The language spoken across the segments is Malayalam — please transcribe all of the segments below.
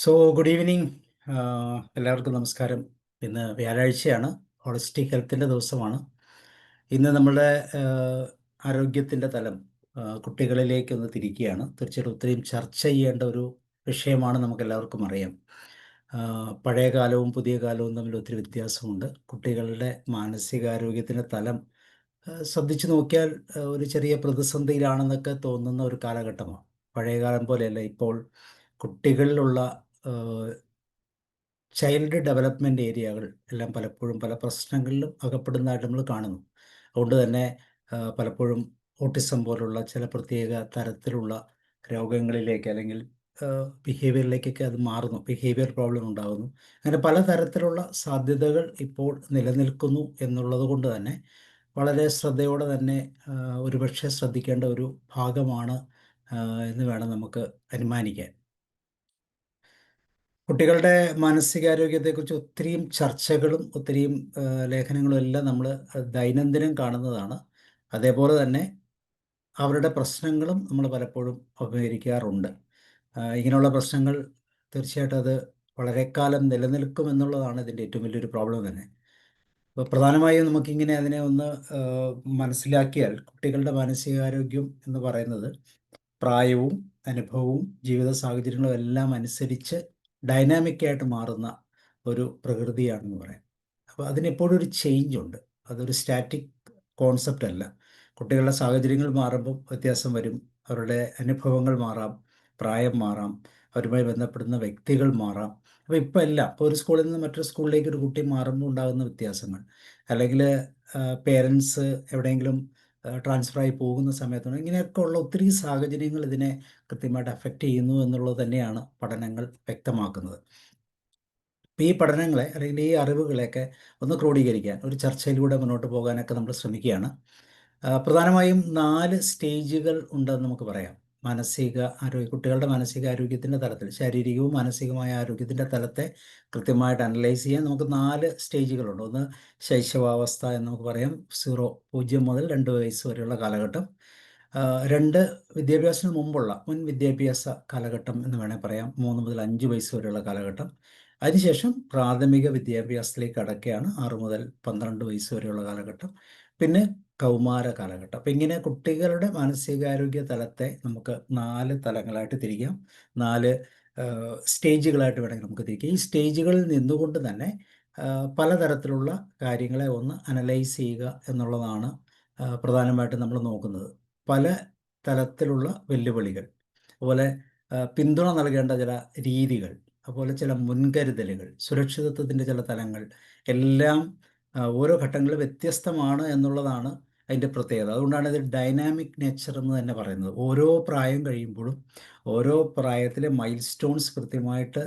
Good evening. എല്ലാവർക്കും നമസ്കാരം. ഇന്ന് വ്യാഴാഴ്ചയാണ്, ഹോളിസ്റ്റിക് ഹെൽത്തിൻ്റെ ദിവസമാണ്. ഇന്ന് നമ്മുടെ ആരോഗ്യത്തിൻ്റെ തലം കുട്ടികളിലേക്കൊന്ന് തിരിക്കുകയാണ്. തീർച്ചയായിട്ടും ഒത്തിരിയും ചർച്ച ചെയ്യേണ്ട ഒരു വിഷയമാണ്, നമുക്കെല്ലാവർക്കും അറിയാം. പഴയ കാലവും പുതിയ കാലവും തമ്മിൽ ഒത്തിരി വ്യത്യാസമുണ്ട്. കുട്ടികളുടെ മാനസികാരോഗ്യത്തിൻ്റെ തലം ശ്രദ്ധിച്ചു നോക്കിയാൽ ഒരു ചെറിയ പ്രതിസന്ധിയിലാണെന്നൊക്കെ തോന്നുന്ന ഒരു കാലഘട്ടമാണ്. പഴയ കാലം പോലെയല്ല ഇപ്പോൾ കുട്ടികളിലുള്ള ചൈൽഡ് ഡെവലപ്മെൻറ്റ് ഏരിയകൾ എല്ലാം പലപ്പോഴും പല പ്രശ്നങ്ങളിലും അകപ്പെടുന്നതായിട്ട് നമ്മൾ കാണുന്നു. അതുകൊണ്ട് തന്നെ പലപ്പോഴും ഓട്ടിസം പോലുള്ള ചില പ്രത്യേക തരത്തിലുള്ള രോഗങ്ങളിലേക്ക് അല്ലെങ്കിൽ ബിഹേവിയറിലേക്കൊക്കെ അത് മാറുന്നു, ബിഹേവിയർ പ്രോബ്ലം ഉണ്ടാകുന്നു. അങ്ങനെ പലതരത്തിലുള്ള സാധ്യതകൾ ഇപ്പോൾ നിലനിൽക്കുന്നു എന്നുള്ളത് കൊണ്ട് തന്നെ വളരെ ശ്രദ്ധയോടെ തന്നെ ഒരുപക്ഷെ ശ്രദ്ധിക്കേണ്ട ഒരു ഭാഗമാണ് എന്ന് വേണം നമുക്ക് അനുമാനിക്കാൻ. കുട്ടികളുടെ മാനസികാരോഗ്യത്തെക്കുറിച്ച് ഒത്തിരിയും ചർച്ചകളും ഒത്തിരിയും ലേഖനങ്ങളും എല്ലാം നമ്മൾ ദൈനംദിനം കാണുന്നതാണ്. അതേപോലെ തന്നെ അവരുടെ പ്രശ്നങ്ങളും നമ്മൾ പലപ്പോഴും അഭിമുഖീകരിക്കാറുണ്ട്. ഇങ്ങനെയുള്ള പ്രശ്നങ്ങൾ തീർച്ചയായിട്ടും അത് വളരെ കാലം നിലനിൽക്കുമെന്നുള്ളതാണ് ഇതിൻ്റെ ഏറ്റവും വലിയൊരു പ്രോബ്ലം തന്നെ. അപ്പോൾ പ്രധാനമായും നമുക്കിങ്ങനെ അതിനെ ഒന്ന് മനസ്സിലാക്കിയാൽ, കുട്ടികളുടെ മാനസികാരോഗ്യം എന്ന് പറയുന്നത് പ്രായവും അനുഭവവും ജീവിത സാഹചര്യങ്ങളും എല്ലാം അനുസരിച്ച് ഡൈനാമിക്കായിട്ട് മാറുന്ന ഒരു പ്രകൃതിയാണെന്ന് പറയാം. അപ്പോൾ അതിനെപ്പോഴും ഒരു ചേഞ്ച് ഉണ്ട്. അതൊരു സ്റ്റാറ്റിക് കോൺസെപ്റ്റ് അല്ല. കുട്ടികളുടെ സാഹചര്യങ്ങൾ മാറുമ്പം വ്യത്യാസം വരും. അവരുടെ അനുഭവങ്ങൾ മാറാം, പ്രായം മാറാം, അവരുമായി ബന്ധപ്പെടുന്ന വ്യക്തികൾ മാറാം. അപ്പോൾ ഇപ്പോൾ എല്ലാം, ഇപ്പോൾ ഒരു സ്കൂളിൽ നിന്ന് മറ്റൊരു സ്കൂളിലേക്ക് ഒരു കുട്ടി മാറുമ്പോൾ ഉണ്ടാകുന്ന വ്യത്യാസങ്ങൾ, അല്ലെങ്കിൽ പേരൻസ് എവിടെയെങ്കിലും ട്രാൻസ്ഫറായി പോകുന്ന സമയത്താണ്, ഇങ്ങനെയൊക്കെ ഉള്ള ഒത്തിരി സാഹചര്യങ്ങൾ ഇതിനെ കൃത്യമായിട്ട് അഫക്റ്റ് ചെയ്യുന്നു എന്നുള്ളത് തന്നെയാണ് പഠനങ്ങൾ വ്യക്തമാക്കുന്നത്. ഈ പഠനങ്ങളെ അല്ലെങ്കിൽ ഈ അറിവുകളെയൊക്കെ ഒന്ന് ക്രോഡീകരിക്കാൻ ഒരു ചർച്ചയിലൂടെ മുന്നോട്ട് പോകാനൊക്കെ നമ്മൾ ശ്രമിക്കുകയാണ്. പ്രധാനമായും 4 സ്റ്റേജുകൾ ഉണ്ടെന്ന് നമുക്ക് പറയാം. കുട്ടികളുടെ മാനസികാരോഗ്യത്തിൻ്റെ തലത്തിൽ, ശാരീരികവും മാനസികമായ ആരോഗ്യത്തിൻ്റെ തലത്തെ കൃത്യമായിട്ട് അനലൈസ് ചെയ്യാൻ നമുക്ക് 4 സ്റ്റേജുകളുണ്ട്. ഒന്ന് ശൈശവാവസ്ഥ എന്ന് നമുക്ക് പറയാം, 0 മുതൽ 2 വയസ്സ് വരെയുള്ള കാലഘട്ടം. 2 വിദ്യാഭ്യാസത്തിന് മുമ്പുള്ള മുൻ വിദ്യാഭ്യാസ കാലഘട്ടം എന്ന് വേണേൽ പറയാം, 3 മുതൽ 5 വയസ്സ് വരെയുള്ള കാലഘട്ടം. അതിനുശേഷം പ്രാഥമിക വിദ്യാഭ്യാസത്തിലേക്ക് കടക്കുകയാണ്, 6 മുതൽ 12 വയസ്സ് വരെയുള്ള കാലഘട്ടം. പിന്നെ കൗമാര കാലഘട്ടം. അപ്പം ഇങ്ങനെ കുട്ടികളുടെ മാനസികാരോഗ്യ തലത്തെ നമുക്ക് 4 തലങ്ങളായിട്ട് തിരിക്കാം, 4 സ്റ്റേജുകളായിട്ട് വേണമെങ്കിൽ നമുക്ക് തിരിക്കാം. ഈ സ്റ്റേജുകളിൽ നിന്നുകൊണ്ട് തന്നെ പലതരത്തിലുള്ള കാര്യങ്ങളെ ഒന്ന് അനലൈസ് ചെയ്യുക എന്നുള്ളതാണ് പ്രധാനമായിട്ടും നമ്മൾ നോക്കുന്നത്. പല തരത്തിലുള്ള വെല്ലുവിളികൾ, അതുപോലെ പിന്തുണ നൽകേണ്ട ചില രീതികൾ, അതുപോലെ ചില മുൻകരുതലുകൾ, സുരക്ഷിതത്വത്തിൻ്റെ ചില തലങ്ങൾ എല്ലാം ഓരോ ഘട്ടങ്ങളിലും വ്യത്യസ്തമാണ് എന്നുള്ളതാണ് അതിൻ്റെ പ്രത്യേകത. അതുകൊണ്ടാണ് ഇത് ഡൈനാമിക് നേച്ചർ എന്ന് തന്നെ പറയുന്നത്. ഓരോ പ്രായം കഴിയുമ്പോഴും ഓരോ പ്രായത്തിലെ മൈൽ സ്റ്റോൺസ് കൃത്യമായിട്ട്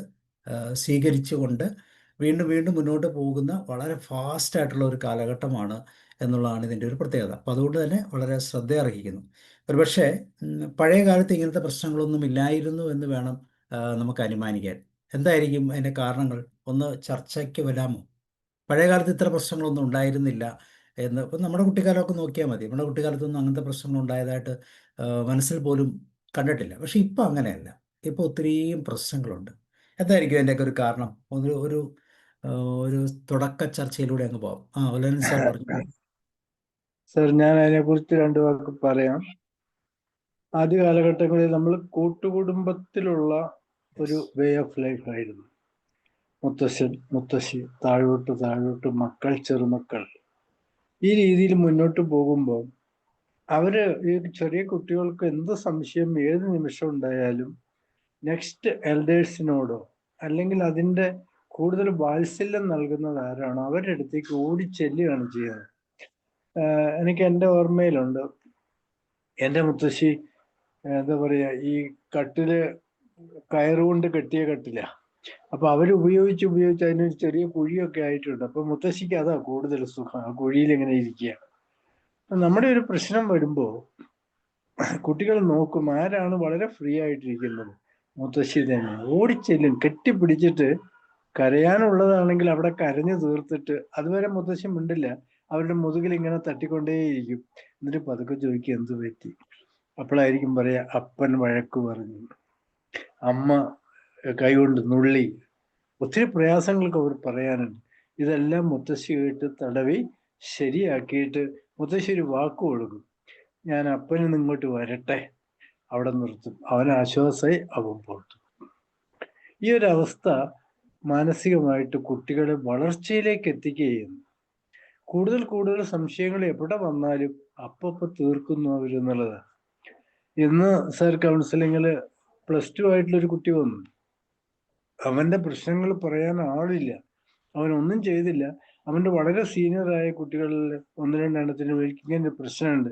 സ്വീകരിച്ചുകൊണ്ട് വീണ്ടും വീണ്ടും മുന്നോട്ട് പോകുന്ന വളരെ ഫാസ്റ്റായിട്ടുള്ള ഒരു കാലഘട്ടമാണ് എന്നുള്ളതാണ് ഇതിൻ്റെ ഒരു പ്രത്യേകത. അപ്പോൾ അതുകൊണ്ട് തന്നെ വളരെ ശ്രദ്ധ അർഹിക്കുന്നു. ഒരുപക്ഷെ പഴയ കാലത്ത് ഇങ്ങനത്തെ പ്രശ്നങ്ങളൊന്നും ഇല്ലായിരുന്നു എന്ന് വേണം നമുക്ക് അനുമാനിക്കാൻ. എന്തായിരിക്കും അതിൻ്റെ കാരണങ്ങൾ? ഒന്ന് ചർച്ചയ്ക്ക് വരാമോ? പഴയ കാലത്ത് ഇത്ര പ്രശ്നങ്ങളൊന്നും ഉണ്ടായിരുന്നില്ല എന്ന്. ഇപ്പം നമ്മുടെ കുട്ടിക്കാലമൊക്കെ നോക്കിയാൽ മതി. നമ്മുടെ കുട്ടിക്കാലത്തൊന്നും അങ്ങനത്തെ പ്രശ്നങ്ങൾ ഉണ്ടായതായിട്ട് മനസ്സിൽ പോലും കണ്ടിട്ടില്ല. പക്ഷേ ഇപ്പം അങ്ങനെയല്ല. ഇപ്പോൾ ഒത്തിരിയും പ്രശ്നങ്ങളുണ്ട്. എന്തായിരിക്കും അതിൻ്റെയൊക്കെ ഒരു കാരണം? ഒരു ഒരു ഒരു തുടക്ക ചർച്ചയിലൂടെ അങ്ങ് പോകാം. ഉലയൻ സാർ പറഞ്ഞു. സർ, ഞാൻ അതിനെക്കുറിച്ച് 2 വാക്ക് പറയാം. ആദ്യ കാലഘട്ടങ്ങളിൽ നമ്മൾ കൂട്ടുകുടുംബത്തിലുള്ള ഒരു വേ ഓഫ് ലൈഫ് ആയിരുന്നു. മുത്തശ്ശൻ, മുത്തശ്ശി, താഴോട്ട് മക്കൾ, ചെറുമക്കൾ, ഈ രീതിയിൽ മുന്നോട്ട് പോകുമ്പോൾ ഈ ചെറിയ കുട്ടികൾക്ക് എന്ത് സംശയം ഏത് നിമിഷം ഉണ്ടായാലും നെക്സ്റ്റ് എൽഡേഴ്സിനോടോ അല്ലെങ്കിൽ അതിൻ്റെ കൂടുതൽ വാത്സല്യം നൽകുന്നത് ആരാണോ അവരുടെ അടുത്തേക്ക് ഓടിച്ചെല്ലുകയാണ് ചെയ്യുന്നത്. എനിക്ക് എൻ്റെ ഓർമ്മയിലുണ്ട്, എൻ്റെ മുത്തശ്ശി എന്താ പറയുക, ഈ കട്ടില് കയറുകൊണ്ട് കെട്ടിയ കട്ടില. അപ്പൊ ഉപയോഗിച്ച് അതിനൊരു ചെറിയ കുഴിയൊക്കെ ആയിട്ടുണ്ട്. അപ്പൊ മുത്തശ്ശിക്ക് അതാ കൂടുതൽ സുഖം, ആ കുഴിയിൽ ഇങ്ങനെ ഇരിക്കുക. നമ്മുടെ ഒരു പ്രശ്നം വരുമ്പോ കുട്ടികൾ നോക്കും ആരാണ് വളരെ ഫ്രീ ആയിട്ടിരിക്കുന്നത്. മുത്തശ്ശി തന്നെ ഓടിച്ചെല്ലും, കെട്ടിപ്പിടിച്ചിട്ട് കരയാനുള്ളതാണെങ്കിൽ അവിടെ കരഞ്ഞു തീർത്തിട്ട് അതുവരെ മുത്തശ്ശി മിണ്ടില്ല, അവരുടെ മുതുകിൽ ഇങ്ങനെ തട്ടിക്കൊണ്ടേയിരിക്കും. എന്നിട്ട് പതുക്കെ ചോദിക്കും എന്ത് പറ്റി. അപ്പോഴായിരിക്കും പറയാ അപ്പൻ വഴക്ക് പറഞ്ഞു, അമ്മ കൈകൊണ്ട് നുള്ളി, ഒത്തിരി പ്രയാസങ്ങൾക്ക് അവർ പറയാനുണ്ട്. ഇതെല്ലാം മുത്തശ്ശി കേട്ട് തടവി ശരിയാക്കിയിട്ട് മുത്തശ്ശി ഒരു വാക്ക് കൊടുക്കും, ഞാൻ അപ്പനിന്ന് ഇങ്ങോട്ട് വരട്ടെ, അവിടെ നിർത്തും. അവൻ ആശ്വാസമായി അവൻ പുറത്തു. ഈ ഒരു അവസ്ഥ മാനസികമായിട്ട് കുട്ടികളെ വളർച്ചയിലേക്ക് എത്തിക്കുകയും കൂടുതൽ കൂടുതൽ സംശയങ്ങൾ എവിടെ വന്നാലും അപ്പപ്പോ തീർക്കുന്നു അവരെന്നുള്ളതാണ്. ഇന്ന് സർ കൗൺസിലിങ്ങിൽ +2 ആയിട്ടുള്ളൊരു കുട്ടി വന്നു. അവന്റെ പ്രശ്നങ്ങൾ പറയാൻ ആളില്ല, അവനൊന്നും ചെയ്തില്ല. അവന്റെ വളരെ സീനിയറായ കുട്ടികളിൽ 1-2 പേർക്ക് ഇങ്ങനെ പ്രശ്നമുണ്ട്.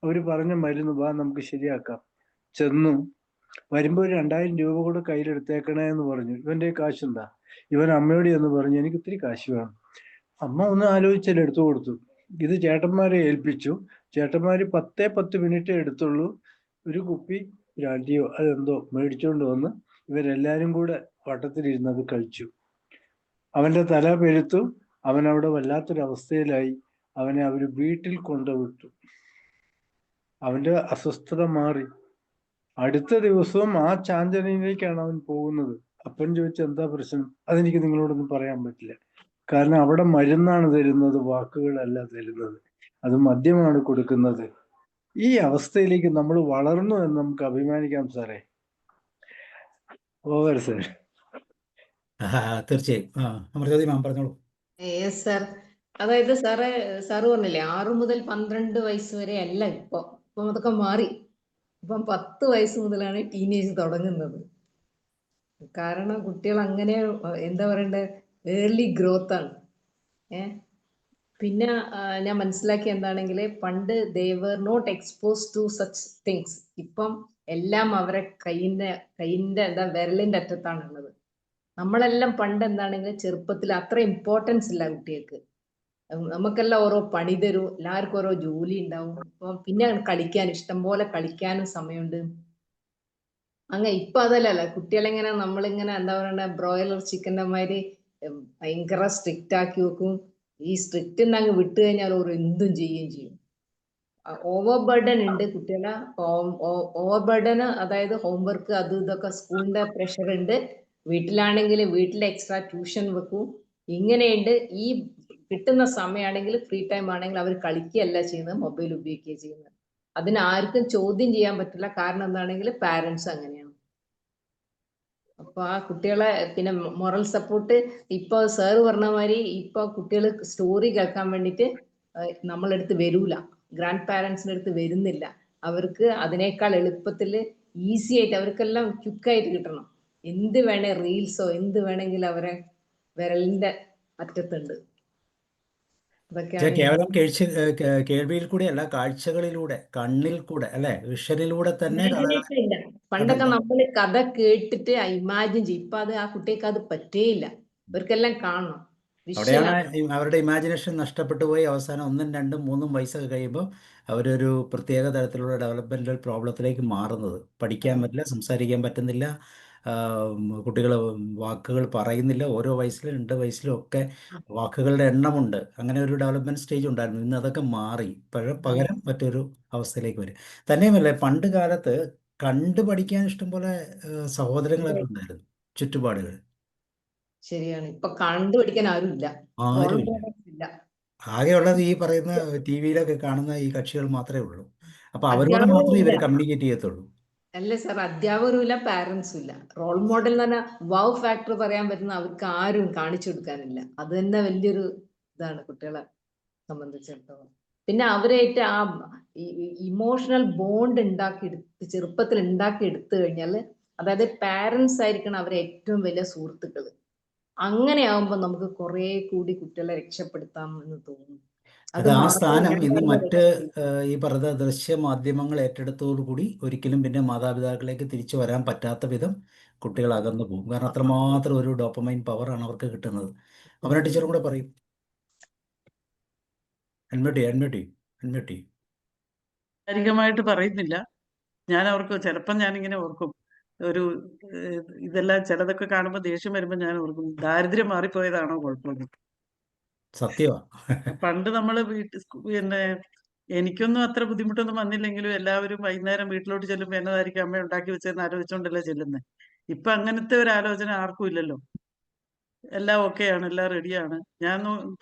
അവർ പറഞ്ഞ മരുന്ന് വാ നമുക്ക് ശരിയാക്കാം. ചെന്നു, വരുമ്പോൾ ഒരു 2000 രൂപ കൂടെ കയ്യിലെടുത്തേക്കണേ എന്ന് പറഞ്ഞു. ഇവന്റെ കാശുണ്ടാ? ഇവൻ അമ്മയോട് എന്ന് പറഞ്ഞു, എനിക്ക് ഇത്തിരി കാശ് വേണം. അമ്മ ഒന്ന് ആലോചിച്ചാൽ എടുത്തു കൊടുത്തു. ഇത് ചേട്ടന്മാരെ ഏൽപ്പിച്ചു. ചേട്ടന്മാര് 10 മിനിറ്റ് എടുത്തുള്ളൂ. ഒരു കുപ്പി ബ്രാൻഡിയോ അതെന്തോ മേടിച്ചുകൊണ്ട് വന്ന് ഇവരെല്ലാരും കൂടെ വട്ടത്തിലിരുന്നത് കഴിച്ചു. അവന്റെ തല പെരുത്തു. അവൻ അവിടെ വല്ലാത്തൊരവസ്ഥയിലായി. അവനെ അവര് വീട്ടിൽ കൊണ്ടുവിട്ടു. അവന്റെ അസ്വസ്ഥത മാറി. അടുത്ത ദിവസവും ആ ചാഞ്ചലിയിലേക്കാണ് അവൻ പോകുന്നത്. അപ്പൻ ചോദിച്ച എന്താ പ്രശ്നം? അതെനിക്ക് നിങ്ങളോടൊന്നും പറയാൻ പറ്റില്ല. കാരണം അവിടെ മരുന്നാണ് തരുന്നത്, വാക്കുകളല്ല തരുന്നത്. അത് മദ്യമാണ് കൊടുക്കുന്നത്. ഈ അവസ്ഥയിലേക്ക് നമ്മൾ വളർന്നു എന്ന് നമുക്ക് അഭിമാനിക്കാം സാറേ. Over sir. തീർച്ചയായും. അമൃതവതി മാം പറഞ്ഞോളൂ. Yes sir. അതായത് സാറ് പറഞ്ഞില്ലേ 6 മുതൽ 12 വയസ്സ് വരെ അല്ല ഇപ്പം അതൊക്കെ മാറി. ഇപ്പം 10 വയസ്സ് മുതലാണ് ടീനേജ് തുടങ്ങുന്നത്. കാരണം കുട്ടികൾ അങ്ങനെ എന്താ പറയണ്ടേ, ഏർലി ഗ്രോത്ത് ആണ്. പിന്നെ ഞാൻ മനസ്സിലാക്കിയ എന്താണെങ്കിൽ പണ്ട് they were not expose to such things. ഇപ്പം എല്ലാം അവരെ കയ്യിന്റെ എന്താ വിരലിന്റെ അറ്റത്താണുള്ളത്. നമ്മളെല്ലാം പണ്ട് എന്താണെങ്കിൽ ചെറുപ്പത്തിൽ അത്ര ഇമ്പോർട്ടൻസ് ഇല്ല കുട്ടികൾക്ക്. നമുക്കെല്ലാം ഓരോ പണി തരും, എല്ലാവർക്കും ഓരോ ജോലി ഉണ്ടാവും. അപ്പം പിന്നെ കളിക്കാൻ ഇഷ്ടം പോലെ കളിക്കാനും സമയമുണ്ട്. അങ്ങനെ ഇപ്പൊ അതല്ലല്ല, കുട്ടികളെങ്ങനെ നമ്മളിങ്ങനെ എന്താ പറയണ്ട, ബ്രോയിലർ ചിക്കൻ്റെ മാതിരി ഭയങ്കര സ്ട്രിക്റ്റ് ആക്കി വെക്കും. ഈ സ്ട്രിക്റ്റ് അങ്ങ് വിട്ടു കഴിഞ്ഞാൽ ഓരോ എന്തും ചെയ്യുകയും ചെയ്യും. ഓവർ ബർഡൻ ഉണ്ട് കുട്ടികളെ. ഓവർ ബർഡന് അതായത് ഹോംവർക്ക് അത് ഇതൊക്കെ സ്കൂളിന്റെ പ്രഷർ ഉണ്ട്. വീട്ടിലാണെങ്കിൽ വീട്ടിൽ എക്സ്ട്രാ ട്യൂഷൻ വെക്കും. ഇങ്ങനെയുണ്ട്. ഈ കിട്ടുന്ന സമയമാണെങ്കിൽ ഫ്രീ ടൈം ആണെങ്കിൽ അവർ കളിക്കുകയല്ല ചെയ്യുന്നത്, മൊബൈൽ ഉപയോഗിക്കുകയും ചെയ്യുന്നത്. അതിന് ആർക്കും ചോദ്യം ചെയ്യാൻ പറ്റില്ല. കാരണം എന്താണെങ്കിൽ പാരന്റ്സ് അങ്ങനെയാണ്. അപ്പൊ ആ കുട്ടികളെ പിന്നെ മൊറൽ സപ്പോർട്ട് ഇപ്പൊ സാറ് പറഞ്ഞ മാതിരി ഇപ്പൊ കുട്ടികൾ സ്റ്റോറി കേൾക്കാൻ വേണ്ടിയിട്ട് നമ്മളെടുത്ത് വരൂല, ഗ്രാൻഡ് പാരന്റ്സിന്റെ അടുത്ത് വരുന്നില്ല. അവർക്ക് അതിനേക്കാൾ എളുപ്പത്തിൽ ഈസി ആയിട്ട് അവർക്കെല്ലാം ക്വിക്കായിട്ട് കിട്ടണം. എന്ത് വേണേ റീൽസോ എന്ത് വേണമെങ്കിലും അവരെ വിരലിന്റെ അറ്റത്തുണ്ട്. കേവലം കേൾവിയിൽ കൂടെ അല്ല, കാഴ്ചകളിലൂടെ, കണ്ണിൽ കൂടെ അല്ലെ, വിഷനിലൂടെ തന്നെ ഇല്ല. പണ്ടൊക്കെ നമ്മൾ കഥ കേട്ടിട്ട് ഇമാജിൻ ചെയ്യും. ഇപ്പൊ അത് ആ കുട്ടിക്ക് അത് പറ്റേയില്ല. ഇവർക്കെല്ലാം കാണണം. അവിടെയാണ് അവരുടെ ഇമാജിനേഷൻ നഷ്ടപ്പെട്ടു പോയി. അവസാനം 1, 2, 3 വയസ്സൊക്കെ കഴിയുമ്പോൾ അവരൊരു പ്രത്യേക തരത്തിലുള്ള ഡെവലപ്മെന്റൽ പ്രോബ്ലത്തിലേക്ക് മാറുന്നത്. പഠിക്കാൻ പറ്റില്ല, സംസാരിക്കാൻ പറ്റുന്നില്ല, കുട്ടികൾ വാക്കുകൾ പറയുന്നില്ല. ഓരോ വയസ്സിലും 2 വയസ്സിലും ഒക്കെ വാക്കുകളുടെ എണ്ണമുണ്ട്. അങ്ങനെ ഒരു ഡെവലപ്മെന്റ് സ്റ്റേജ് ഉണ്ടായിരുന്നു. ഇന്ന് അതൊക്കെ മാറി. പകരം മറ്റൊരു അവസ്ഥയിലേക്ക് വരും. തന്നെയുമല്ല, പണ്ട് കാലത്ത് കണ്ടു പഠിക്കാൻ ഇഷ്ടംപോലെ സഹോദരങ്ങളൊക്കെ ഉണ്ടായിരുന്നു, ചുറ്റുപാടുകൾ. ശരിയാണ്. ഇപ്പൊ കണ്ടുപിടിക്കാൻ ആരും ഇല്ല. ആരുമില്ല. ആകെയുള്ളത് ഈ പറയുന്ന ടിവിയിലൊക്കെ കാണുന്ന ഈ കക്ഷികൾ മാത്രമേ ഉള്ളൂ. അപ്പൊ അവരോട് മാത്രമേ ഇവർ കമ്മ്യൂണിക്കേറ്റ് ചെയ്യത്തുള്ളൂ. അല്ലേ സാർ, അധ്യാപകരും ഇല്ല, പാരന്റ്സും ഇല്ല. റോൾ മോഡൽ എന്ന് പറഞ്ഞാൽ വൗ ഫാക്ടർ പറയാൻ പറ്റുന്ന അവർക്ക് ആരും കാണിച്ചു കൊടുക്കാനില്ല. അത് തന്നെ വലിയൊരു ഇതാണ് കുട്ടികളെ സംബന്ധിച്ചിടത്തോളം. പിന്നെ അവരായിട്ട് ആ ഇമോഷണൽ ബോണ്ട് ചെറുപ്പത്തിൽ ഉണ്ടാക്കി എടുത്തു കഴിഞ്ഞാൽ, അതായത് പാരന്റ്സ് ആയിരിക്കണം അവരെ ഏറ്റവും വലിയ സുഹൃത്തുക്കൾ. അങ്ങനെ ആവുമ്പോൾ നമുക്ക് കുറെ കൂടി കുട്ടികളെ രക്ഷപ്പെടുത്താം എന്ന് തോന്നുന്നു. അത് ആ സ്ഥാനം ഇന്ന് മറ്റ് ഈ പറഞ്ഞ ദൃശ്യ മാധ്യമങ്ങൾ ഏറ്റെടുത്തതോടുകൂടി ഒരിക്കലും പിന്നെ മാതാപിതാക്കളിലേക്ക് തിരിച്ചു വരാൻ പറ്റാത്ത വിധം കുട്ടികൾ അകന്നു പോകും. കാരണം അത്രമാത്രം ഒരു ഡോപ്പമൈൻ പവറാണ് അവർക്ക് കിട്ടുന്നത്. അവനെ ടീച്ചറും കൂടെ പറയും. ായിട്ട് പറയുന്നില്ല. ഞാൻ അവർക്ക് ചിലപ്പം ഞാനിങ്ങനെ ഓർക്കും, ഒരു ഇതെല്ലാം ചിലതൊക്കെ കാണുമ്പോൾ ദേഷ്യം വരുമ്പോൾ ഞാൻ ഓർക്കും, ദാരിദ്ര്യം മാറിപ്പോയതാണോ കുഴപ്പമൊന്നും. സത്യമാ. പണ്ട് നമ്മള് പിന്നെ എനിക്കൊന്നും അത്ര ബുദ്ധിമുട്ടൊന്നും വന്നില്ലെങ്കിലും എല്ലാവരും വൈകുന്നേരം വീട്ടിലോട്ട് ചെല്ലുമ്പോൾ എന്നതായിരിക്കും അമ്മ ഉണ്ടാക്കി വെച്ചതെന്ന് ആലോചിച്ചോണ്ടല്ലേ ചെല്ലുന്നത്. ഇപ്പൊ അങ്ങനത്തെ ഒരു ആലോചന ആർക്കും ഇല്ലല്ലോ. എല്ലാം ഓക്കെയാണ്, എല്ലാം റെഡിയാണ്.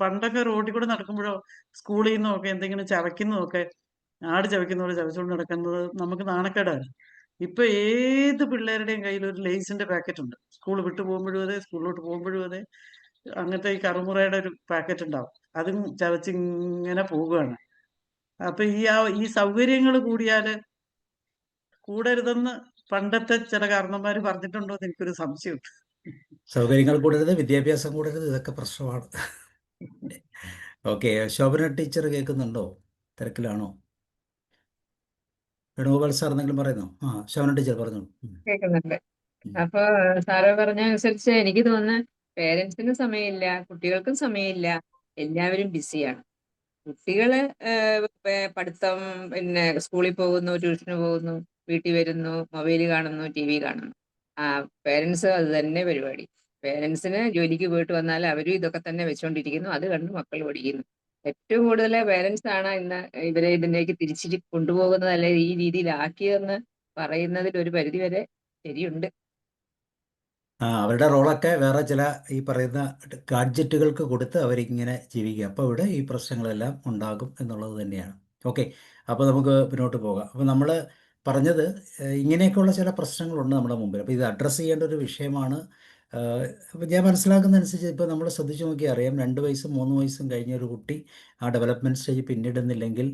പണ്ടൊക്കെ റോഡിൽ കൂടെ നടക്കുമ്പോഴോ സ്കൂളിൽ നിന്നൊക്കെ എന്തെങ്കിലും ചവയ്ക്കുന്നതൊക്കെ ആട് ചവയ്ക്കുന്ന പോലെ ചവച്ചുകൊണ്ട് നടക്കുന്നത് നമുക്ക് നാണക്കേടാണ്. ഇപ്പൊ ഏത് പിള്ളേരുടെയും കയ്യിൽ ഒരു ലേസിന്റെ പാക്കറ്റ് ഉണ്ട്. സ്കൂൾ വിട്ടു പോകുമ്പോഴും അതെ, സ്കൂളിലോട്ട് പോകുമ്പോഴും അതെ. അങ്ങനത്തെ ഈ കറുമുറയുടെ ഒരു പാക്കറ്റ് ഉണ്ടാവും, അതും ചവച്ചിങ്ങനെ പോവുകയാണ്. അപ്പൊ ഈ സൗകര്യങ്ങൾ കൂടിയാല് കൂടരുതെന്ന് പണ്ടത്തെ ചില കാരണന്മാര് പറഞ്ഞിട്ടുണ്ടോ എന്ന് എനിക്കൊരു സംശയമുണ്ട്. സൗകര്യങ്ങൾ കൂടരുത്, വിദ്യാഭ്യാസം കൂടരുത്, ഇതൊക്കെ പ്രശ്നമാണ്. ഓക്കെ, ശോഭന ടീച്ചർ കേൾക്കുന്നുണ്ടോ? തിരക്കിലാണോ? വേണുഗോപാൽ സാർ എന്തെങ്കിലും പറയുന്നോ? ശോഭന ടീച്ചർ പറഞ്ഞു. കേൾക്കുന്നുണ്ട്. അപ്പൊ സാറ് പറഞ്ഞ അനുസരിച്ച് എനിക്ക് തോന്നുന്നു പേരൻസിനും സമയമില്ല, കുട്ടികൾക്കും സമയമില്ല, എല്ലാവരും ബിസിയാണ്. കുട്ടികള് പഠിത്തം, പിന്നെ സ്കൂളിൽ പോകുന്നു, ട്യൂഷന് പോകുന്നു, വീട്ടിൽ വരുന്നു, മൊബൈൽ കാണുന്നു, ടി വി കാണുന്നു. പേരൻസ് അത് തന്നെ പരിപാടി. പേരൻസിന് ജോലിക്ക് പോയിട്ട് വന്നാൽ അവരും ഇതൊക്കെ തന്നെ വെച്ചുകൊണ്ടിരിക്കുന്നു, അത് കണ്ട് മക്കൾ പഠിക്കുന്നു. ഏറ്റവും കൂടുതൽ പേരൻസ് ആണ് ഇന്ന് ഇവരെ ഇതിലേക്ക് തിരിച്ചിട്ട് കൊണ്ടുപോകുന്നത്, അല്ലെ ഈ രീതിയിലാക്കിയതെന്ന് പറയുന്നതിൽ ഒരു പരിധിവരെ ശരിയുണ്ട്. അവരുടെ റോളൊക്കെ വേറെ ചില ഈ പറയുന്ന ഗാഡ്ജറ്റുകൾക്ക് കൊടുത്ത് അവരിങ്ങനെ ജീവിക്കുക. അപ്പോൾ ഇവിടെ ഈ പ്രശ്നങ്ങളെല്ലാം ഉണ്ടാകും എന്നുള്ളത് തന്നെയാണ്. ഓക്കെ, അപ്പോൾ നമുക്ക് മുന്നോട്ട് പോകാം. അപ്പോൾ നമ്മൾ പറഞ്ഞത് ഇങ്ങനെയൊക്കെയുള്ള ചില പ്രശ്നങ്ങളുണ്ട് നമ്മുടെ മുമ്പിൽ. അപ്പോൾ ഇത് അഡ്രസ്സ് ചെയ്യേണ്ട ഒരു വിഷയമാണ്. അപ്പോൾ ഞാൻ മനസ്സിലാക്കുന്ന അനുസരിച്ച് ഇപ്പോൾ നമ്മൾ ശ്രദ്ധിച്ച് നോക്കിയാൽ അറിയാം, 2 വയസ്സും 3 വയസ്സും കഴിഞ്ഞ ഒരു കുട്ടി ആ ഡെവലപ്മെൻറ്റ് സ്റ്റേജ് പിന്നിടുന്നില്ലെങ്കിൽ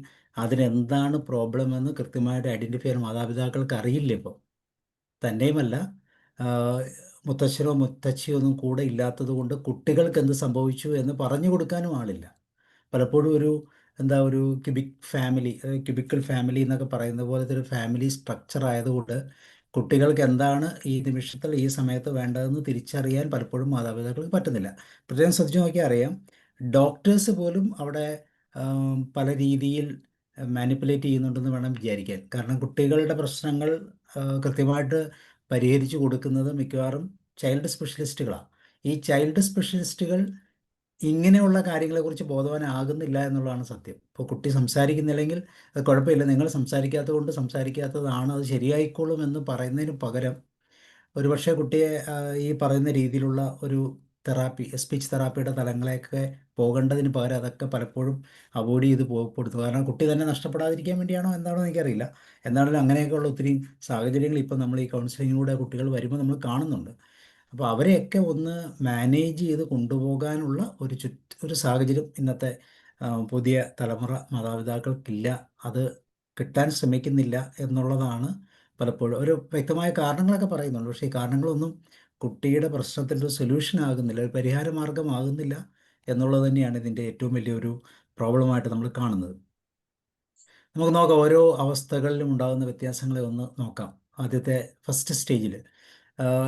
അതിനെന്താണ് പ്രോബ്ലം എന്ന് കൃത്യമായിട്ട് ഐഡൻറ്റിഫൈ ചെയ്യാൻ മാതാപിതാക്കൾക്ക് അറിയില്ല ഇപ്പോൾ. തന്നെയുമല്ല, മുത്തശ്ശനോ മുത്തശ്ശിയോ ഒന്നും കൂടെ ഇല്ലാത്തത് കൊണ്ട് കുട്ടികൾക്ക് എന്ത് സംഭവിച്ചു എന്ന് പറഞ്ഞു കൊടുക്കാനും ആളില്ല. പലപ്പോഴും ഒരു ക്യൂബിക്കൽ ഫാമിലി എന്നൊക്കെ പറയുന്ന പോലത്തെ ഒരു ഫാമിലി സ്ട്രക്ചർ ആയതുകൊണ്ട് കുട്ടികൾക്ക് എന്താണ് ഈ നിമിഷത്തിൽ ഈ സമയത്ത് വേണ്ടതെന്ന് തിരിച്ചറിയാൻ പലപ്പോഴും മാതാപിതാക്കൾക്ക് പറ്റുന്നില്ല. പ്രത്യേകം ശ്രദ്ധിച്ചു നോക്കിയാൽ അറിയാം, ഡോക്ടേഴ്സ് പോലും അവിടെ പല രീതിയിൽ മാനിപ്പുലേറ്റ് ചെയ്യുന്നുണ്ടെന്ന് വേണം വിചാരിക്കാൻ. കാരണം കുട്ടികളുടെ പ്രശ്നങ്ങൾ കൃത്യമായിട്ട് പരിഹരിച്ചു കൊടുക്കുന്നത് മിക്കവാറും ചൈൽഡ് സ്പെഷ്യലിസ്റ്റുകളാണ്. ഈ ചൈൽഡ് സ്പെഷ്യലിസ്റ്റുകൾ ഇങ്ങനെയുള്ള കാര്യങ്ങളെക്കുറിച്ച് ബോധവാനാകുന്നില്ല എന്നുള്ളതാണ് സത്യം. ഇപ്പോൾ കുട്ടി സംസാരിക്കുന്നില്ലെങ്കിൽ അത് കുഴപ്പമില്ല, നിങ്ങൾ സംസാരിക്കാത്തത് കൊണ്ട് സംസാരിക്കാത്തതാണ്, അത് ശരിയായിക്കോളും എന്ന് പറയുന്നതിന് പകരം ഒരുപക്ഷെ കുട്ടിയെ ഈ പറയുന്ന രീതിയിലുള്ള ഒരു തെറാപ്പി, സ്പീച്ച് തെറാപ്പിയുടെ തലങ്ങളെയൊക്കെ പോകേണ്ടതിന് പകരം അതൊക്കെ പലപ്പോഴും അവോയ്ഡ് ചെയ്ത് പോകപ്പെടുന്നു. കാരണം കുട്ടി തന്നെ നഷ്ടപ്പെടാതിരിക്കാൻ വേണ്ടിയാണോ എന്താണോ എനിക്കറിയില്ല. എന്നാലും അങ്ങനെയൊക്കെയുള്ള ഒത്തിരി സാഹചര്യങ്ങൾ ഇപ്പോൾ നമ്മൾ ഈ കൗൺസിലിങ്ങിലൂടെ കുട്ടികൾ വരുമ്പോൾ നമ്മൾ കാണുന്നുണ്ട്. അപ്പോൾ അവരെയൊക്കെ ഒന്ന് മാനേജ് ചെയ്ത് കൊണ്ടുപോകാനുള്ള ഒരു സാഹചര്യം ഇന്നത്തെ പുതിയ തലമുറ മാതാപിതാക്കൾക്കില്ല. അത് കിട്ടാൻ ശ്രമിക്കുന്നില്ല എന്നുള്ളതാണ് പലപ്പോഴും. ഒരു വ്യക്തമായ കാരണങ്ങളൊക്കെ പറയുന്നുണ്ട്, പക്ഷേ ഈ കാരണങ്ങളൊന്നും കുട്ടിയുടെ പ്രശ്നത്തിൻ്റെ ഒരു സൊല്യൂഷൻ ആകുന്നില്ല, ഒരു പരിഹാര മാർഗമാകുന്നില്ല എന്നുള്ളത് തന്നെയാണ് ഇതിൻ്റെ ഏറ്റവും വലിയൊരു പ്രോബ്ലമായിട്ട് നമ്മൾ കാണുന്നത്. നമുക്ക് നോക്കാം, ഓരോ അവസ്ഥകളിലും ഉണ്ടാകുന്ന വ്യത്യാസങ്ങളെ ഒന്ന് നോക്കാം. ആദ്യത്തെ ഫസ്റ്റ് സ്റ്റേജിൽ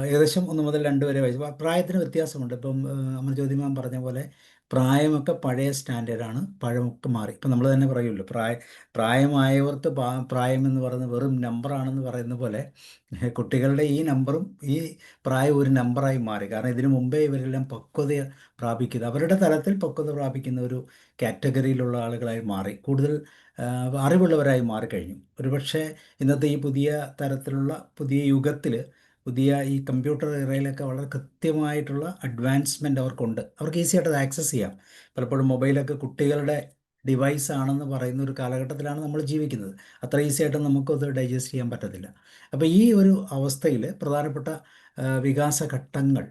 ഏകദേശം 1 മുതൽ 2 വരെ വയസ്സ് പ്രായത്തിന് വ്യത്യാസമുണ്ട്. ഇപ്പം അമർ ജ്യോതി മാം പറഞ്ഞ പോലെ പ്രായമൊക്കെ പഴയ സ്റ്റാൻഡേർഡാണ്, പഴമൊക്കെ മാറി. ഇപ്പം നമ്മൾ തന്നെ പറയുമല്ലോ, പ്രായമായവർക്ക് പ്രായം എന്ന് പറയുന്നത് വെറും നമ്പറാണെന്ന് പറയുന്ന പോലെ കുട്ടികളുടെ ഈ നമ്പറും ഈ പ്രായം ഒരു നമ്പറായി മാറി. കാരണം ഇതിനു മുമ്പേ ഇവരെല്ലാം പക്വത പ്രാപിക്കുന്നത്, അവരുടെ തലത്തിൽ പക്വത പ്രാപിക്കുന്ന ഒരു കാറ്റഗറിയിലുള്ള ആളുകളായി മാറി, കൂടുതൽ അറിവുള്ളവരായി മാറിക്കഴിഞ്ഞു. ഒരുപക്ഷെ ഇന്നത്തെ ഈ പുതിയ തരത്തിലുള്ള പുതിയ യുഗത്തിൽ, പുതിയ ഈ കമ്പ്യൂട്ടർ ഇറയിലൊക്കെ വളരെ കൃത്യമായിട്ടുള്ള അഡ്വാൻസ്മെൻ്റ് അവർക്കുണ്ട്. അവർക്ക് ഈസി ആയിട്ട് അത് ആക്സസ് ചെയ്യാം. പലപ്പോഴും മൊബൈലൊക്കെ കുട്ടികളുടെ ഡിവൈസ് ആണെന്ന് പറയുന്ന ഒരു കാലഘട്ടത്തിലാണ് നമ്മൾ ജീവിക്കുന്നത്. അത്ര ഈസി ആയിട്ട് നമുക്കത് ഡൈജസ്റ്റ് ചെയ്യാൻ പറ്റത്തില്ല. അപ്പോൾ ഈ ഒരു അവസ്ഥയിൽ പ്രധാനപ്പെട്ട വികാസഘട്ടങ്ങൾ,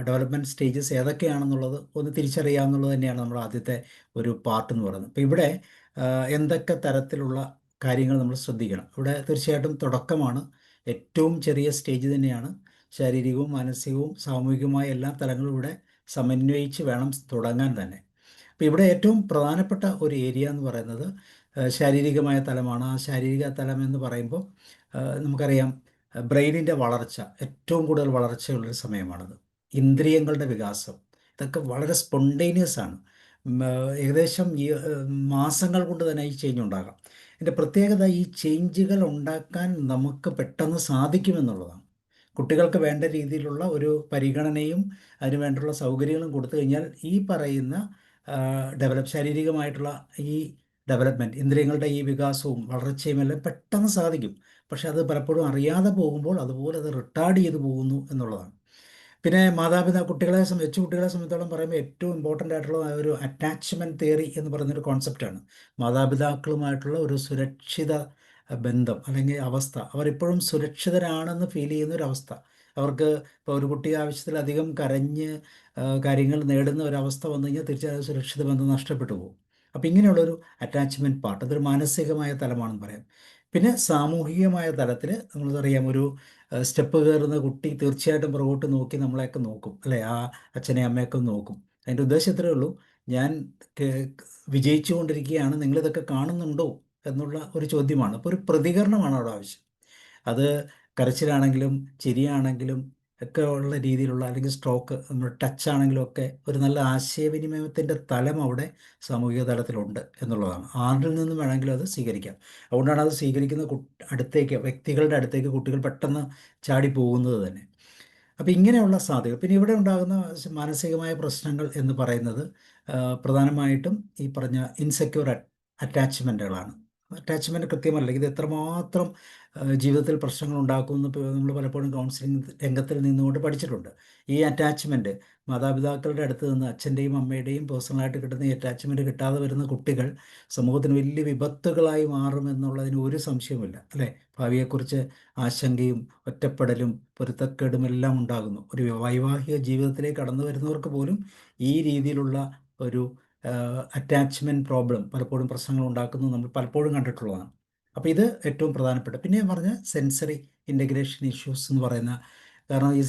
ഡെവലപ്മെൻറ്റ് സ്റ്റേജസ് ഏതൊക്കെയാണെന്നുള്ളത് ഒന്ന് തിരിച്ചറിയുക എന്നുള്ളത് തന്നെയാണ് നമ്മുടെ ആദ്യത്തെ ഒരു പാർട്ട് എന്ന് പറയുന്നത്. അപ്പോൾ ഇവിടെ എന്തൊക്കെ തരത്തിലുള്ള കാര്യങ്ങൾ നമ്മൾ ശ്രദ്ധിക്കണം. ഇവിടെ തീർച്ചയായിട്ടും തുടക്കമാണ്, ഏറ്റവും ചെറിയ സ്റ്റേജ് തന്നെയാണ്. ശാരീരികവും മാനസികവും സാമൂഹികവുമായ എല്ലാ തലങ്ങളും ഇവിടെ സമന്വയിച്ച് വേണം തുടങ്ങാൻ തന്നെ. അപ്പോൾ ഇവിടെ ഏറ്റവും പ്രധാനപ്പെട്ട ഒരു ഏരിയ എന്ന് പറയുന്നത് ശാരീരികമായ തലമാണ്. ആ ശാരീരിക തലം എന്ന് പറയുമ്പോൾ നമുക്കറിയാം, ബ്രെയിനിൻ്റെ വളർച്ച ഏറ്റവും കൂടുതൽ വളർച്ചയുള്ളൊരു സമയമാണത്. ഇന്ദ്രിയങ്ങളുടെ വികാസം ഇതൊക്കെ വളരെ സ്പോണ്ടേനിയസ് ആണ്. ഏകദേശം ഈ മാസങ്ങൾ കൊണ്ട് തന്നെ ഈ ചേഞ്ച് ഉണ്ടാകാം. ഇതിൻ്റെ പ്രത്യേകത, ഈ ചേഞ്ചുകൾ ഉണ്ടാക്കാൻ നമുക്ക് പെട്ടെന്ന് സാധിക്കുമെന്നുള്ളതാണ്. കുട്ടികൾക്ക് വേണ്ട രീതിയിലുള്ള ഒരു പരിഗണനയും അതിന് വേണ്ടിയുള്ള സൗകര്യങ്ങളും കൊടുത്തു കഴിഞ്ഞാൽ ഈ പറയുന്ന ശാരീരികമായിട്ടുള്ള ഈ ഡെവലപ്മെൻറ്റ്, ഇന്ദ്രിയങ്ങളുടെ ഈ വികാസവും വളർച്ചയും എല്ലാം പെട്ടെന്ന് സാധിക്കും. പക്ഷെ അത് പലപ്പോഴും അറിയാതെ പോകുമ്പോൾ അതുപോലെ അത് റിട്ടാർഡ് ചെയ്ത് പോകുന്നു എന്നുള്ളതാണ്. പിന്നെ കുട്ടികളെ കുട്ടികളെ സംബന്ധിച്ചോളം പറയുമ്പോൾ ഏറ്റവും ഇമ്പോർട്ടൻ്റ് ആയിട്ടുള്ള ഒരു അറ്റാച്ച്മെൻറ്റ് തിയറി എന്ന് പറയുന്നൊരു കോൺസെപ്റ്റാണ്. മാതാപിതാക്കളുമായിട്ടുള്ള ഒരു സുരക്ഷിത ബന്ധം അല്ലെങ്കിൽ അവസ്ഥ, അവരിപ്പോഴും സുരക്ഷിതരാണെന്ന് ഫീൽ ചെയ്യുന്ന ഒരു അവസ്ഥ. അവർക്ക് ഇപ്പോൾ ഒരു കുട്ടി ആവശ്യത്തിലധികം കരഞ്ഞ് കാര്യങ്ങൾ നേടുന്ന ഒരവസ്ഥ വന്നു കഴിഞ്ഞാൽ തീർച്ചയായും സുരക്ഷിത ബന്ധം നഷ്ടപ്പെട്ടു പോകും. അപ്പോൾ ഇങ്ങനെയുള്ളൊരു അറ്റാച്ച്മെൻറ്റ് പാർട്ട്, അതൊരു മാനസികമായ തലമാണെന്ന് പറയാം. പിന്നെ സാമൂഹികമായ തലത്തിൽ നമ്മൾക്കറിയാം, ഒരു സ്റ്റെപ്പ് കയറുന്ന കുട്ടി തീർച്ചയായിട്ടും പുറകോട്ട് നോക്കി നമ്മളെയൊക്കെ നോക്കും, അല്ലേ? ആ അച്ഛനെ അമ്മയൊക്കെ നോക്കും. അതിൻ്റെ ഉദ്ദേശം ഇത്രയേ ഉള്ളൂ, ഞാൻ വിജയിച്ചുകൊണ്ടിരിക്കുകയാണ്, നിങ്ങളിതൊക്കെ കാണുന്നുണ്ടോ എന്നുള്ള ഒരു ചോദ്യമാണ്. അപ്പോൾ ഒരു പ്രതികരണമാണ് അവിടെ ആവശ്യം. അത് കരച്ചിലാണെങ്കിലും ചിരിയാണെങ്കിലും ഒക്കെ ഉള്ള രീതിയിലുള്ള, അല്ലെങ്കിൽ സ്ട്രോക്ക്, നമ്മൾ ടച്ച് ആണെങ്കിലും ഒക്കെ ഒരു നല്ല ആശയവിനിമയത്തിൻ്റെ തലം അവിടെ സാമൂഹിക തലത്തിലുണ്ട് എന്നുള്ളതാണ്. ആരിൽ നിന്നും വേണമെങ്കിലും അത് സ്വീകരിക്കാം. അതുകൊണ്ടാണ് അത് സ്വീകരിക്കുന്ന വ്യക്തികളുടെ അടുത്തേക്ക് കുട്ടികൾ പെട്ടെന്ന് ചാടി പോകുന്നത് തന്നെ. അപ്പോൾ ഇങ്ങനെയുള്ള സാധ്യത. പിന്നെ ഇവിടെ ഉണ്ടാകുന്ന മാനസികമായ പ്രശ്നങ്ങൾ എന്ന് പറയുന്നത് പ്രധാനമായിട്ടും ഈ പറഞ്ഞ ഇൻസെക്യൂർ അറ്റാച്ച്മെൻറ്റുകളാണ്. അറ്റാച്ച്മെൻറ്റ് കൃത്യമല്ല. ഇത് എത്രമാത്രം ജീവിതത്തിൽ പ്രശ്നങ്ങൾ ഉണ്ടാക്കുമെന്ന് നമ്മൾ പലപ്പോഴും കൗൺസിലിംഗ് രംഗത്തിൽ നിന്നുകൊണ്ട് പഠിച്ചിട്ടുണ്ട്. ഈ അറ്റാച്ച്മെൻറ്റ് മാതാപിതാക്കളുടെ അടുത്ത് നിന്ന്, അച്ഛൻ്റെയും അമ്മയുടെയും പേഴ്സണലായിട്ട് കിട്ടുന്ന ഈ അറ്റാച്ച്മെൻറ്റ് കിട്ടാതെ വരുന്ന കുട്ടികൾ സമൂഹത്തിന് വലിയ വിപത്തുകളായി മാറുമെന്നുള്ളതിന് ഒരു സംശയവുമില്ല, അല്ലേ? ഭാവിയെക്കുറിച്ച് ആശങ്കയും ഒറ്റപ്പെടലും പൊരുത്തക്കേടും എല്ലാം ഉണ്ടാകുന്നു. ഒരു വൈവാഹിക ജീവിതത്തിലേക്ക് കടന്നു വരുന്നവർക്ക് പോലും ഈ രീതിയിലുള്ള ഒരു അറ്റാച്ച്മെൻറ്റ് പ്രോബ്ലം പലപ്പോഴും പ്രശ്നങ്ങൾ ഉണ്ടാക്കുന്നത് നമ്മൾ പലപ്പോഴും കണ്ടിട്ടുള്ളതാണ്. അപ്പോൾ ഇത് ഏറ്റവും പ്രധാനപ്പെട്ട. പിന്നെ ഞാൻ പറഞ്ഞ സെൻസറി ഇൻ്റഗ്രേഷൻ ഇഷ്യൂസ് എന്ന് പറയുന്ന, കാരണം ഈ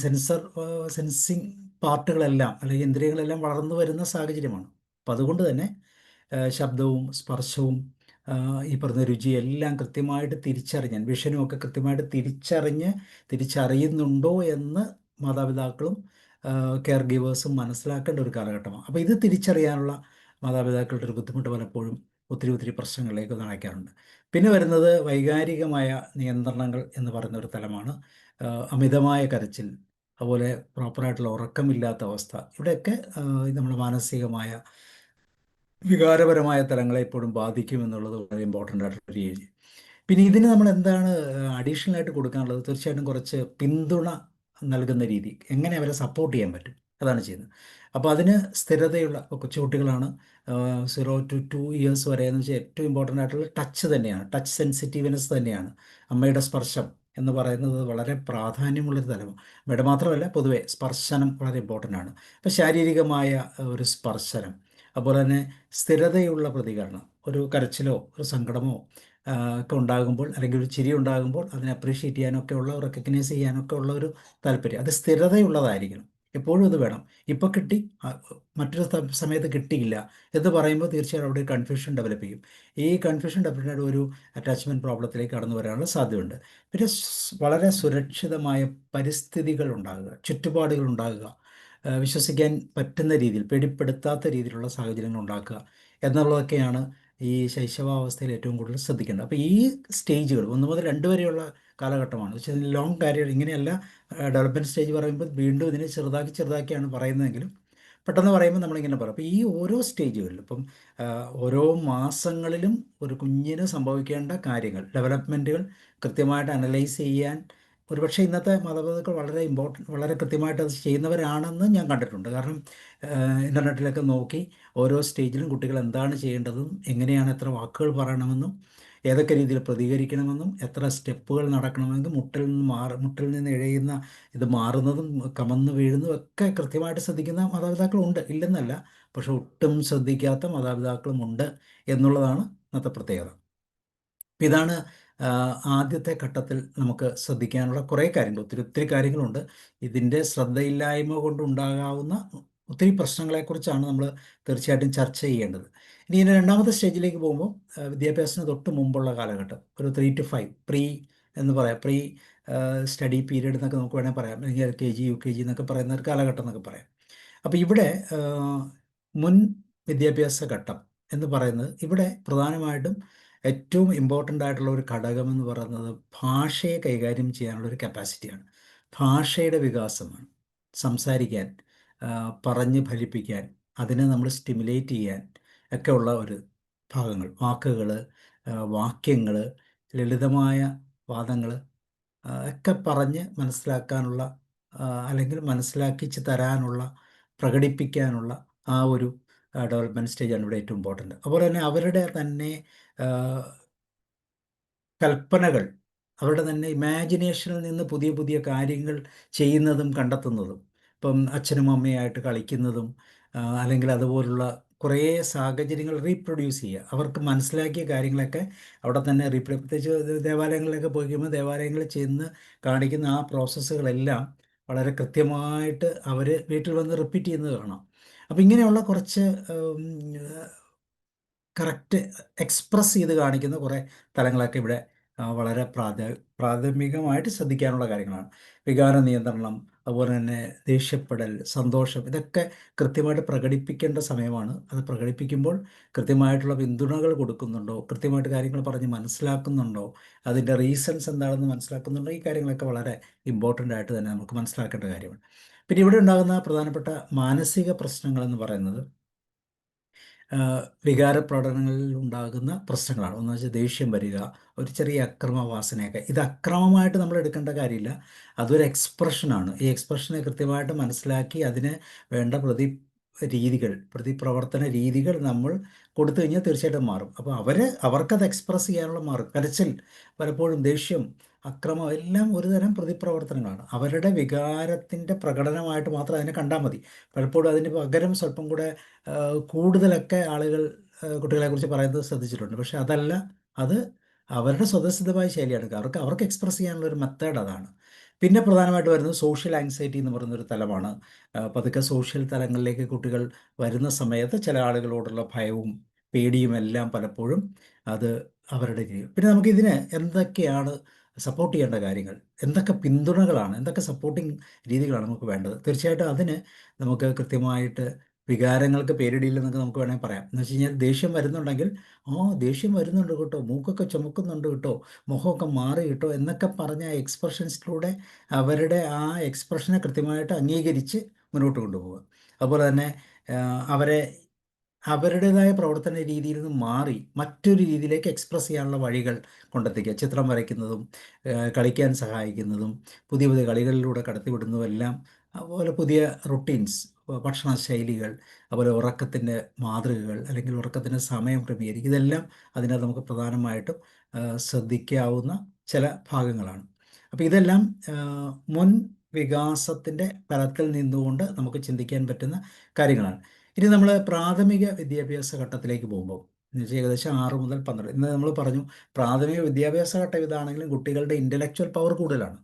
സെൻസിങ് പാർട്ടുകളെല്ലാം അല്ലെങ്കിൽ ഇന്ദ്രിയങ്ങളെല്ലാം വളർന്നു വരുന്ന സാഹചര്യമാണ്. അപ്പോൾ അതുകൊണ്ട് തന്നെ ശബ്ദവും സ്പർശവും ഈ പറഞ്ഞ രുചി എല്ലാം കൃത്യമായിട്ട് തിരിച്ചറിഞ്ഞാൽ, വിഷനും ഒക്കെ കൃത്യമായിട്ട് തിരിച്ചറിയുന്നുണ്ടോ എന്ന് മാതാപിതാക്കളും കെയർ ഗീവേഴ്സും മനസ്സിലാക്കേണ്ട ഒരു കാലഘട്ടമാണ്. അപ്പോൾ ഇത് തിരിച്ചറിയാനുള്ള മാതാപിതാക്കളുടെ ഒരു ബുദ്ധിമുട്ട് പലപ്പോഴും ഒത്തിരി പ്രശ്നങ്ങളിലേക്ക് നയിക്കാറുണ്ട്. പിന്നെ വരുന്നത് വൈകാരികമായ നിയന്ത്രണങ്ങൾ എന്ന് പറയുന്ന ഒരു തലമാണ്. അമിതമായ കരച്ചിൽ, അതുപോലെ പ്രോപ്പറായിട്ടുള്ള ഉറക്കമില്ലാത്ത അവസ്ഥ, ഇവിടെയൊക്കെ നമ്മുടെ മാനസികമായ വികാരപരമായ തലങ്ങളെ എപ്പോഴും ബാധിക്കുമെന്നുള്ളത് വളരെ ഇമ്പോർട്ടൻ്റ് ആയിട്ടുള്ള രീതി. പിന്നെ ഇതിന് നമ്മൾ എന്താണ് അഡീഷണൽ ആയിട്ട് കൊടുക്കാനുള്ളത്? തീർച്ചയായിട്ടും കുറച്ച് പിന്തുണ നൽകുന്ന രീതി, എങ്ങനെ അവരെ സപ്പോർട്ട് ചെയ്യാൻ പറ്റും, അതാണ് ചെയ്യുന്നത്. അപ്പോൾ അതിന് സ്ഥിരതയുള്ള, ഇപ്പോൾ കൊച്ചുകുട്ടികളാണ്, 0 to 2 years വരെ എന്ന് വെച്ചാൽ ഏറ്റവും ഇമ്പോർട്ടൻ്റ് ആയിട്ടുള്ള ടച്ച് തന്നെയാണ്, ടച്ച് സെൻസിറ്റീവ്നെസ് തന്നെയാണ്. അമ്മയുടെ സ്പർശം എന്ന് പറയുന്നത് വളരെ പ്രാധാന്യമുള്ളൊരു തലമാണ്. അമ്മയുടെ മാത്രമല്ല, പൊതുവെ സ്പർശനം വളരെ ഇമ്പോർട്ടൻ്റ് ആണ്. അപ്പോൾ ശാരീരികമായ ഒരു സ്പർശനം, അതുപോലെ തന്നെ സ്ഥിരതയുള്ള പ്രതികരണം, ഒരു കരച്ചിലോ ഒരു സങ്കടമോ ഒക്കെ ഉണ്ടാകുമ്പോൾ, അല്ലെങ്കിൽ ഒരു ചിരി ഉണ്ടാകുമ്പോൾ അതിനെ അപ്രീഷിയേറ്റ് ചെയ്യാനൊക്കെ ഉള്ള, റെക്കഗ്നൈസ് ചെയ്യാനൊക്കെ ഉള്ള ഒരു താല്പര്യം, അത് സ്ഥിരതയുള്ളതായിരിക്കണം. എപ്പോഴും അത് വേണം. ഇപ്പോൾ കിട്ടി, മറ്റൊരു സമയത്ത് കിട്ടിയില്ല എന്ന് പറയുമ്പോൾ തീർച്ചയായും അവിടെ കൺഫ്യൂഷൻ ഡെവലപ്പ് ചെയ്യും. ഈ കൺഫ്യൂഷൻ ഡെവലപ്പ് ഒരു അറ്റാച്ച്മെൻറ്റ് പ്രോബ്ലത്തിലേക്ക് കടന്നു വരാനുള്ള സാധ്യതയുണ്ട്. പിന്നെ വളരെ സുരക്ഷിതമായ പരിസ്ഥിതികൾ ഉണ്ടാകുക, ചുറ്റുപാടുകൾ ഉണ്ടാകുക, വിശ്വസിക്കാൻ പറ്റുന്ന രീതിയിൽ, പേടിപ്പെടുത്താത്ത രീതിയിലുള്ള സാഹചര്യങ്ങൾ ഉണ്ടാക്കുക എന്നുള്ളതൊക്കെയാണ് ഈ ശൈശവാവസ്ഥയിൽ ഏറ്റവും കൂടുതൽ ശ്രദ്ധിക്കേണ്ടത്. അപ്പോൾ ഈ സ്റ്റേജുകൾ 1 മുതൽ 2 വരെയുള്ള കാലഘട്ടമാണ്. പക്ഷേ ലോങ് കാരിയർ ഇങ്ങനെയല്ല. ഡെവലപ്മെൻറ്റ് സ്റ്റേജ് പറയുമ്പോൾ വീണ്ടും ഇതിനെ ചെറുതാക്കിയാണ് പറയുന്നതെങ്കിലും പെട്ടെന്ന് പറയുമ്പോൾ നമ്മളിങ്ങനെ പറയും. അപ്പോൾ ഈ ഓരോ സ്റ്റേജുകളിലും, ഇപ്പം ഓരോ മാസങ്ങളിലും ഒരു കുഞ്ഞിന് സംഭവിക്കേണ്ട കാര്യങ്ങൾ, ഡെവലപ്മെൻറ്റുകൾ കൃത്യമായിട്ട് അനലൈസ് ചെയ്യാൻ ഒരുപക്ഷെ ഇന്നത്തെ മാതാപിതാക്കൾ വളരെ കൃത്യമായിട്ട് അത് ചെയ്യുന്നവരാണെന്ന് ഞാൻ കണ്ടിട്ടുണ്ട്. കാരണം ഇൻ്റർനെറ്റിലൊക്കെ നോക്കി ഓരോ സ്റ്റേജിലും കുട്ടികൾ എന്താണ് ചെയ്യേണ്ടതും, എങ്ങനെയാണ് എത്ര വാക്കുകൾ പറയണമെന്നും, ഏതൊക്കെ രീതിയിൽ പ്രതികരിക്കണമെന്നും, എത്ര സ്റ്റെപ്പുകൾ നടക്കണമെന്നും, മുട്ടിൽ നിന്ന് ഇഴയുന്ന ഇത് മാറുന്നതും കമന്ന് വീഴുന്നതും ഒക്കെ കൃത്യമായിട്ട് ശ്രദ്ധിക്കുന്ന മാതാപിതാക്കളുണ്ട്, ഇല്ലെന്നല്ല. പക്ഷെ ഒട്ടും ശ്രദ്ധിക്കാത്ത മാതാപിതാക്കളുമുണ്ട് എന്നുള്ളതാണ് ഇന്നത്തെ പ്രത്യേകത. ഇതാണ് ആദ്യത്തെ ഘട്ടത്തിൽ നമുക്ക് ശ്രദ്ധിക്കാനുള്ള കുറേ കാര്യങ്ങൾ, ഒത്തിരി കാര്യങ്ങളുണ്ട്. ഇതിൻ്റെ ശ്രദ്ധയില്ലായ്മ കൊണ്ടുണ്ടാകാവുന്ന ഒത്തിരി പ്രശ്നങ്ങളെക്കുറിച്ചാണ് നമ്മൾ തീർച്ചയായിട്ടും ചർച്ച ചെയ്യേണ്ടത്. ഇനി ഇതിൻ്റെ രണ്ടാമത്തെ സ്റ്റേജിലേക്ക് പോകുമ്പോൾ വിദ്യാഭ്യാസത്തിന് തൊട്ട് മുമ്പുള്ള കാലഘട്ടം, ഒരു 3 to 5 പ്രീ എന്ന് പറയാം, പ്രീ സ്റ്റഡി പീരീഡ് എന്നൊക്കെ നമുക്ക് വേണമെങ്കിൽ പറയാം, അല്ലെങ്കിൽ LKG UKG എന്നൊക്കെ പറയുന്ന ഒരു കാലഘട്ടം എന്നൊക്കെ പറയാം. അപ്പോൾ ഇവിടെ മുൻ വിദ്യാഭ്യാസ ഘട്ടം എന്ന് പറയുന്നത്, ഇവിടെ പ്രധാനമായിട്ടും ഏറ്റവും ഇമ്പോർട്ടൻ്റ് ആയിട്ടുള്ള ഒരു ഘടകമെന്ന് പറയുന്നത് ഭാഷയെ കൈകാര്യം ചെയ്യാനുള്ളൊരു കപ്പാസിറ്റിയാണ്. ഭാഷയുടെ വികാസമാണ്. സംസാരിക്കാൻ, പറഞ്ഞ് ഫലിപ്പിക്കാൻ, അതിനെ നമ്മൾ സ്റ്റിമുലേറ്റ് ചെയ്യാൻ ഒക്കെ ഉള്ള ഒരു ഭാഗങ്ങൾ, വാക്കുകൾ, വാക്യങ്ങൾ, ലളിതമായ വാദങ്ങൾ ഒക്കെ പറഞ്ഞ് മനസ്സിലാക്കാനുള്ള അല്ലെങ്കിൽ മനസ്സിലാക്കിച്ച് തരാനുള്ള, പ്രകടിപ്പിക്കാനുള്ള ആ ഒരു ഡെവലപ്മെൻറ്റ് സ്റ്റേജാണ് ഇവിടെ ഏറ്റവും ഇമ്പോർട്ടൻ്റ്. അതുപോലെ തന്നെ അവരുടെ തന്നെ ആ, കൽപ്പനകൾ, അവരുടെ തന്നെ ഇമാജിനേഷനിൽ നിന്ന് പുതിയ പുതിയ കാര്യങ്ങൾ ചെയ്യുന്നതും കണ്ടെത്തുന്നതും, ഇപ്പം അച്ഛനും അമ്മയായിട്ട് കളിക്കുന്നതും അല്ലെങ്കിൽ അതുപോലുള്ള കുറേ സാഹചര്യങ്ങൾ റീപ്രൊഡ്യൂസ് ചെയ്യുക, അവർക്ക് മനസ്സിലാക്കിയ കാര്യങ്ങളൊക്കെ അവിടെ തന്നെ പ്രത്യേകിച്ച് ദേവാലയങ്ങളിലൊക്കെ പോയി കഴിയുമ്പോൾ ദേവാലയങ്ങളിൽ ചെന്ന് കാണിക്കുന്ന ആ പ്രോസസ്സുകളെല്ലാം വളരെ കൃത്യമായിട്ട് അവർ വീട്ടിൽ വന്ന് റിപ്പീറ്റ് ചെയ്യുന്നത് കാണാം. അപ്പം ഇങ്ങനെയുള്ള കുറച്ച് കറക്റ്റ് എക്സ്പ്രസ് ചെയ്ത് കാണിക്കുന്ന കുറേ തലങ്ങളൊക്കെ ഇവിടെ വളരെ പ്രാഥമികമായിട്ട് ശ്രദ്ധിക്കാനുള്ള കാര്യങ്ങളാണ്. വികാര നിയന്ത്രണം, അതുപോലെ തന്നെ ദേഷ്യപ്പെടൽ, സന്തോഷം, ഇതൊക്കെ കൃത്യമായിട്ട് പ്രകടിപ്പിക്കേണ്ട സമയമാണ്. അത് പ്രകടിപ്പിക്കുമ്പോൾ കൃത്യമായിട്ടുള്ള പിന്തുണകൾ കൊടുക്കുന്നുണ്ടോ, കൃത്യമായിട്ട് കാര്യങ്ങൾ പറഞ്ഞ് മനസ്സിലാക്കുന്നുണ്ടോ, അതിൻ്റെ റീസൺസ് എന്താണെന്ന് മനസ്സിലാക്കുന്നുണ്ടോ, ഈ കാര്യങ്ങളൊക്കെ വളരെ ഇമ്പോർട്ടൻ്റ് ആയിട്ട് തന്നെ നമുക്ക് മനസ്സിലാക്കേണ്ട കാര്യമാണ്. പിന്നെ ഇവിടെ ഉണ്ടാകുന്ന പ്രധാനപ്പെട്ട മാനസിക പ്രശ്നങ്ങളെന്ന് പറയുന്നത് വികാര പ്രകടനങ്ങളിൽ ഉണ്ടാകുന്ന പ്രശ്നങ്ങളാണ്. ഒന്ന് വെച്ചാൽ ദേഷ്യം വരിക, ഒരു ചെറിയ അക്രമവാസനയൊക്കെ. ഇത് അക്രമമായിട്ട് നമ്മൾ എടുക്കേണ്ട കാര്യമില്ല, അതൊരു എക്സ്പ്രഷനാണ്. ഈ എക്സ്പ്രഷനെ കൃത്യമായിട്ട് മനസ്സിലാക്കി അതിന് വേണ്ട പ്രതിപ്രവർത്തന രീതികൾ നമ്മൾ കൊടുത്തു കഴിഞ്ഞാൽ തീർച്ചയായിട്ടും മാറും. അപ്പോൾ അവർക്കത് എക്സ്പ്രസ് ചെയ്യാനുള്ള മാർഗം, കരച്ചിൽ, പലപ്പോഴും ദേഷ്യം, അക്രമം എല്ലാം ഒരുതരം പ്രതിപ്രവർത്തനങ്ങളാണ്. അവരുടെ വികാരത്തിൻ്റെ പ്രകടനമായിട്ട് മാത്രം അതിനെ കണ്ടാൽ മതി. പലപ്പോഴും അതിന് പകരം സ്വല്പം കൂടെ കൂടുതലൊക്കെ ആളുകൾ കുട്ടികളെക്കുറിച്ച് പറയുന്നത് ശ്രദ്ധിച്ചിട്ടുണ്ട്. പക്ഷെ അതല്ല, അത് അവരുടെ സ്വതസിദ്ധമായ ശൈലിയാണ്. അവർക്ക് എക്സ്പ്രസ് ചെയ്യാനുള്ള ഒരു മെത്തേഡ് അതാണ്. പിന്നെ പ്രധാനമായിട്ട് വരുന്നത് സോഷ്യൽ ആങ്സൈറ്റി എന്ന് പറയുന്നൊരു തലമാണ്. പതുക്കെ സോഷ്യൽ തലങ്ങളിലേക്ക് കുട്ടികൾ വരുന്ന സമയത്ത് ചില ആളുകളോടുള്ള ഭയവും പേടിയും എല്ലാം പലപ്പോഴും അത് അവരുടെ രീതി. പിന്നെ നമുക്കിതിന് എന്തൊക്കെയാണ് സപ്പോർട്ട് ചെയ്യേണ്ട കാര്യങ്ങൾ, എന്തൊക്കെ പിന്തുണകളാണ്, എന്തൊക്കെ സപ്പോർട്ടിങ് രീതികളാണ് നമുക്ക് വേണ്ടത്. തീർച്ചയായിട്ടും അതിന് നമുക്ക് കൃത്യമായിട്ട് വികാരങ്ങൾക്ക് പേരിടിയില്ലെന്നൊക്കെ നമുക്ക് വേണമെങ്കിൽ പറയാം. എന്ന് വെച്ച് കഴിഞ്ഞാൽ ദേഷ്യം വരുന്നുണ്ടെങ്കിൽ ദേഷ്യം വരുന്നുണ്ട് കേട്ടോ, മൂക്കൊക്കെ ചുമക്കുന്നുണ്ട് കേട്ടോ, മുഖമൊക്കെ മാറി കേട്ടോ എന്നൊക്കെ പറഞ്ഞ ആ എക്സ്പ്രഷൻസിലൂടെ അവരുടെ ആ എക്സ്പ്രഷനെ കൃത്യമായിട്ട് അംഗീകരിച്ച് മുന്നോട്ട് കൊണ്ടുപോകുക. അതുപോലെ തന്നെ അവരെ അവരുടേതായ പ്രവർത്തന രീതിയിൽ നിന്ന് മാറി മറ്റൊരു രീതിയിലേക്ക് എക്സ്പ്രസ് ചെയ്യാനുള്ള വഴികൾ കൊണ്ടെത്തിക്കുക. ചിത്രം വരയ്ക്കുന്നതും കളിക്കാൻ സഹായിക്കുന്നതും പുതിയ പുതിയ കളികളിലൂടെ കടത്തിവിടുന്നതും എല്ലാം, അതുപോലെ പുതിയ റുട്ടീൻസ്, ഭക്ഷണ ശൈലികൾ, അതുപോലെ ഉറക്കത്തിൻ്റെ മാതൃകകൾ അല്ലെങ്കിൽ ഉറക്കത്തിൻ്റെ സമയം ക്രമീകരിക്കുക, ഇതെല്ലാം അതിനകത്ത് നമുക്ക് പ്രധാനമായിട്ടും ശ്രദ്ധിക്കാവുന്ന ചില ഭാഗങ്ങളാണ്. അപ്പോൾ ഇതെല്ലാം മുൻ വികാസത്തിൻ്റെ തലത്തിൽ നിന്നുകൊണ്ട് നമുക്ക് ചിന്തിക്കാൻ പറ്റുന്ന കാര്യങ്ങളാണ്. ഇനി നമ്മൾ പ്രാഥമിക വിദ്യാഭ്യാസ ഘട്ടത്തിലേക്ക് പോകുമ്പോൾ എന്ന് വെച്ചാൽ ഏകദേശം 6 മുതൽ 12, ഇന്ന് നമ്മൾ പറഞ്ഞു പ്രാഥമിക വിദ്യാഭ്യാസ ഘട്ടം ഇതാണെങ്കിലും കുട്ടികളുടെ ഇൻ്റലക്ച്വൽ പവർ കൂടുതലാണ്.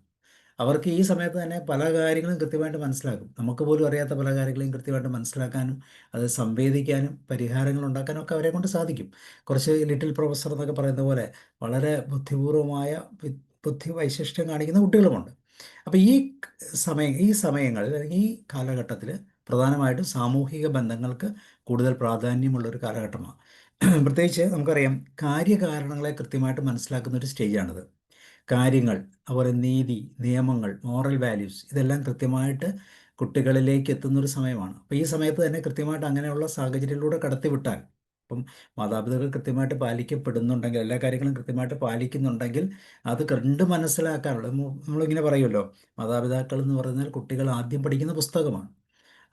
അവർക്ക് ഈ സമയത്ത് തന്നെ പല കാര്യങ്ങളും കൃത്യമായിട്ട് മനസ്സിലാക്കും. നമുക്ക് പോലും അറിയാത്ത പല കാര്യങ്ങളെയും കൃത്യമായിട്ട് മനസ്സിലാക്കാനും അത് സംവേദിക്കാനും പരിഹാരങ്ങൾ ഉണ്ടാക്കാനും ഒക്കെ അവരെ കൊണ്ട് സാധിക്കും. കുറച്ച് ലിറ്റിൽ പ്രൊഫസർ എന്നൊക്കെ പറയുന്ന പോലെ വളരെ ബുദ്ധിപൂർവമായ ബുദ്ധി വൈശിഷ്ട്യം കാണിക്കുന്ന കുട്ടികളുമുണ്ട്. അപ്പോൾ ഈ സമയങ്ങളിൽ അല്ലെങ്കിൽ ഈ കാലഘട്ടത്തിൽ പ്രധാനമായിട്ടും സാമൂഹിക ബന്ധങ്ങൾക്ക് കൂടുതൽ പ്രാധാന്യമുള്ളൊരു കാലഘട്ടമാണ്. പ്രത്യേകിച്ച് നമുക്കറിയാം കാര്യകാരണങ്ങളെ കൃത്യമായിട്ട് മനസ്സിലാക്കുന്ന ഒരു സ്റ്റേജാണിത്. കാര്യങ്ങൾ, അതുപോലെ നീതി, നിയമങ്ങൾ, മോറൽ വാല്യൂസ്, ഇതെല്ലാം കൃത്യമായിട്ട് കുട്ടികളിലേക്ക് എത്തുന്നൊരു സമയമാണ്. അപ്പോൾ ഈ സമയത്ത് തന്നെ കൃത്യമായിട്ട് അങ്ങനെയുള്ള സാഹചര്യത്തിലൂടെ കടത്തിവിട്ടാൽ, ഇപ്പം മാതാപിതാക്കൾ കൃത്യമായിട്ട് പാലിക്കപ്പെടുന്നുണ്ടെങ്കിൽ, എല്ലാ കാര്യങ്ങളും കൃത്യമായിട്ട് പാലിക്കുന്നുണ്ടെങ്കിൽ അത് കണ്ട് മനസ്സിലാക്കാനുള്ള, നമ്മളിങ്ങനെ പറയുമല്ലോ, മാതാപിതാക്കൾ എന്ന് പറഞ്ഞാൽ കുട്ടികൾ ആദ്യം പഠിക്കുന്ന പുസ്തകമാണ്.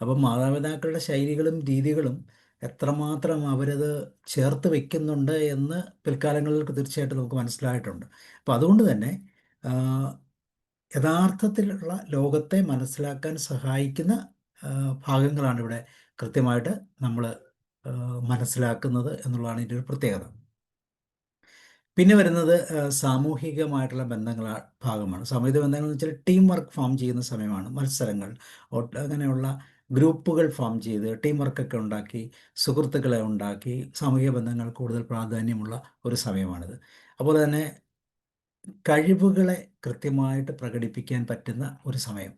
അപ്പം മാതാപിതാക്കളുടെ ശൈലികളും രീതികളും എത്രമാത്രം അവരത് ചേർത്ത് വയ്ക്കുന്നുണ്ട് എന്ന് പിൽക്കാലങ്ങളിൽ തീർച്ചയായിട്ടും നമുക്ക് മനസ്സിലായിട്ടുണ്ട്. അപ്പോൾ അതുകൊണ്ട് തന്നെ യഥാർത്ഥത്തിലുള്ള ലോകത്തെ മനസ്സിലാക്കാൻ സഹായിക്കുന്ന ഭാഗങ്ങളാണ് ഇവിടെ കൃത്യമായിട്ട് നമ്മൾ മനസ്സിലാക്കുന്നത് എന്നുള്ളതാണ് ഇതിൻ്റെ ഒരു പ്രത്യേകത. പിന്നെ വരുന്നത് സാമൂഹികമായിട്ടുള്ള ബന്ധങ്ങൾ ഭാഗമാണ്. സാമൂഹിക ബന്ധങ്ങൾ എന്ന് വെച്ചാൽ ടീം വർക്ക് ഫോം ചെയ്യുന്ന സമയമാണ്. മത്സരങ്ങൾ, അങ്ങനെയുള്ള ഗ്രൂപ്പുകൾ ഫോം ചെയ്ത് ടീം വർക്കൊക്കെ ഉണ്ടാക്കി സുഹൃത്തുക്കളെ ഉണ്ടാക്കി സാമൂഹിക ബന്ധങ്ങൾ കൂടുതൽ പ്രാധാന്യമുള്ള ഒരു സമയമാണിത്. അതുപോലെ തന്നെ കഴിവുകളെ കൃത്യമായിട്ട് പ്രകടിപ്പിക്കാൻ പറ്റുന്ന ഒരു സമയം,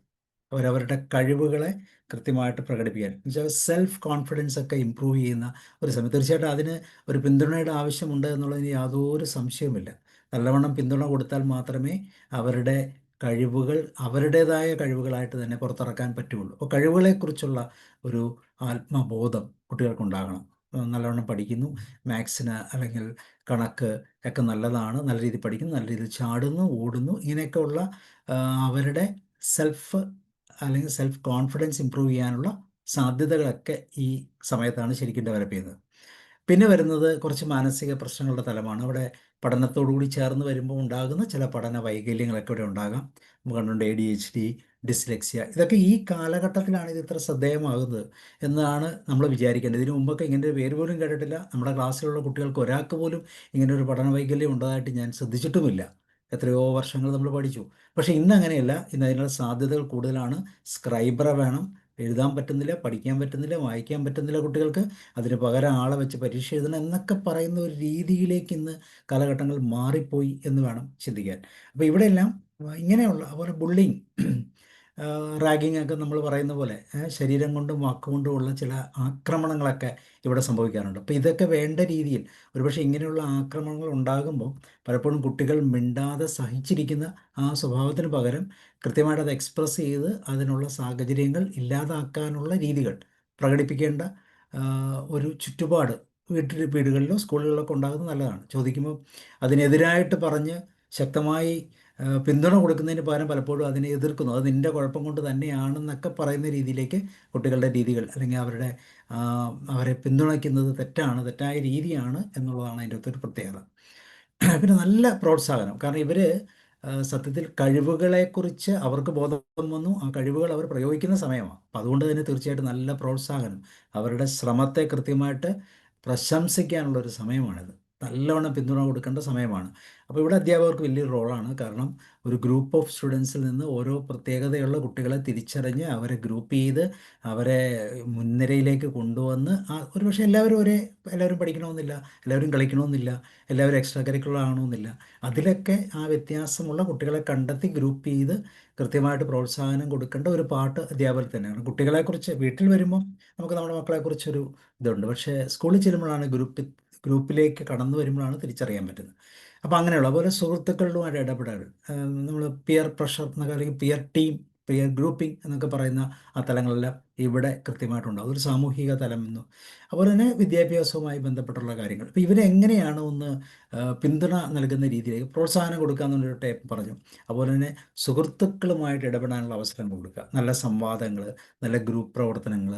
അവരവരുടെ കഴിവുകളെ കൃത്യമായിട്ട് പ്രകടിപ്പിക്കാൻ എന്നുവെച്ചാൽ സെൽഫ് കോൺഫിഡൻസ് ഒക്കെ ഇമ്പ്രൂവ് ചെയ്യുന്ന ഒരു സമയം. തീർച്ചയായിട്ടും അതിന് ഒരു പിന്തുണയുടെ ആവശ്യമുണ്ട് എന്നുള്ളതിന് യാതൊരു സംശയവുമില്ല. നല്ലവണ്ണം പിന്തുണ കൊടുത്താൽ മാത്രമേ അവരുടെ കഴിവുകൾ അവരുടേതായ കഴിവുകളായിട്ട് തന്നെ പുറത്തിറക്കാൻ പറ്റുള്ളൂ. അപ്പോൾ കഴിവുകളെക്കുറിച്ചുള്ള ഒരു ആത്മബോധം കുട്ടികൾക്കുണ്ടാകണം. നല്ലവണ്ണം പഠിക്കുന്നു, മാത്സിന് അല്ലെങ്കിൽ കണക്ക് ഒക്കെ നല്ലതാണ്, നല്ല രീതിയിൽ പഠിക്കുന്നു, നല്ല രീതിയിൽ ചാടുന്നു, ഓടുന്നു, ഇങ്ങനെയൊക്കെയുള്ള അവരുടെ സെൽഫ് അല്ലെങ്കിൽ സെൽഫ് കോൺഫിഡൻസ് ഇമ്പ്രൂവ് ചെയ്യാനുള്ള സാധ്യതകളൊക്കെ ഈ സമയത്താണ് ശരിക്കും ഡെവലപ്പ് ചെയ്യുന്നത്. പിന്നെ വരുന്നത് കുറച്ച് മാനസിക പ്രശ്നങ്ങളുടെ തലമാണ്. അവിടെ പഠനത്തോടുകൂടി ചേർന്ന് വരുമ്പോൾ ഉണ്ടാകുന്ന ചില പഠന വൈകല്യങ്ങളൊക്കെ ഇവിടെ ഉണ്ടാകാം. നമുക്ക് കണ്ടുകൊണ്ട് ADHD, ഡിസ്ലെക്സിയ, ഇതൊക്കെ ഈ കാലഘട്ടത്തിലാണ് ഇത് ഇത്ര ശ്രദ്ധേയമാകുന്നത് എന്നാണ് നമ്മൾ വിചാരിക്കേണ്ടത്. ഇതിനു മുമ്പൊക്കെ ഇങ്ങനെ ഒരു പേര് പോലും കേട്ടിട്ടില്ല. നമ്മുടെ ക്ലാസ്സിലുള്ള കുട്ടികൾക്ക് ഒരാൾക്ക് പോലും ഇങ്ങനെ ഒരു പഠന വൈകല്യം ഉള്ളതായിട്ട് ഞാൻ ശ്രദ്ധിച്ചിട്ടുമില്ല. എത്രയോ വർഷങ്ങൾ നമ്മൾ പഠിച്ചു. പക്ഷേ ഇന്ന് അങ്ങനെയല്ല. ഇന്ന് അതിനുള്ള സാധ്യതകൾ കൂടുതലാണ്. സ്ക്രൈബറെ വേണം, എഴുതാൻ പറ്റുന്നില്ല, പഠിക്കാൻ പറ്റുന്നില്ല, വായിക്കാൻ പറ്റുന്നില്ല കുട്ടികൾക്ക്, അതിന് പകരം ആളെ വെച്ച് പരീക്ഷ എഴുതണം എന്നൊക്കെ പറയുന്ന ഒരു രീതിയിലേക്ക് ഇന്ന് കാലഘട്ടങ്ങൾ മാറിപ്പോയി എന്ന് വേണം ചിന്തിക്കാൻ. അപ്പോൾ ഇവിടെയെല്ലാം ഇങ്ങനെയുള്ള അതുപോലെ ബുള്ളിങ്, റാഗിങ് ഒക്കെ നമ്മൾ പറയുന്ന പോലെ ശരീരം കൊണ്ടും വാക്കുകൊണ്ടും ഉള്ള ചില ആക്രമണങ്ങളൊക്കെ ഇവിടെ സംഭവിക്കാറുണ്ട്. അപ്പോൾ ഇതൊക്കെ വേണ്ട രീതിയിൽ, ഒരുപക്ഷെ ഇങ്ങനെയുള്ള ആക്രമണങ്ങൾ ഉണ്ടാകുമ്പോൾ പലപ്പോഴും കുട്ടികൾ മിണ്ടാതെ സഹിച്ചിരിക്കുന്ന ആ സ്വഭാവത്തിന് പകരം കൃത്യമായിട്ട് അത് എക്സ്പ്രസ് ചെയ്ത് അതിനുള്ള സാഹചര്യങ്ങൾ ഇല്ലാതാക്കാനുള്ള രീതികൾ പ്രകടിപ്പിക്കേണ്ട ഒരു ചുറ്റുപാട് വീടുകളിലോ സ്കൂളുകളിലൊക്കെ ഉണ്ടാകുന്നത് നല്ലതാണ്. ചോദിക്കുമ്പോൾ അതിനെതിരായിട്ട് പറഞ്ഞ് ശക്തമായി പിന്തുണ കൊടുക്കുന്നതിന് പകരം പലപ്പോഴും അതിനെ എതിർക്കുന്നു. അത് നിൻ്റെ കുഴപ്പം കൊണ്ട് തന്നെയാണെന്നൊക്കെ പറയുന്ന രീതിയിലേക്ക് കുട്ടികളുടെ രീതികൾ അല്ലെങ്കിൽ അവരെ പിന്തുണയ്ക്കുന്നത് തെറ്റായ രീതിയാണ് എന്നുള്ളതാണ് അതിൻ്റെ അകത്തൊരു പ്രത്യേകത. പിന്നെ നല്ല പ്രോത്സാഹനം, കാരണം ഇവർ സത്യത്തിൽ കഴിവുകളെക്കുറിച്ച് അവർക്ക് ബോധം വന്നു, ആ കഴിവുകൾ അവർ പ്രയോഗിക്കുന്ന സമയമാണ്. അപ്പോൾ അതുകൊണ്ട് തന്നെ തീർച്ചയായിട്ടും നല്ല പ്രോത്സാഹനം, അവരുടെ ശ്രമത്തെ കൃത്യമായിട്ട് പ്രശംസിക്കാനുള്ളൊരു സമയമാണിത്. നല്ലവണ്ണം പിന്തുണ കൊടുക്കേണ്ട സമയമാണ്. അപ്പോൾ ഇവിടെ അധ്യാപകർക്ക് വലിയൊരു റോളാണ്. കാരണം ഒരു ഗ്രൂപ്പ് ഓഫ് സ്റ്റുഡൻസിൽ നിന്ന് ഓരോ പ്രത്യേകതയുള്ള കുട്ടികളെ തിരിച്ചറിഞ്ഞ് അവരെ ഗ്രൂപ്പ് ചെയ്ത് അവരെ മുൻനിരയിലേക്ക് കൊണ്ടുവന്ന് ഒരുപക്ഷെ എല്ലാവരും പഠിക്കണമെന്നില്ല, എല്ലാവരും കളിക്കണമെന്നില്ല, എല്ലാവരും എക്സ്ട്രാ കരിക്കുലർ ആകണമെന്നില്ല. അതിലൊക്കെ ആ വ്യത്യാസമുള്ള കുട്ടികളെ കണ്ടെത്തി ഗ്രൂപ്പ് ചെയ്ത് കൃത്യമായിട്ട് പ്രോത്സാഹനം കൊടുക്കേണ്ട ഒരു പാട്ട് അധ്യാപകർ തന്നെയാണ്. കുട്ടികളെക്കുറിച്ച് വീട്ടിൽ വരുമ്പോൾ നമുക്ക് നമ്മുടെ മക്കളെക്കുറിച്ചൊരു ഇതുണ്ട്, പക്ഷേ സ്കൂളിൽ ചെല്ലുമ്പോഴാണ് ഗ്രൂപ്പിലേക്ക് കടന്നു വരുമ്പോഴാണ് തിരിച്ചറിയാൻ പറ്റുന്നത്. അപ്പോൾ അങ്ങനെയുള്ള അതുപോലെ സുഹൃത്തുക്കളുമായിട്ട് ഇടപെടൽ, നമ്മൾ പിയർ പ്രഷർ എന്നൊക്കെ അല്ലെങ്കിൽ പിയർ ഗ്രൂപ്പിംഗ് എന്നൊക്കെ പറയുന്ന ആ തലങ്ങളെല്ലാം ഇവിടെ കൃത്യമായിട്ടുണ്ടാകും. അതൊരു സാമൂഹിക തലം എന്നും അതുപോലെ തന്നെ വിദ്യാഭ്യാസവുമായി ബന്ധപ്പെട്ടുള്ള കാര്യങ്ങൾ. അപ്പോൾ ഇവരെങ്ങനെയാണ് ഒന്ന് പിന്തുണ നൽകുന്ന രീതിയിലേക്ക് പ്രോത്സാഹനം കൊടുക്കുക എന്നുള്ളൊരു ടൈപ്പ് പറഞ്ഞു. അതുപോലെ തന്നെ സുഹൃത്തുക്കളുമായിട്ട് ഇടപെടാനുള്ള അവസരം കൊടുക്കുക, നല്ല സംവാദങ്ങൾ, നല്ല ഗ്രൂപ്പ് പ്രവർത്തനങ്ങൾ,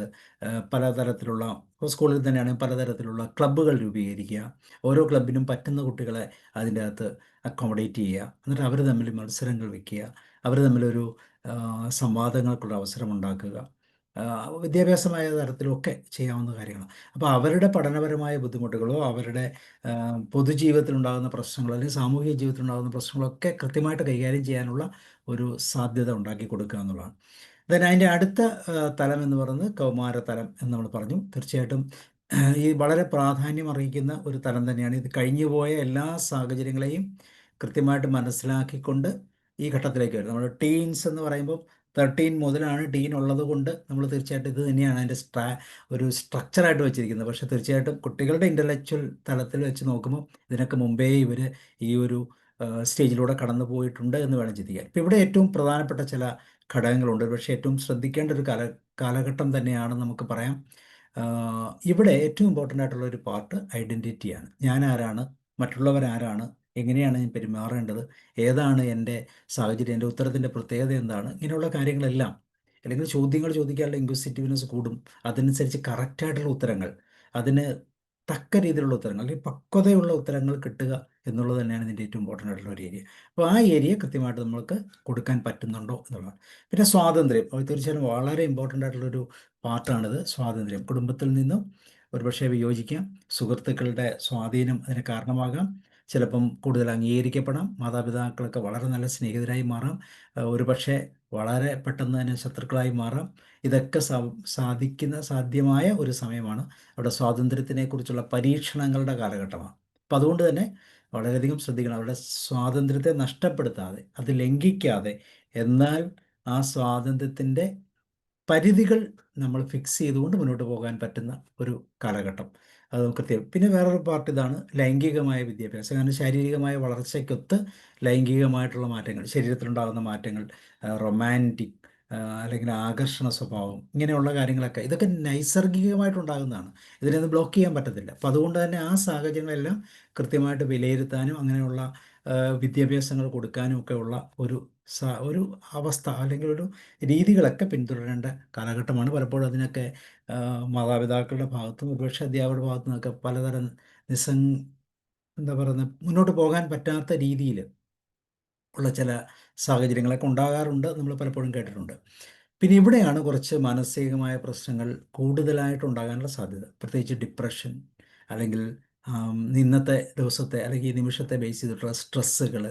പലതരത്തിലുള്ള സ്കൂളിൽ തന്നെയാണെങ്കിൽ പലതരത്തിലുള്ള ക്ലബ്ബുകൾ രൂപീകരിക്കുക, ഓരോ ക്ലബിനും പറ്റുന്ന കുട്ടികളെ അതിൻ്റെ അകത്ത് അക്കോമഡേറ്റ് ചെയ്യുക, എന്നിട്ട് അവർ തമ്മിൽ മത്സരങ്ങൾ വയ്ക്കുക, അവർ തമ്മിലൊരു സംവാദങ്ങൾക്കുള്ള അവസരം ഉണ്ടാക്കുക, വിദ്യാഭ്യാസമായ തരത്തിലൊക്കെ ചെയ്യാവുന്ന കാര്യങ്ങളാണ്. അപ്പോൾ അവരുടെ പഠനപരമായ ബുദ്ധിമുട്ടുകളോ അവരുടെ പൊതുജീവിതത്തിലുണ്ടാകുന്ന പ്രശ്നങ്ങളോ അല്ലെങ്കിൽ സാമൂഹിക ജീവിതത്തിലുണ്ടാകുന്ന പ്രശ്നങ്ങളൊക്കെ കൃത്യമായിട്ട് കൈകാര്യം ചെയ്യാനുള്ള ഒരു സാധ്യത ഉണ്ടാക്കി കൊടുക്കുക എന്നുള്ളതാണ്. അതിൻ്റെ അടുത്ത തലം എന്ന് പറയുന്നത് കൗമാരതലം എന്ന് നമ്മൾ പറഞ്ഞു. തീർച്ചയായിട്ടും ഈ വളരെ പ്രാധാന്യം അറിയിക്കുന്ന ഒരു തലം തന്നെയാണ്. ഇത് കഴിഞ്ഞുപോയ എല്ലാ സാഹചര്യങ്ങളെയും കൃത്യമായിട്ട് മനസ്സിലാക്കിക്കൊണ്ട് ഈ ഘട്ടത്തിലേക്ക് വരും. നമ്മൾ ടീൻസ് എന്ന് പറയുമ്പോൾ 13 മുതലാണ് ടീൻ ഉള്ളത് കൊണ്ട് നമ്മൾ തീർച്ചയായിട്ടും ഇത് തന്നെയാണ് അതിൻ്റെ ഒരു സ്ട്രക്ചറായിട്ട് വെച്ചിരിക്കുന്നത്. പക്ഷേ തീർച്ചയായിട്ടും കുട്ടികളുടെ ഇൻ്റലക്ച്വൽ തലത്തിൽ വെച്ച് നോക്കുമ്പോൾ ഇതിനൊക്കെ മുമ്പേ ഇവർ ഈ ഒരു സ്റ്റേജിലൂടെ കടന്നു പോയിട്ടുണ്ട് എന്ന് വേണം ചിന്തിക്കാൻ. ഇപ്പോൾ ഇവിടെ ഏറ്റവും പ്രധാനപ്പെട്ട ചില ഘടകങ്ങളുണ്ട്, പക്ഷേ ഏറ്റവും ശ്രദ്ധിക്കേണ്ട ഒരു കാലഘട്ടം തന്നെയാണ് നമുക്ക് പറയാം. ഇവിടെ ഏറ്റവും ഇമ്പോർട്ടൻ്റ് ആയിട്ടുള്ള ഒരു പാർട്ട് ഐഡൻറ്റിറ്റിയാണ്. ഞാൻ ആരാണ്, മറ്റുള്ളവരാരാണ്, എങ്ങനെയാണ് ഞാൻ പെരുമാറേണ്ടത്, ഏതാണ് എൻ്റെ സാഹചര്യം, എൻ്റെ ഉത്തരത്തിൻ്റെ പ്രത്യേകത എന്താണ്, ഇങ്ങനെയുള്ള കാര്യങ്ങളെല്ലാം. അല്ലെങ്കിൽ ചോദ്യങ്ങൾ ചോദിക്കാനുള്ള ഇൻക്വിസിറ്റീവ്നെസ് കൂടും. അതനുസരിച്ച് കറക്റ്റായിട്ടുള്ള ഉത്തരങ്ങൾ, അതിന് തക്ക രീതിയിലുള്ള ഉത്തരങ്ങൾ അല്ലെങ്കിൽ പക്വതയുള്ള ഉത്തരങ്ങൾ കിട്ടുക എന്നുള്ളത് തന്നെയാണ് ഇതിൻ്റെ ഏറ്റവും ഇമ്പോർട്ടൻ്റ് ആയിട്ടുള്ള ഒരു ഏരിയ. അപ്പോൾ ആ ഏരിയ കൃത്യമായിട്ട് നമ്മൾക്ക് കൊടുക്കാൻ പറ്റുന്നുണ്ടോ എന്നുള്ളതാണ്. പിന്നെ സ്വാതന്ത്ര്യം, അത് തീർച്ചയായും വളരെ ഇമ്പോർട്ടൻ്റ് ആയിട്ടുള്ളൊരു പാർട്ടാണിത്. സ്വാതന്ത്ര്യം, കുടുംബത്തിൽ നിന്നും ഒരുപക്ഷെ വിയോജിക്കാം, സുഹൃത്തുക്കളുടെ സ്വാധീനം അതിന് കാരണമാകാം, ചിലപ്പം കൂടുതൽ അംഗീകരിക്കപ്പെടാം, മാതാപിതാക്കളൊക്കെ വളരെ നല്ല സ്നേഹിതരായി മാറാം, ഒരുപക്ഷെ വളരെ പെട്ടെന്ന് തന്നെ ശത്രുക്കളായി മാറാം. ഇതൊക്കെ സാധ്യമായ ഒരു സമയമാണ്. അവിടെ സ്വാതന്ത്ര്യത്തിനെക്കുറിച്ചുള്ള പരീക്ഷണങ്ങളുടെ കാലഘട്ടമാണ്. അപ്പം അതുകൊണ്ട് തന്നെ വളരെയധികം ശ്രദ്ധിക്കണം. അവരുടെ സ്വാതന്ത്ര്യത്തെ നഷ്ടപ്പെടുത്താതെ, അത് ലംഘിക്കാതെ, എന്നാൽ ആ സ്വാതന്ത്ര്യത്തിൻ്റെ പരിധികൾ നമ്മൾ ഫിക്സ് ചെയ്തുകൊണ്ട് മുന്നോട്ട് പോകാൻ പറ്റുന്ന ഒരു കാലഘട്ടം, അത് കൃത്യം. പിന്നെ വേറൊരു പാർട്ട് ഇതാണ് ലൈംഗികമായ വിദ്യാഭ്യാസം. കാരണം ശാരീരികമായ വളർച്ചയ്ക്കൊത്ത് ലൈംഗികമായിട്ടുള്ള മാറ്റങ്ങൾ, ശരീരത്തിലുണ്ടാകുന്ന മാറ്റങ്ങൾ, റൊമാൻറ്റിക് അല്ലെങ്കിൽ ആകർഷണ സ്വഭാവം, ഇങ്ങനെയുള്ള കാര്യങ്ങളൊക്കെ ഇതൊക്കെ നൈസർഗികമായിട്ടുണ്ടാകുന്നതാണ്. ഇതിനൊന്നും ബ്ലോക്ക് ചെയ്യാൻ പറ്റത്തില്ല. അപ്പോൾ അതുകൊണ്ട് തന്നെ ആ സാഹചര്യങ്ങളെല്ലാം കൃത്യമായിട്ട് വിലയിരുത്താനും അങ്ങനെയുള്ള വിദ്യാഭ്യാസങ്ങൾ കൊടുക്കാനും ഒക്കെ ഉള്ള ഒരു അവസ്ഥ അല്ലെങ്കിൽ ഒരു രീതികളൊക്കെ പിന്തുടരേണ്ട കാലഘട്ടമാണ്. പലപ്പോഴും അതിനൊക്കെ മാതാപിതാക്കളുടെ ഭാഗത്തും ഒരുപക്ഷെ അധ്യാപകരുടെ ഭാഗത്തു നിന്നൊക്കെ പലതരം എന്താ പറയുന്നത്, മുന്നോട്ട് പോകാൻ പറ്റാത്ത രീതിയിൽ ഉള്ള ചില സാഹചര്യങ്ങളൊക്കെ ഉണ്ടാകാറുണ്ട്, നമ്മൾ പലപ്പോഴും കേട്ടിട്ടുണ്ട്. പിന്നെ ഇവിടെയാണ് കുറച്ച് മാനസികമായ പ്രശ്നങ്ങൾ കൂടുതലായിട്ടുണ്ടാകാനുള്ള സാധ്യത, പ്രത്യേകിച്ച് ഡിപ്രഷൻ അല്ലെങ്കിൽ ഇന്നത്തെ ദിവസത്തെ അല്ലെങ്കിൽ ഈ നിമിഷത്തെ ബേസ് ചെയ്തിട്ടുള്ള സ്ട്രെസ്സുകൾ,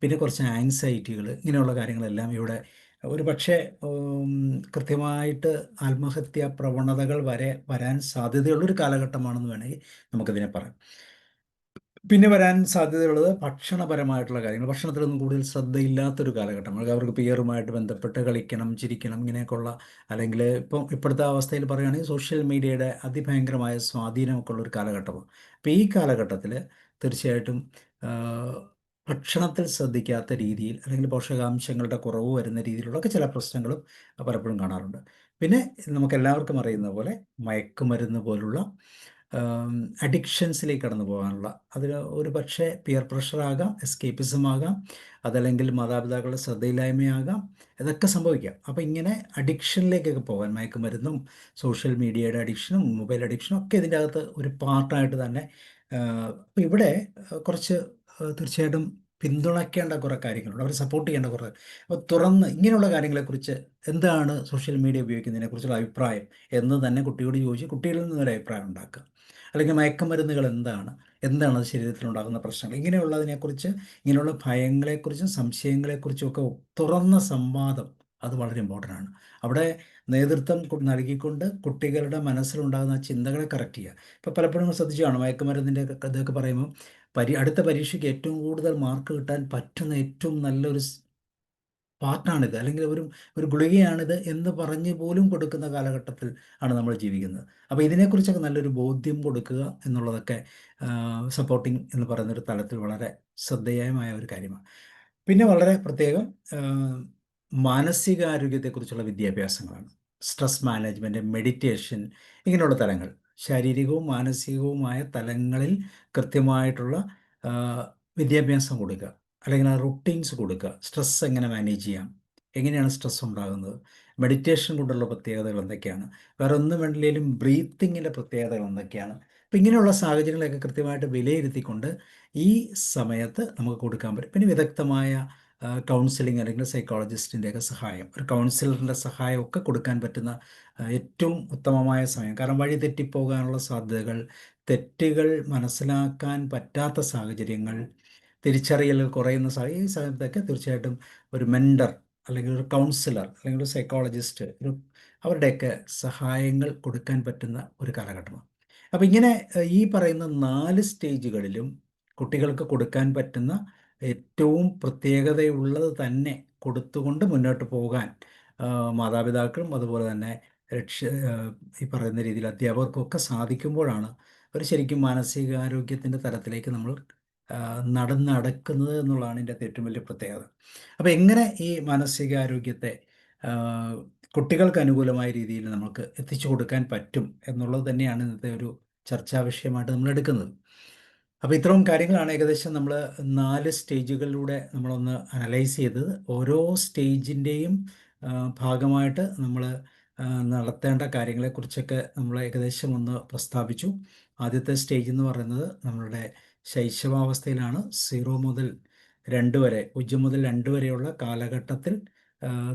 പിന്നെ കുറച്ച് ആങ്സൈറ്റികൾ, ഇങ്ങനെയുള്ള കാര്യങ്ങളെല്ലാം ഇവിടെ ഒരു പക്ഷേ കൃത്യമായിട്ട് ആത്മഹത്യാ പ്രവണതകൾ വരെ വരാൻ സാധ്യതയുള്ളൊരു കാലഘട്ടമാണെന്ന് വേണമെങ്കിൽ നമുക്കിതിനെ പറയാം. പിന്നെ വരാൻ സാധ്യതയുള്ളത് ഭക്ഷണപരമായിട്ടുള്ള കാര്യങ്ങൾ. ഭക്ഷണത്തിലൊന്നും കൂടുതൽ ശ്രദ്ധയില്ലാത്തൊരു കാലഘട്ടമാണ്. അവർക്ക് പിയറുമായിട്ട് ബന്ധപ്പെട്ട് കളിക്കണം, ചിരിക്കണം, ഇങ്ങനെയൊക്കെയുള്ള, അല്ലെങ്കിൽ ഇപ്പോഴത്തെ അവസ്ഥയിൽ പറയുകയാണെങ്കിൽ സോഷ്യൽ മീഡിയയുടെ അതിഭയങ്കരമായ സ്വാധീനമൊക്കെ ഉള്ളൊരു കാലഘട്ടമാണ്. അപ്പോൾ ഈ കാലഘട്ടത്തിൽ തീർച്ചയായിട്ടും ഭക്ഷണത്തിൽ ശ്രദ്ധിക്കാത്ത രീതിയിൽ അല്ലെങ്കിൽ പോഷകാംശങ്ങളുടെ കുറവ് വരുന്ന രീതിയിലുള്ളൊക്കെ ചില പ്രശ്നങ്ങളും പലപ്പോഴും കാണാറുണ്ട്. പിന്നെ നമുക്കെല്ലാവർക്കും അറിയുന്ന പോലെ മയക്കുമരുന്ന് പോലുള്ള അഡിക്ഷൻസിലേക്ക് കടന്നു പോകാനുള്ള, അതിന് ഒരു പക്ഷേ പിയർ പ്രഷറാകാം, എസ്കേപ്പിസം ആകാം, അതല്ലെങ്കിൽ മാതാപിതാക്കളുടെ ശ്രദ്ധയില്ലായ്മയാകാം, ഇതൊക്കെ സംഭവിക്കാം. അപ്പോൾ ഇങ്ങനെ അഡിക്ഷനിലേക്കൊക്കെ പോകാൻ, മയക്കുമരുന്നും സോഷ്യൽ മീഡിയയുടെ അഡിക്ഷനും മൊബൈൽ അഡിക്ഷനും ഒക്കെ ഇതിൻ്റെ അകത്ത് ഒരു പാർട്ടായിട്ട് തന്നെ. അപ്പോൾ ഇവിടെ കുറച്ച് തീർച്ചയായിട്ടും പിന്തുണയ്ക്കേണ്ട കുറേ കാര്യങ്ങളുണ്ട്, അവരെ സപ്പോർട്ട് ചെയ്യേണ്ട കുറേ. അപ്പോൾ തുറന്ന് ഇങ്ങനെയുള്ള കാര്യങ്ങളെക്കുറിച്ച് എന്താണ് സോഷ്യൽ മീഡിയ ഉപയോഗിക്കുന്നതിനെക്കുറിച്ചുള്ള അഭിപ്രായം എന്ന് തന്നെ കുട്ടിയോട് ചോദിച്ച് കുട്ടികളിൽ നിന്നൊരു അഭിപ്രായം ഉണ്ടാക്കുക. അല്ലെങ്കിൽ മയക്കുമരുന്നുകൾ എന്താണ് അത് ശരീരത്തിലുണ്ടാകുന്ന പ്രശ്നങ്ങൾ, ഇങ്ങനെയുള്ളതിനെക്കുറിച്ച്, ഇങ്ങനെയുള്ള ഭയങ്ങളെക്കുറിച്ചും സംശയങ്ങളെക്കുറിച്ചും ഒക്കെ തുറന്ന സംവാദം അത് വളരെ ഇമ്പോർട്ടൻ്റ് ആണ്. അവിടെ നേതൃത്വം നൽകിക്കൊണ്ട് കുട്ടികളുടെ മനസ്സിലുണ്ടാകുന്ന ചിന്തകളെ കറക്റ്റ് ചെയ്യുക. ഇപ്പോൾ പലപ്പോഴും ശ്രദ്ധിച്ചു കാണും, മയക്കുമരുന്നിൻ്റെ ഇതൊക്കെ പറയുമ്പോൾ അടുത്ത പരീക്ഷയ്ക്ക് ഏറ്റവും കൂടുതൽ മാർക്ക് കിട്ടാൻ പറ്റുന്ന ഏറ്റവും നല്ലൊരു പാർട്ടാണിത്, അല്ലെങ്കിൽ ഒരു ഗുളികയാണിത് എന്ന് പറഞ്ഞ് പോലും കൊടുക്കുന്ന കാലഘട്ടത്തിൽ ആണ് നമ്മൾ ജീവിക്കുന്നത്. അപ്പോൾ ഇതിനെക്കുറിച്ചൊക്കെ നല്ലൊരു ബോധ്യം കൊടുക്കുക എന്നുള്ളതൊക്കെ സപ്പോർട്ടിങ് എന്ന് പറയുന്നൊരു തലത്തിൽ വളരെ ശ്രദ്ധേയമായ ഒരു കാര്യമാണ്. പിന്നെ വളരെ പ്രത്യേകം മാനസികാരോഗ്യത്തെക്കുറിച്ചുള്ള വിദ്യാഭ്യാസങ്ങളാണ്. സ്ട്രെസ് മാനേജ്മെൻറ്റ്, മെഡിറ്റേഷൻ, ഇങ്ങനെയുള്ള തലങ്ങൾ, ശാരീരികവും മാനസികവുമായ തലങ്ങളിൽ കൃത്യമായിട്ടുള്ള വിദ്യാഭ്യാസം കൊടുക്കുക, അല്ലെങ്കിൽ ആ റുട്ടീൻസ് കൊടുക്കുക. സ്ട്രെസ് എങ്ങനെ മാനേജ് ചെയ്യാം, എങ്ങനെയാണ് സ്ട്രെസ് ഉണ്ടാകുന്നത്, മെഡിറ്റേഷൻ കൊണ്ടുള്ള പ്രത്യേകതകൾ എന്തൊക്കെയാണ്, വേറെ ഒന്നും വേണ്ടില്ലെങ്കിലും ബ്രീത്തിങ്ങിൻ്റെ പ്രത്യേകതകൾ എന്തൊക്കെയാണ്. അപ്പോൾ ഇങ്ങനെയുള്ള സാഹചര്യങ്ങളൊക്കെ കൃത്യമായിട്ട് വിലയിരുത്തിക്കൊണ്ട് ഈ സമയത്ത് നമുക്ക് കൊടുക്കാൻ പറ്റും. പിന്നെ വിദഗ്ധമായ കൗൺസിലിംഗ് അല്ലെങ്കിൽ സൈക്കോളജിസ്റ്റിൻ്റെയൊക്കെ സഹായം, ഒരു കൗൺസിലറിൻ്റെ സഹായമൊക്കെ കൊടുക്കാൻ പറ്റുന്ന ഏറ്റവും ഉത്തമമായ സമയം. കാരണം വഴി തെറ്റിപ്പോകാനുള്ള സാധ്യതകൾ, തെറ്റുകൾ മനസ്സിലാക്കാൻ പറ്റാത്ത സാഹചര്യങ്ങൾ, തിരിച്ചറിയൽ കുറയുന്ന ഈ സമയത്തൊക്കെ തീർച്ചയായിട്ടും ഒരു മെൻറ്റർ അല്ലെങ്കിൽ ഒരു കൗൺസിലർ അല്ലെങ്കിൽ ഒരു സൈക്കോളജിസ്റ്റ്, അവരുടെയൊക്കെ സഹായങ്ങൾ കൊടുക്കാൻ പറ്റുന്ന ഒരു കാലഘട്ടമാണ്. അപ്പോൾ ഇങ്ങനെ ഈ പറയുന്ന 4 സ്റ്റേജുകളിലും കുട്ടികൾക്ക് കൊടുക്കാൻ പറ്റുന്ന ഏറ്റവും പ്രത്യേകതയുള്ളത് തന്നെ കൊടുത്തുകൊണ്ട് മുന്നോട്ട് പോകാൻ മാതാപിതാക്കളും അതുപോലെ തന്നെ ഈ പറയുന്ന രീതിയിൽ അധ്യാപകർക്കൊക്കെ സാധിക്കുമ്പോഴാണ് ഒരു ശരിക്കും മാനസികാരോഗ്യത്തിൻ്റെ തലത്തിലേക്ക് നമ്മൾ നടക്കുന്നത് എന്നുള്ളതാണ് ഇതിൻ്റെ ഏറ്റവും വലിയ പ്രത്യേകത. അപ്പോൾ എങ്ങനെ ഈ മാനസികാരോഗ്യത്തെ കുട്ടികൾക്ക് അനുകൂലമായ രീതിയിൽ നമുക്ക് എത്തിച്ചു കൊടുക്കാൻ പറ്റും എന്നുള്ളത് തന്നെയാണ് ഇന്നത്തെ ഒരു ചർച്ചാ വിഷയമായിട്ട് നമ്മൾ എടുക്കുന്നത്. അപ്പോൾ ഇത്രയും കാര്യങ്ങളാണ് ഏകദേശം നമ്മൾ 4 സ്റ്റേജുകളിലൂടെ നമ്മളൊന്ന് അനലൈസ് ചെയ്തത്. ഓരോ സ്റ്റേജിൻ്റെയും ഭാഗമായിട്ട് നമ്മൾ നടത്തേണ്ട കാര്യങ്ങളെക്കുറിച്ചൊക്കെ നമ്മൾ ഏകദേശം ഒന്ന് പ്രസ്താവിച്ചു. ആദ്യത്തെ സ്റ്റേജ് എന്ന് പറയുന്നത് നമ്മളുടെ ശൈശവാവസ്ഥയിലാണ്. 0 മുതൽ 2 വരെ, 0 മുതൽ 2 വരെയുള്ള കാലഘട്ടത്തിൽ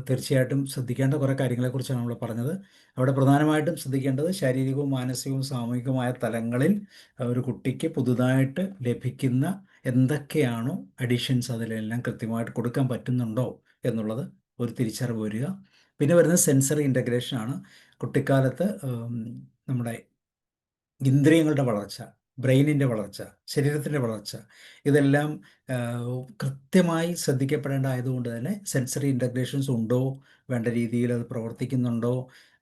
തീർച്ചയായിട്ടും ശ്രദ്ധിക്കേണ്ട കുറേ കാര്യങ്ങളെക്കുറിച്ചാണ് നമ്മൾ പറഞ്ഞത്. അവിടെ പ്രധാനമായിട്ടും ശ്രദ്ധിക്കേണ്ടത് ശാരീരികവും മാനസികവും സാമൂഹികവുമായ തലങ്ങളിൽ ഒരു കുട്ടിക്ക് പുതുതായിട്ട് ലഭിക്കുന്ന എന്തൊക്കെയാണോ അഡീഷൻസ്, അതിലെല്ലാം കൃത്യമായിട്ട് കൊടുക്കാൻ പറ്റുന്നുണ്ടോ എന്നുള്ളത് ഒരു തിരിച്ചറിവ് വരിക. പിന്നെ വരുന്നത് സെൻസറി ഇൻ്റഗ്രേഷനാണ്. കുട്ടിക്കാലത്ത് നമ്മുടെ ഇന്ദ്രിയങ്ങളുടെ വളർച്ച, ബ്രെയിനിൻ്റെ വളർച്ച, ശരീരത്തിൻ്റെ വളർച്ച, ഇതെല്ലാം കൃത്യമായി ശ്രദ്ധിക്കപ്പെടേണ്ടതായതുകൊണ്ട് തന്നെ സെൻസറി ഇൻ്റഗ്രേഷൻസ് ഉണ്ടോ, വേണ്ട രീതിയിൽ അത് പ്രവർത്തിക്കുന്നുണ്ടോ,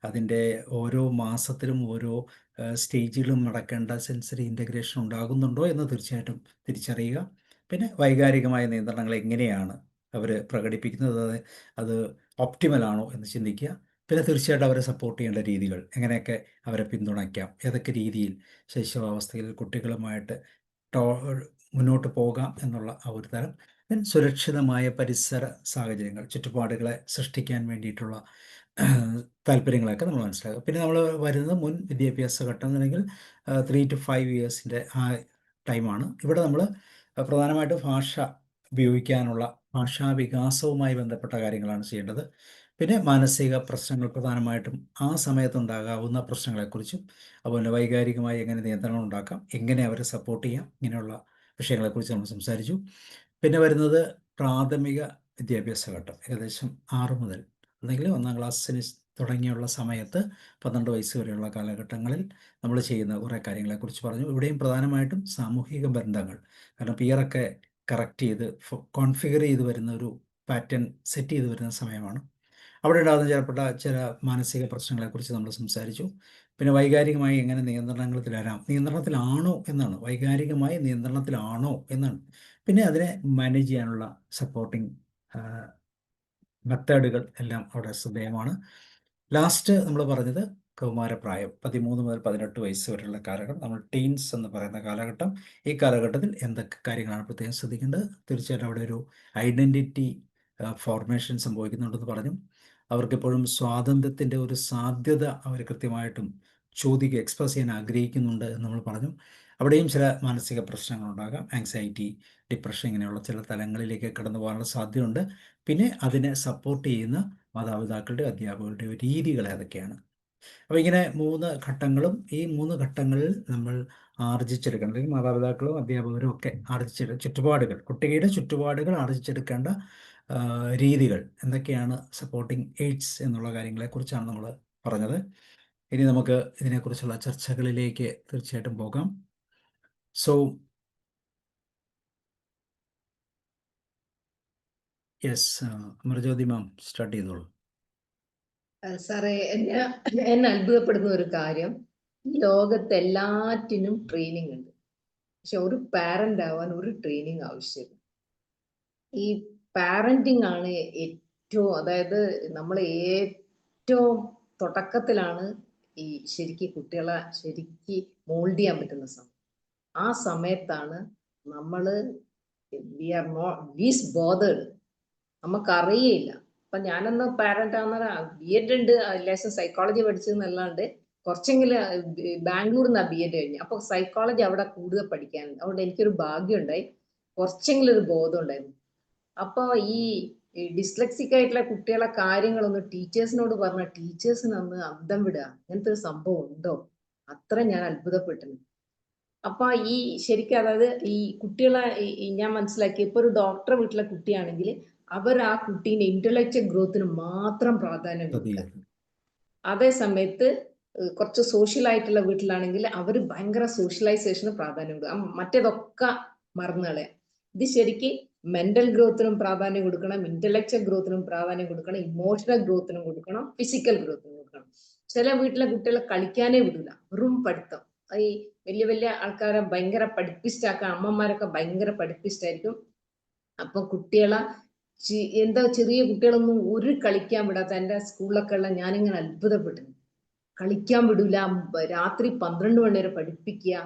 അതിൻ്റെ ഓരോ മാസത്തിലും ഓരോ സ്റ്റേജിലും നടക്കേണ്ട സെൻസറി ഇൻ്റഗ്രേഷൻ ഉണ്ടാകുന്നുണ്ടോ എന്ന് തീർച്ചയായിട്ടും തിരിച്ചറിയുക. പിന്നെ വൈകാരികമായ നിയന്ത്രണങ്ങൾ എങ്ങനെയാണ് അവർ പ്രകടിപ്പിക്കുന്നത്, അത് ഒപ്റ്റിമൽ ആണോ എന്ന് ചിന്തിക്കുക. പിന്നെ തീർച്ചയായിട്ടും അവരെ സപ്പോർട്ട് ചെയ്യേണ്ട രീതികൾ എങ്ങനെയൊക്കെ അവരെ പിന്തുണയ്ക്കാം, ഏതൊക്കെ രീതിയിൽ ശൈശവാവസ്ഥയിൽ കുട്ടികളുമായിട്ട് മുന്നോട്ട് പോകാം എന്നുള്ള ആ ഒരു തരം. then സുരക്ഷിതമായ പരിസര സാഹചര്യങ്ങൾ, ചുറ്റുപാടുകളെ സൃഷ്ടിക്കാൻ വേണ്ടിയിട്ടുള്ള താല്പര്യങ്ങളൊക്കെ നമ്മൾ മനസ്സിലാക്കുക. പിന്നെ നമ്മൾ വരുന്നത് മുൻ വിദ്യാഭ്യാസ ഘട്ടം അല്ലെങ്കിൽ 3 to 5 ഇയേഴ്സിൻ്റെ ആ ടൈമാണ്. ഇവിടെ നമ്മൾ പ്രധാനമായിട്ടും ഭാഷ ഉപയോഗിക്കാനുള്ള ഭാഷാ വികാസവുമായി ബന്ധപ്പെട്ട കാര്യങ്ങളാണ് ചെയ്യേണ്ടത്. പിന്നെ മാനസിക പ്രശ്നങ്ങൾ, പ്രധാനമായിട്ടും ആ സമയത്തുണ്ടാകാവുന്ന പ്രശ്നങ്ങളെക്കുറിച്ചും അതുപോലെ വൈകാരികമായി എങ്ങനെ നിയന്ത്രണം ഉണ്ടാക്കാം, എങ്ങനെ അവരെ സപ്പോർട്ട് ചെയ്യാം, ഇങ്ങനെയുള്ള വിഷയങ്ങളെക്കുറിച്ച് നമ്മൾ സംസാരിച്ചു. പിന്നെ വരുന്നത് പ്രാഥമിക വിദ്യാഭ്യാസ ഘട്ടം, ഏകദേശം 6 മുതൽ അല്ലെങ്കിൽ 1-ാം ക്ലാസ്സിന് തുടങ്ങിയുള്ള സമയത്ത് 12 വയസ്സ് വരെയുള്ള കാലഘട്ടങ്ങളിൽ നമ്മൾ ചെയ്യുന്ന കുറേ കാര്യങ്ങളെക്കുറിച്ച് പറഞ്ഞു. ഇവിടെയും പ്രധാനമായിട്ടും സാമൂഹിക ബന്ധങ്ങൾ, കാരണം പിയറൊക്കെ കറക്റ്റ് ചെയ്ത് കോൺഫിഗർ ചെയ്ത് വരുന്ന ഒരു പാറ്റേൺ സെറ്റ് ചെയ്ത് വരുന്ന സമയമാണ്. അവിടെ ഉണ്ടാകുന്ന ചില മാനസിക പ്രശ്നങ്ങളെക്കുറിച്ച് നമ്മൾ സംസാരിച്ചു. പിന്നെ വൈകാരികമായി എങ്ങനെ നിയന്ത്രണത്തിൽ വരാം, നിയന്ത്രണത്തിലാണോ എന്നാണ്, വൈകാരികമായി നിയന്ത്രണത്തിലാണോ എന്നാണ്. പിന്നെ അതിനെ മാനേജ് ചെയ്യാനുള്ള സപ്പോർട്ടിങ് മെത്തേഡുകൾ എല്ലാം അവിടെ ശ്രദ്ധേയമാണ്. ലാസ്റ്റ് നമ്മൾ പറഞ്ഞത് കൗമാരപ്രായം 13 മുതൽ 18 വയസ്സ് വരെയുള്ള കാലഘട്ടം, നമ്മൾ ടീൻസ് എന്ന് പറയുന്ന കാലഘട്ടം. ഈ കാലഘട്ടത്തിൽ എന്തൊക്കെ കാര്യങ്ങളാണ് പ്രത്യേകം ശ്രദ്ധിക്കേണ്ടത്? തീർച്ചയായിട്ടും അവിടെ ഒരു ഐഡൻറ്റിറ്റി ഫോർമേഷൻ സംഭവിക്കുന്നുണ്ടെന്ന് പറഞ്ഞു. അവർക്കെപ്പോഴും സ്വാതന്ത്ര്യത്തിൻ്റെ ഒരു സാധ്യത അവർ കൃത്യമായിട്ടും എക്സ്പ്രസ് ചെയ്യാൻ ആഗ്രഹിക്കുന്നുണ്ട് എന്ന് നമ്മൾ പറഞ്ഞു. അവിടെയും ചില മാനസിക പ്രശ്നങ്ങളുണ്ടാകാം, ആങ്സൈറ്റി, ഡിപ്രഷൻ, ഇങ്ങനെയുള്ള ചില തലങ്ങളിലേക്ക് കടന്നു പോകാനുള്ള സാധ്യതയുണ്ട്. പിന്നെ അതിനെ സപ്പോർട്ട് ചെയ്യുന്ന മാതാപിതാക്കളുടെ, അധ്യാപകരുടെ രീതികൾ ഏതൊക്കെയാണ്? അപ്പോൾ ഇങ്ങനെ 3 ഘട്ടങ്ങളും, ഈ 3 ഘട്ടങ്ങളിൽ നമ്മൾ ആർജിച്ചെടുക്കണം, അല്ലെങ്കിൽ മാതാപിതാക്കളും അധ്യാപകരും ഒക്കെ ചുറ്റുപാടുകൾ, കുട്ടിയുടെ ചുറ്റുപാടുകൾ ആർജിച്ചെടുക്കേണ്ട രീതികൾ എന്തൊക്കെയാണ്, സപ്പോർട്ടിങ് എയ്ഡ്സ് എന്നുള്ള കാര്യങ്ങളെക്കുറിച്ചാണ് നമ്മൾ പറഞ്ഞത്. ഇനി നമുക്ക് ഇതിനെക്കുറിച്ചുള്ള ചർച്ചകളിലേക്ക് തീർച്ചയായിട്ടും പോകാം. സോ യെസ്, അമർജ്യോതി മാം സ്റ്റാർട്ട് ചെയ്തോളൂ. സാറേ, എന്നെ അത്ഭുതപ്പെടുന്ന ഒരു കാര്യം, ഈ ലോകത്ത് എല്ലാറ്റിനും ട്രെയിനിങ് ഉണ്ട്, പക്ഷെ ഒരു പാരന്റ് ആവാൻ ഒരു ട്രെയിനിങ് ആവശ്യമില്ല. ഈ പാരന്റിങ് ആണ് ഏറ്റവും, അതായത് നമ്മൾ ഏറ്റവും തുടക്കത്തിലാണ് ഈ ശരിക്ക് കുട്ടികളെ ശരിക്ക് മോൾഡ് ചെയ്യാൻ പറ്റുന്ന സമയം. ആ സമയത്താണ് നമ്മള് we are not least bothered, നമുക്കറിയില്ല. അപ്പൊ ഞാനൊന്ന് പാരന്റ് ആവുന്ന BEd ഉണ്ട്, ലേശം സൈക്കോളജി പഠിച്ചതെന്നല്ലാണ്ട് കുറച്ചെങ്കിലും ബാംഗ്ലൂരിൽ നിന്നാ BEd കഴിഞ്ഞു. അപ്പൊ സൈക്കോളജി അവിടെ കൂടുതൽ പഠിക്കാനുണ്ട്. അതുകൊണ്ട് എനിക്കൊരു ഭാഗ്യം ഉണ്ടായി, കുറച്ചെങ്കിലും ഒരു ബോധം ഉണ്ടായിരുന്നു. അപ്പൊ ഈ ഡിസ്ലെക്സിക് ആയിട്ടുള്ള കുട്ടികളെ കാര്യങ്ങളൊന്ന് ടീച്ചേഴ്സിനോട് പറഞ്ഞ ടീച്ചേഴ്സിനൊന്ന് അന്തം വിടുക, അങ്ങനത്തെ ഒരു സംഭവം ഉണ്ടോ, അത്ര ഞാൻ അത്ഭുതപ്പെട്ടിരുന്നു. അപ്പൊ ഈ ശരിക്കും, അതായത് ഈ കുട്ടികളെ ഞാൻ മനസ്സിലാക്കി, ഇപ്പൊ ഒരു ഡോക്ടറെ വീട്ടിലെ കുട്ടിയാണെങ്കിൽ അവർ ആ കുട്ടീന്റെ ഇന്റലക്ച്വൽ ഗ്രോത്തിന് മാത്രം പ്രാധാന്യം കൊടുക്കുക. അതേ സമയത്ത് കുറച്ച് സോഷ്യൽ ആയിട്ടുള്ള വീട്ടിലാണെങ്കിൽ അവർ ഭയങ്കര സോഷ്യലൈസേഷന് പ്രാധാന്യം കൊടുക്കുക, മറ്റേതൊക്കെ മറന്നു കളയാം. ഇത് ശരിക്ക് മെന്റൽ ഗ്രോത്തിനും പ്രാധാന്യം കൊടുക്കണം, ഇന്റലക്ച്വൽ ഗ്രോത്തിനും പ്രാധാന്യം കൊടുക്കണം, ഇമോഷണൽ ഗ്രോത്തിനും കൊടുക്കണം, ഫിസിക്കൽ ഗ്രോത്തിനും കൊടുക്കണം. ചില വീട്ടിലെ കുട്ടികളെ കളിക്കാനേ വിടില്ല, വെറും പഠിത്തം. ഈ വലിയ വലിയ ആൾക്കാരെ ഭയങ്കര പഠിപ്പിസ്റ്റാക്കാൻ, അമ്മമാരൊക്കെ ഭയങ്കര പഠിപ്പിസ്റ്റായിരിക്കും. അപ്പൊ കുട്ടികളെ എന്താ, ചെറിയ കുട്ടികളൊന്നും ഒരു കളിക്കാൻ വിടാത്ത, എൻ്റെ സ്കൂളിലൊക്കെ ഉള്ള ഞാനിങ്ങനെ അത്ഭുതപ്പെട്ടു. കളിക്കാൻ വിടൂല, രാത്രി 12 മണി വരെ പഠിപ്പിക്കുക.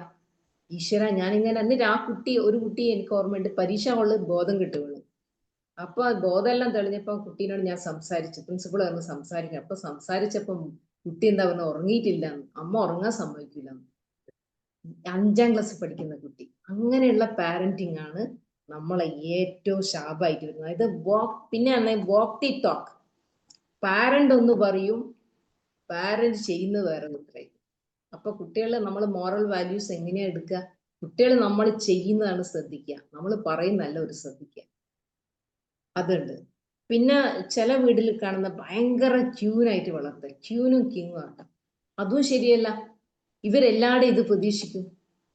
ഈശ്വര, ഞാനിങ്ങനെ, എന്നിട്ട് ആ കുട്ടി, ഒരു കുട്ടി എനിക്ക് ഓർമ്മയുണ്ട്, പരീക്ഷ ഹാളിൽ ബോധം കിട്ടുകയുള്ളൂ. അപ്പൊ ബോധമെല്ലാം തെളിഞ്ഞപ്പോ കുട്ടീനോട് ഞാൻ സംസാരിച്ചു, പ്രിൻസിപ്പൾ വന്ന് സംസാരിക്കാം. അപ്പൊ സംസാരിച്ചപ്പം കുട്ടി എന്താ പറഞ്ഞ, ഉറങ്ങിയിട്ടില്ല, അമ്മ ഉറങ്ങാൻ സമ്മതിക്കില്ല. 5ാം ക്ലാസ് പഠിക്കുന്ന കുട്ടി. അങ്ങനെയുള്ള പാരന്റിങ് ആണ് നമ്മളെ ഏറ്റവും ശാപമായിട്ട് വരുന്നത്. അതായത് പിന്നെ വാക്ക് ദി ടോക്ക്. പാരന്റ് ഒന്ന് പറയും, പാരന്റ് ചെയ്യുന്നത് വേറെ കുട്ടികളായി. അപ്പൊ കുട്ടികളെ നമ്മൾ മോറൽ വാല്യൂസ് എങ്ങനെയാ എടുക്കുക? കുട്ടികൾ നമ്മൾ ചെയ്യുന്നതാണ് ശ്രദ്ധിക്കുക, നമ്മൾ പറയുന്നതല്ല ഒരു ശ്രദ്ധിക്കുക, അതുണ്ട്. പിന്നെ ചില വീട്ടിൽ കാണുന്ന ഭയങ്കര ക്യൂനായിട്ട് വളർത്തുക, ക്യൂനും കിങ്ങും ആക്കാം, അതും ശരിയല്ല. ഇവരെല്ലാവരും ഇത് പ്രതീക്ഷിക്കും.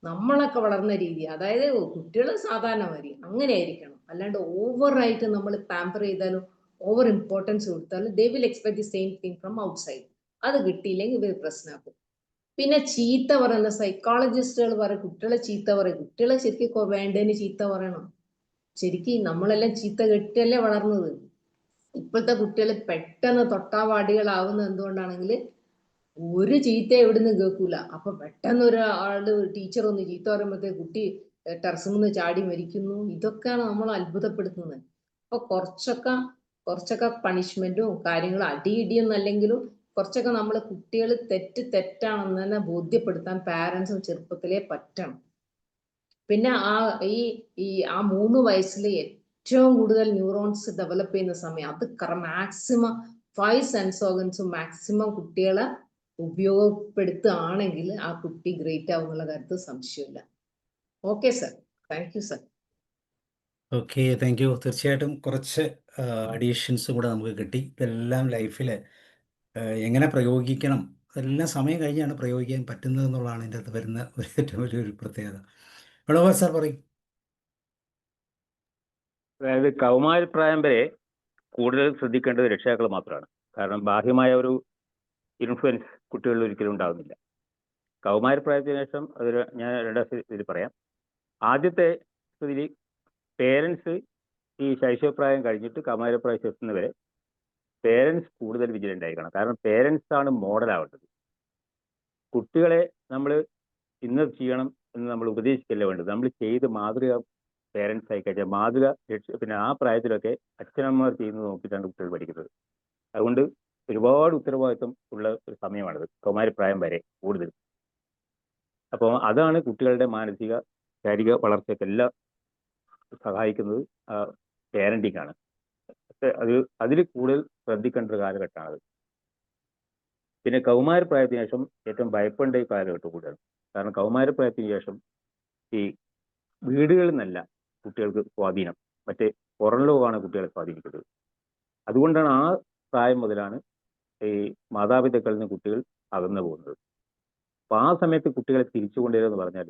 നമ്മളൊക്കെ വളർന്ന രീതി, അതായത് കുട്ടികൾ സാധാരണ മതി അങ്ങനെ ആയിരിക്കണം, അല്ലാണ്ട് ഓവറായിട്ട് നമ്മൾ പാമ്പർ ചെയ്താലും ഓവർ ഇമ്പോർട്ടൻസ് കൊടുത്താലും they will expect the same thing from outside. അത് കിട്ടിയില്ലെങ്കിൽ ഇവർ പ്രശ്നമാക്കും. പിന്നെ ചീത്ത പറയുന്ന സൈക്കോളജിസ്റ്റുകൾ പറയും, കുട്ടികളെ ചീത്ത പറയും. കുട്ടികളെ ശരിക്കും വേണ്ടതിന് ചീത്ത പറയണം. ശരിക്കും നമ്മളെല്ലാം ചീത്ത കെട്ടല്ലേ വളർന്നത്. ഇപ്പോഴത്തെ കുട്ടികൾ പെട്ടെന്ന് തൊട്ടാവാടികളാവുന്നത് എന്തുകൊണ്ടാണെങ്കിൽ ഒരു ചീത്ത എവിടുന്ന് കേൾക്കൂല. അപ്പൊ പെട്ടെന്ന് ഒരാള് ടീച്ചർ ഒന്ന് ചീത്ത പറയുമ്പോഴത്തേക്ക് കുട്ടി ടെറസിൽ നിന്ന് ചാടി മരിക്കുന്നു. ഇതൊക്കെയാണ് നമ്മൾ അത്ഭുതപ്പെടുത്തുന്നത്. അപ്പൊ കുറച്ചൊക്കെ പണിഷ്മെന്റും കാര്യങ്ങളും അടിയിടിയൊന്നല്ലെങ്കിലും കുറച്ചൊക്കെ നമ്മൾ കുട്ടികൾ തെറ്റാണെന്ന് തന്നെ ബോധ്യപ്പെടുത്താൻ പാരന്റ്സും ചെറുപ്പത്തിലേ പറ്റണം. പിന്നെ ആ 3 വയസ്സിൽ ഏറ്റവും കൂടുതൽ ന്യൂറോൺസ് ഡെവലപ്പ് ചെയ്യുന്ന സമയം. അത് മാക്സിമം 5 സെൻസ് ഓർഗൻസും മാക്സിമം കുട്ടികളെ ഉപയോഗപ്പെടുത്തുകയാണെങ്കിൽ ആ കുട്ടി ഗ്രേറ്റ് ആവും എന്നുള്ള കാര്യത്തിൽ സംശയമില്ല. Okay sir, thank you sir. Okay, thank U. തീർച്ചയായിട്ടും കുറച്ച് അഡീഷൻസും കൂടെ നമുക്ക് കിട്ടി. ഇതെല്ലാം ലൈഫിൽ എങ്ങനെ പ്രയോഗിക്കണം, അതെല്ലാം സമയം കഴിഞ്ഞാണ് പ്രയോഗിക്കാൻ പറ്റുന്നത് എന്നുള്ളതാണ് ഇതിൻ്റെ അകത്ത് വരുന്ന ഏറ്റവും വലിയൊരു പ്രത്യേകത. വേണോപാൽ സാർ പറയും. അതായത് കൗമാരപ്രായം വരെ കൂടുതൽ ശ്രദ്ധിക്കേണ്ടത് രക്ഷിതാക്കൾ മാത്രമാണ്. കാരണം ബാഹ്യമായ ഒരു ഇൻഫ്ലുവൻസ് കുട്ടികളിൽ ഒരിക്കലും ഉണ്ടാകുന്നില്ല. കൗമാരപ്രായത്തിന് ശേഷം ഞാൻ രണ്ടാം ഇതിൽ പറയാം. ആദ്യത്തെ സ്ഥിതിയിൽ പേരൻസ് ഈ ശൈശവപ്രായം കഴിഞ്ഞിട്ട് കൗമാരപ്രായം എത്തുന്നവരെ പേരൻസ് കൂടുതൽ വിജിലൻ്റ് ആയിരിക്കണം. കാരണം പേരൻസ് ആണ് മോഡലാവേണ്ടത്. കുട്ടികളെ നമ്മൾ ഇന്നത് ചെയ്യണം എന്ന് നമ്മൾ ഉപദേശിക്കല്ല വേണ്ടത്. നമ്മൾ ചെയ്ത് മാതൃക പേരൻസ് ആയി കഴിഞ്ഞാൽ പിന്നെ ആ പ്രായത്തിലൊക്കെ അച്ഛനമ്മമാർ ചെയ്യുന്നത് നോക്കിയിട്ടാണ് കുട്ടികൾ പഠിക്കുന്നത്. അതുകൊണ്ട് ഒരുപാട് ഉത്തരവാദിത്വം ഉള്ള ഒരു സമയമാണിത്, കൗമാരപ്രായം വരെ കൂടുതൽ. അപ്പോൾ അതാണ് കുട്ടികളുടെ മാനസിക ശാരീരിക വളർച്ചയ്ക്കെല്ലാം സഹായിക്കുന്നത് പേരൻറ്റിംഗ് ആണ്. അതിൽ കൂടുതൽ ശ്രദ്ധിക്കേണ്ട ഒരു കാലഘട്ടമാണത്. പിന്നെ കൗമാരപ്രായത്തിന് ശേഷം ഏറ്റവും ഭയപ്പെടേണ്ട ഈ കാലഘട്ടം കൂടിയാണ്. കാരണം കൗമാരപ്രായത്തിന് ശേഷം ഈ വീടുകളിൽ നിന്നല്ല കുട്ടികൾക്ക് സ്വാധീനം, മറ്റേ പുറം ലോകമാണ് കുട്ടികളെ സ്വാധീനിക്കുന്നത്. അതുകൊണ്ടാണ് ആ പ്രായം മുതലാണ് ഈ മാതാപിതാക്കളിൽ നിന്ന് കുട്ടികൾ അകന്നു പോകുന്നത്. അപ്പോൾ ആ സമയത്ത് കുട്ടികളെ തിരിച്ചു കൊണ്ടുവരിക എന്ന് പറഞ്ഞാൽ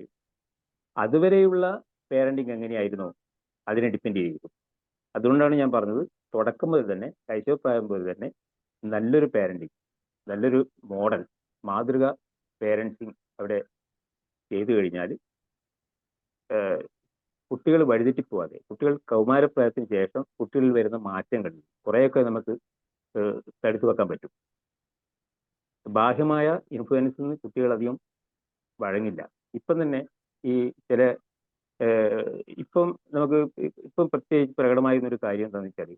അതുവരെയുള്ള പേരൻറ്റിങ് എങ്ങനെയായിരുന്നോ അതിനെ ഡിപ്പെൻഡ് ചെയ്തിരിക്കും. അതുകൊണ്ടാണ് ഞാൻ പറഞ്ഞത്, തുടക്കം മുതൽ തന്നെ ശൈശവപ്രായം മുതൽ തന്നെ നല്ലൊരു പേരൻറ്റിങ്, നല്ലൊരു മോഡൽ മാതൃക പേരൻസിങ് അവിടെ ചെയ്തു കഴിഞ്ഞാൽ കുട്ടികൾ വഴിതെറ്റിപ്പോവാതെ, കുട്ടികൾ കൗമാരപ്രായത്തിന് ശേഷം കുട്ടികളിൽ വരുന്ന മാറ്റങ്ങൾ കുറേയൊക്കെ നമുക്ക് തടുത്തു വെക്കാൻ പറ്റും. ബാഹ്യമായ ഇൻഫ്ലുവൻസിൽ നിന്ന് കുട്ടികൾ അധികം വഴങ്ങില്ല. ഇപ്പം തന്നെ ഈ ചില ഇപ്പം പ്രത്യേകിച്ച് പ്രകടമായിരുന്നൊരു കാര്യം എന്താണെന്ന് വെച്ചാൽ,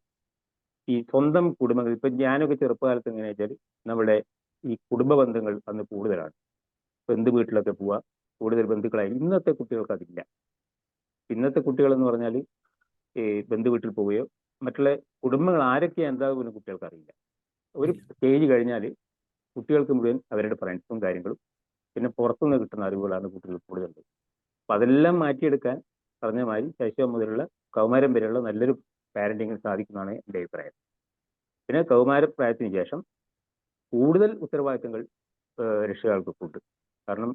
ഈ സ്വന്തം കുടുംബങ്ങൾ, ഇപ്പം ഞാനൊക്കെ ചെറുപ്പകാലത്ത് എങ്ങനെയാ വെച്ചാൽ നമ്മുടെ ഈ കുടുംബ ബന്ധങ്ങൾ അന്ന് കൂടുതലാണ്. ബന്ധു വീട്ടിലൊക്കെ പോവുക, കൂടുതൽ ബന്ധുക്കളായി. ഇന്നത്തെ കുട്ടികൾക്ക് അതില്ല. ഇന്നത്തെ കുട്ടികൾ എന്ന് പറഞ്ഞാൽ ഈ ബന്ധു വീട്ടിൽ പോവുകയോ മറ്റുള്ള കുടുംബങ്ങൾ ആരൊക്കെയാണ് എന്താകുമെന്ന് കുട്ടികൾക്ക് അറിയില്ല. ഒരു സ്റ്റേജ് കഴിഞ്ഞാൽ കുട്ടികൾക്ക് മുഴുവൻ അവരുടെ ഫ്രണ്ട്സും കാര്യങ്ങളും പിന്നെ പുറത്തുനിന്ന് കിട്ടുന്ന അറിവുകളാണ് കുട്ടികൾ കൂടുതലുള്ളത്. അപ്പം അതെല്ലാം മാറ്റിയെടുക്കാൻ പറഞ്ഞ മാതിരി ശൈശവം മുതലുള്ള കൗമാരം വരെയുള്ള നല്ലൊരു പാരൻറ്റിങ്ങിന് സാധിക്കുന്നതാണ് എൻ്റെ അഭിപ്രായം. പിന്നെ കൗമാരപ്രായത്തിന് ശേഷം കൂടുതൽ ഉത്തരവാദിത്തങ്ങൾ രക്ഷിതാക്കൾക്കുണ്ട്. കാരണം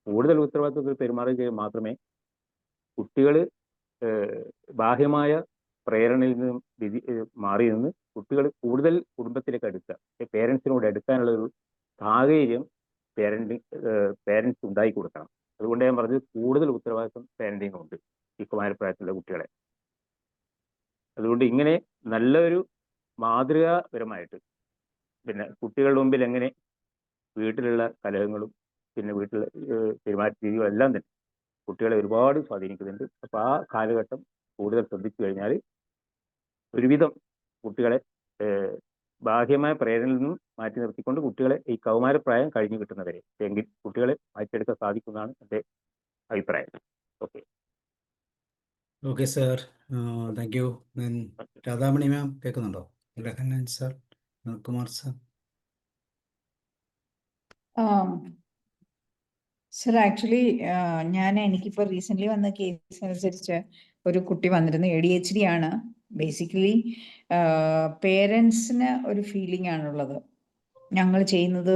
കൂടുതൽ ഉത്തരവാദിത്തങ്ങൾ പെരുമാറുകയും മാത്രമേ കുട്ടികൾ ബാഹ്യമായ പ്രേരണയിൽ നിന്നും മാറി നിന്ന് കുട്ടികൾ കൂടുതൽ കുടുംബത്തിലേക്ക് അടുക്കുക, പേരൻസിനോട് അടുക്കാനുള്ള ഒരു സാഹചര്യം പേരൻസ് ഉണ്ടാക്കി കൊടുക്കണം. അതുകൊണ്ട് ഞാൻ പറഞ്ഞത് കൂടുതൽ ഉത്തരവാദിത്വം പേരൻറ്റിങ് ഉണ്ട് ഈ കുമാരപ്രായത്തിലുള്ള കുട്ടികളെ. അതുകൊണ്ട് ഇങ്ങനെ നല്ലൊരു മാതൃകാപരമായിട്ട് പിന്നെ കുട്ടികളുടെ മുമ്പിൽ എങ്ങനെ വീട്ടിലുള്ള കലഹങ്ങളും പിന്നെ വീട്ടിലെ പെരുമാറ്റ രീതികളും എല്ലാം തന്നെ കുട്ടികളെ ഒരുപാട് സ്വാധീനിക്കുന്നുണ്ട്. അപ്പോൾ ആ കാലഘട്ടം കൂടുതൽ ശ്രദ്ധിച്ചു കഴിഞ്ഞാൽ ഒരുവിധം കുട്ടികളെ ബാഹ്യമായ പ്രേരണയിൽ നിന്നും മാറ്റി നിർത്തിക്കൊണ്ട് കുട്ടികളെ ഈ കൗമാരപ്രായം കഴിഞ്ഞു കിട്ടുന്നവരെ എങ്കിൽ കുട്ടികളെ മാറ്റിയെടുക്കാൻ സാധിക്കുന്നതാണ് എൻ്റെ അഭിപ്രായം. Okay okay sir, thank you. Radhamani ma'am കേൾക്കുന്നുണ്ടോ? Lahanan sir, Kumar sir. Sir actually എനിക്കിപ്പോൾ റീസെൻ്റ്ലി വന്ന കേസ് അനുസരിച്ച് ഒരു കുട്ടി വന്നിരുന്നു, ADHD ആണ്. ബേസിക്കലി പേരൻസിന് ഒരു ഫീലിംഗ് ആണുള്ളത്, ഞങ്ങൾ ചെയ്യുന്നത്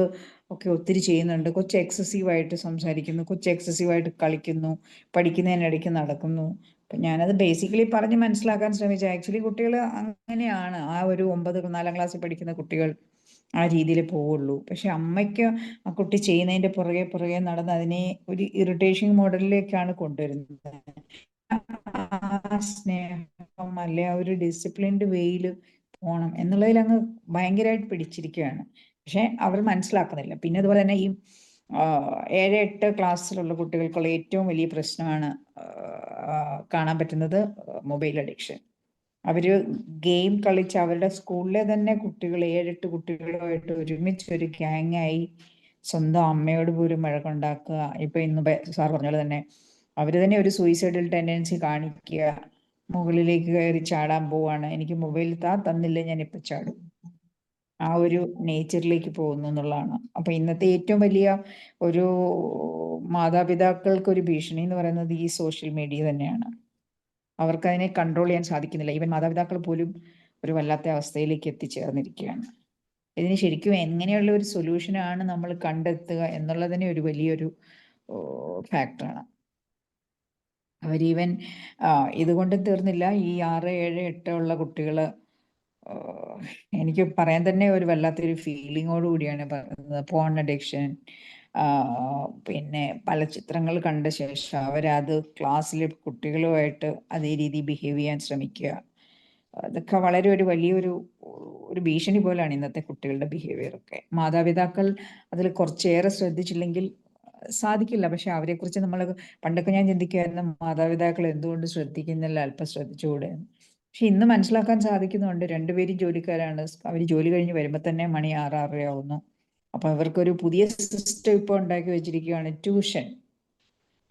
ഒക്കെ ഒത്തിരി ചെയ്യുന്നുണ്ട്. കൊച്ച് എക്സസീവായിട്ട് സംസാരിക്കുന്നു, കൊച്ച് എക്സസീവായിട്ട് കളിക്കുന്നു, പഠിക്കുന്നതിനിടയ്ക്ക് നടക്കുന്നു. അപ്പം ഞാനത് ബേസിക്കലി പറഞ്ഞ് മനസ്സിലാക്കാൻ ശ്രമിച്ചു. ആക്ച്വലി കുട്ടികൾ അങ്ങനെയാണ്, ആ ഒരു 4ാം ക്ലാസ്സിൽ പഠിക്കുന്ന കുട്ടികൾ ആ രീതിയിൽ പോവുള്ളൂ. പക്ഷെ അമ്മയ്ക്ക് ആ കുട്ടി ചെയ്യുന്നതിൻ്റെ പുറകെ നടന്ന് അതിനെ ഒരു ഇറിറ്റേഷൻ മോഡലിലേക്കാണ് കൊണ്ടുവരുന്നത്. ആ സ്നേഹം അല്ലെ ആ ഒരു ഡിസിപ്ലിൻഡ് വേയിൽ പോകണം എന്നുള്ളതിൽ അങ്ങ് ഭയങ്കരമായിട്ട് പിടിച്ചിരിക്കുകയാണ്. പക്ഷെ അവർ മനസ്സിലാക്കുന്നില്ല. പിന്നെ അതുപോലെ തന്നെ ഈ 7-8 ക്ലാസ്സിലുള്ള കുട്ടികൾക്കുള്ള ഏറ്റവും വലിയ പ്രശ്നമാണ് കാണാൻ പറ്റുന്നത് മൊബൈൽ അഡിക്ഷൻ. അവര് ഗെയിം കളിച്ച് അവരുടെ സ്കൂളിലെ തന്നെ കുട്ടികൾ 7-8 കുട്ടികളുമായിട്ട് ഒരുമിച്ച് ഒരു ഗ്യാങ്ങായി സ്വന്തം അമ്മയോട് പോലും വഴക്കുണ്ടാക്കുക. ഇപ്പൊ ഇന്ന് സാർ പറഞ്ഞ പോലെ തന്നെ അവര് തന്നെ ഒരു സൂയിസൈഡൽ ടെൻഡൻസി കാണിക്കുക, മുകളിലേക്ക് കയറി ചാടാൻ പോവാണ്, എനിക്ക് മൊബൈൽ തന്നില്ല ഞാൻ ഇപ്പൊ ചാടും, ആ ഒരു നേച്ചറിലേക്ക് പോകുന്നു എന്നുള്ളതാണ്. അപ്പൊ ഇന്നത്തെ ഏറ്റവും വലിയ ഒരു മാതാപിതാക്കൾക്ക് ഒരു ഭീഷണി എന്ന് പറയുന്നത് ഈ സോഷ്യൽ മീഡിയ തന്നെയാണ്. അവർക്ക് അതിനെ കൺട്രോൾ ചെയ്യാൻ സാധിക്കുന്നില്ല. ഈവൻ മാതാപിതാക്കൾ പോലും ഒരു വല്ലാത്ത അവസ്ഥയിലേക്ക് എത്തിച്ചേർന്നിരിക്കുകയാണ്. ഇതിന് ശരിക്കും എങ്ങനെയുള്ള ഒരു സൊല്യൂഷനാണ് നമ്മൾ കണ്ടെത്തുക എന്നുള്ളതിന് ഒരു വലിയൊരു ഫാക്ടറാണ്. അവരീവൻ ഇതുകൊണ്ട് തീർന്നില്ല. ഈ 6, 7, 8 ഉള്ള കുട്ടികൾ എനിക്ക് പറയാൻ തന്നെ ഒരു വല്ലാത്തൊരു ഫീലിങ്ങോട് കൂടിയാണ് പറയുന്നത്. പോൺ അഡിക്ഷൻ, പിന്നെ പല ചിത്രങ്ങൾ കണ്ട ശേഷം അവരത് ക്ലാസ്സിലെ കുട്ടികളുമായിട്ട് അതേ രീതി ബിഹേവ് ചെയ്യാൻ ശ്രമിക്കുക. അതൊക്കെ വളരെ ഒരു വലിയൊരു ഭീഷണി പോലെയാണ് ഇന്നത്തെ കുട്ടികളുടെ ബിഹേവിയർ ഒക്കെ. മാതാപിതാക്കൾ അതിൽ കുറച്ചേറെ ശ്രദ്ധിച്ചില്ലെങ്കിൽ സാധിക്കില്ല. പക്ഷെ അവരെക്കുറിച്ച് നമ്മൾ പണ്ടൊക്കെ ഞാൻ ചിന്തിക്കുമായിരുന്നു, മാതാപിതാക്കൾ എന്തുകൊണ്ട് ശ്രദ്ധിക്കുന്നില്ല, അല്പം ശ്രദ്ധിച്ചുകൂടെ. പക്ഷെ ഇന്ന് മനസ്സിലാക്കാൻ സാധിക്കുന്നുണ്ട്, രണ്ടുപേരും ജോലിക്കാരാണ്. അവർ ജോലി കഴിഞ്ഞ് വരുമ്പോൾ തന്നെ മണി 6, 6:30 ആവുന്നു. അപ്പൊ അവർക്കൊരു പുതിയ സിസ്റ്റം ഇപ്പോൾ ഉണ്ടാക്കി വെച്ചിരിക്കുകയാണ്.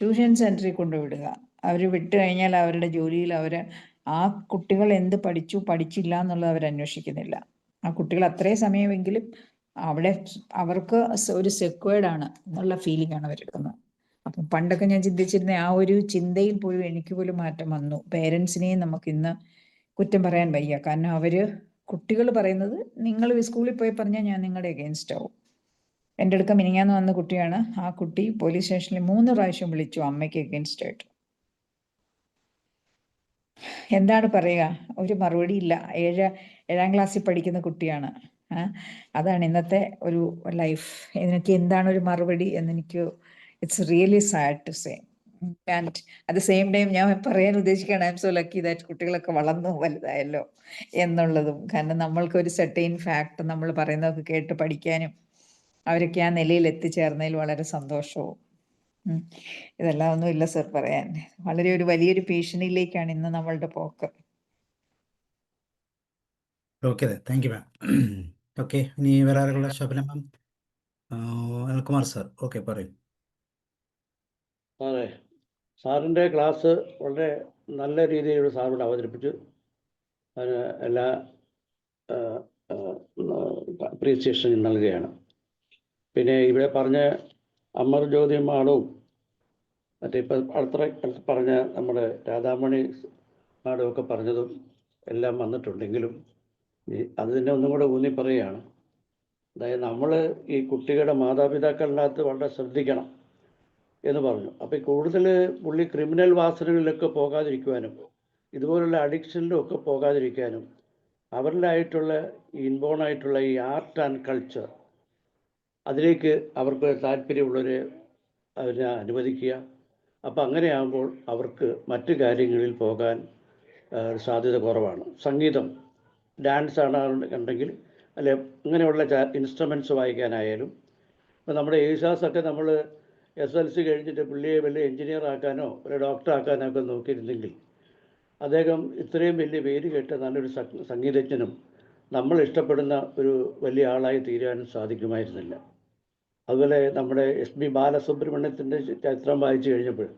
ട്യൂഷൻ സെന്ററിൽ കൊണ്ടുവിടുക. അവർ വിട്ട് കഴിഞ്ഞാൽ അവരുടെ ജോലിയിൽ ആ കുട്ടികൾ എന്ത് പഠിച്ചു പഠിച്ചില്ല എന്നുള്ളത് അവർ അന്വേഷിക്കുന്നില്ല. ആ കുട്ടികൾ അത്രയും സമയമെങ്കിലും അവിടെ അവർക്ക് ഒരു സെക്വേർഡ് ആണ് എന്നുള്ള ഫീലിംഗ് ആണ് അവരെടുക്കുന്നത്. അപ്പം പണ്ടൊക്കെ ഞാൻ ചിന്തിച്ചിരുന്ന ആ ഒരു ചിന്തയിൽ പോലും എനിക്ക് പോലും മാറ്റം വന്നു. പേരൻസിനെയും നമുക്ക് ഇന്ന് കുറ്റം പറയാൻ വയ്യ. കാരണം കുട്ടികൾ പറയുന്നത്, നിങ്ങൾ സ്കൂളിൽ പോയി പറഞ്ഞാൽ ഞാൻ നിങ്ങളുടെ എഗെയിൻസ്റ്റ് ആവും. എൻ്റെ അടുക്ക മിനിങ്ങാന്ന് വന്ന കുട്ടിയാണ്. ആ കുട്ടി പോലീസ് സ്റ്റേഷനിൽ 3 പ്രാവശ്യം വിളിച്ചു അമ്മയ്ക്ക് എഗെയിൻസ്റ്റ് ആയിട്ട്. എന്താണ് പറയുക, ഒരു മറുപടി ഇല്ല. 7ാം ക്ലാസ്സിൽ പഠിക്കുന്ന കുട്ടിയാണ്. അതാണ് ഇന്നത്തെ ഒരു ലൈഫ്. എനിക്ക് എന്താണ് ഒരു മറുപടി എന്നെനിക്ക് it's really sad to say. And at the same time ഞാൻ പറയാൻ ഉദ്ദേശിക്കുകയാണ്, I am so lucky that കുട്ടികളൊക്കെ വളർന്നു വലുതായല്ലോ എന്നുള്ളതും. കാരണം നമ്മൾക്ക് ഒരു സെർട്ടൈൻ ഫാക്ട് നമ്മൾ പറയുന്നതൊക്കെ കേട്ട് പഠിക്കാനും അവരൊക്കെ ആ നിലയിൽ എത്തിച്ചേർന്നതിൽ വളരെ സന്തോഷവും. ഇതെല്ലാം ഒന്നും ഇല്ല സർ പറയാൻ. വളരെ ഒരു വലിയൊരു ഭീഷണിയിലേക്കാണ് ഇന്ന് നമ്മളുടെ പോക്ക്. Okay, thank you ma'am. Okay, ഇനി വേറെ ആരുള്ള? ശോഭന മാം, അനിൽകുമാർ സാർ. ഓക്കെ, പറയൂ. സാറേ, സാറിൻ്റെ ക്ലാസ് വളരെ നല്ല രീതിയിൽ സാറിനോട് അവതരിപ്പിച്ചു. അതിന് എല്ലാ അപ്രീസിയേഷൻ നൽകുകയാണ്. പിന്നെ ഇവിടെ പറഞ്ഞ അമർ ജ്യോതി മാഡവും മറ്റേ ഇപ്പം അടുത്ത പറഞ്ഞ നമ്മുടെ രാധാമണി മാഡവും ഒക്കെ പറഞ്ഞതും എല്ലാം വന്നിട്ടുണ്ടെങ്കിലും അതിനെ ഒന്നും കൂടെ ഊന്നി പറയുകയാണ്. അതായത് നമ്മൾ ഈ കുട്ടികളുടെ മാതാപിതാക്കളിനകത്ത് വളരെ ശ്രദ്ധിക്കണം എന്ന് പറഞ്ഞു. അപ്പോൾ കൂടുതൽ പുള്ളി ക്രിമിനൽ വാസനകളിലൊക്കെ പോകാതിരിക്കുവാനും ഇതുപോലുള്ള അഡിക്ഷനിലും ഒക്കെ പോകാതിരിക്കാനും അവരിലായിട്ടുള്ള ഇൻബോണായിട്ടുള്ള ഈ ആർട്ട് ആൻഡ് കൾച്ചർ അതിലേക്ക് അവർക്ക് താല്പര്യമുള്ളവരെ അതിനെ അനുവദിക്കുക. അപ്പോൾ അങ്ങനെയാകുമ്പോൾ അവർക്ക് മറ്റു കാര്യങ്ങളിൽ പോകാൻ സാധ്യത കുറവാണ്. സംഗീതം, ഡാൻസ് ഉണ്ടെങ്കിൽ അല്ലെ അങ്ങനെയുള്ള ഇൻസ്ട്രുമെൻറ്റ്സ് വായിക്കാനായാലും. ഇപ്പോൾ നമ്മുടെ യേശുദാസൊക്കെ നമ്മൾ SLC കഴിഞ്ഞിട്ട് പുള്ളിയെ വലിയ എഞ്ചിനീയർ ആക്കാനോ ഒരു ഡോക്ടർ ആക്കാനോ ഒക്കെ നോക്കിയിരുന്നെങ്കിൽ അദ്ദേഹം ഇത്രയും വലിയ പേര് കേട്ട നല്ലൊരു സംഗീതജ്ഞനും നമ്മൾ ഇഷ്ടപ്പെടുന്ന ഒരു വലിയ ആളായി തീരാനും സാധിക്കുമായിരുന്നില്ല. അതുപോലെ നമ്മുടെ SB ബാലസുബ്രഹ്മണ്യത്തിൻ്റെ ചരിത്രം വായിച്ചു കഴിഞ്ഞപ്പോൾ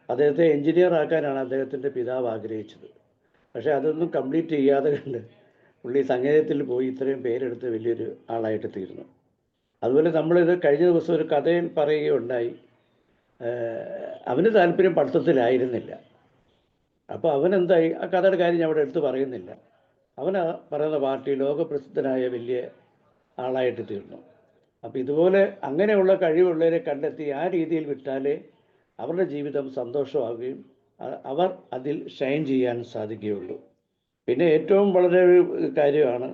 അദ്ദേഹത്തെ എഞ്ചിനീയർ ആക്കാനാണ് അദ്ദേഹത്തിൻ്റെ പിതാവ് ആഗ്രഹിച്ചത്. പക്ഷേ അതൊന്നും കംപ്ലീറ്റ് ചെയ്യാതെ കണ്ട് പുള്ളി സംഗീതത്തിൽ പോയി ഇത്രയും പേരെടുത്ത് വലിയൊരു ആളായിട്ട് തീർന്നു. അതുപോലെ നമ്മളിത് കഴിഞ്ഞ ദിവസം ഒരു കഥയിൽ പറയുകയുണ്ടായി. അവന് താല്പര്യം പഠിത്തത്തിലായിരുന്നില്ല. അപ്പോൾ അവനെന്തായി, ആ കഥയുടെ കാര്യം ഞാൻ അവിടെ എടുത്ത് പറയുന്നില്ല. അവന് പറയുന്ന പാർട്ടി ലോകപ്രസിദ്ധനായ വലിയ ആളായിട്ട് തീർന്നു. അപ്പോൾ ഇതുപോലെ അങ്ങനെയുള്ള കഴിവുള്ളവരെ കണ്ടെത്തി ആ രീതിയിൽ വിട്ടാലേ അവരുടെ ജീവിതം സന്തോഷമാവുകയും അവർ അതിൽ ഷൈൻ ചെയ്യാൻ സാധിക്കുകയുള്ളൂ. പിന്നെ ഏറ്റവും വളരെ ഒരു കാര്യമാണ്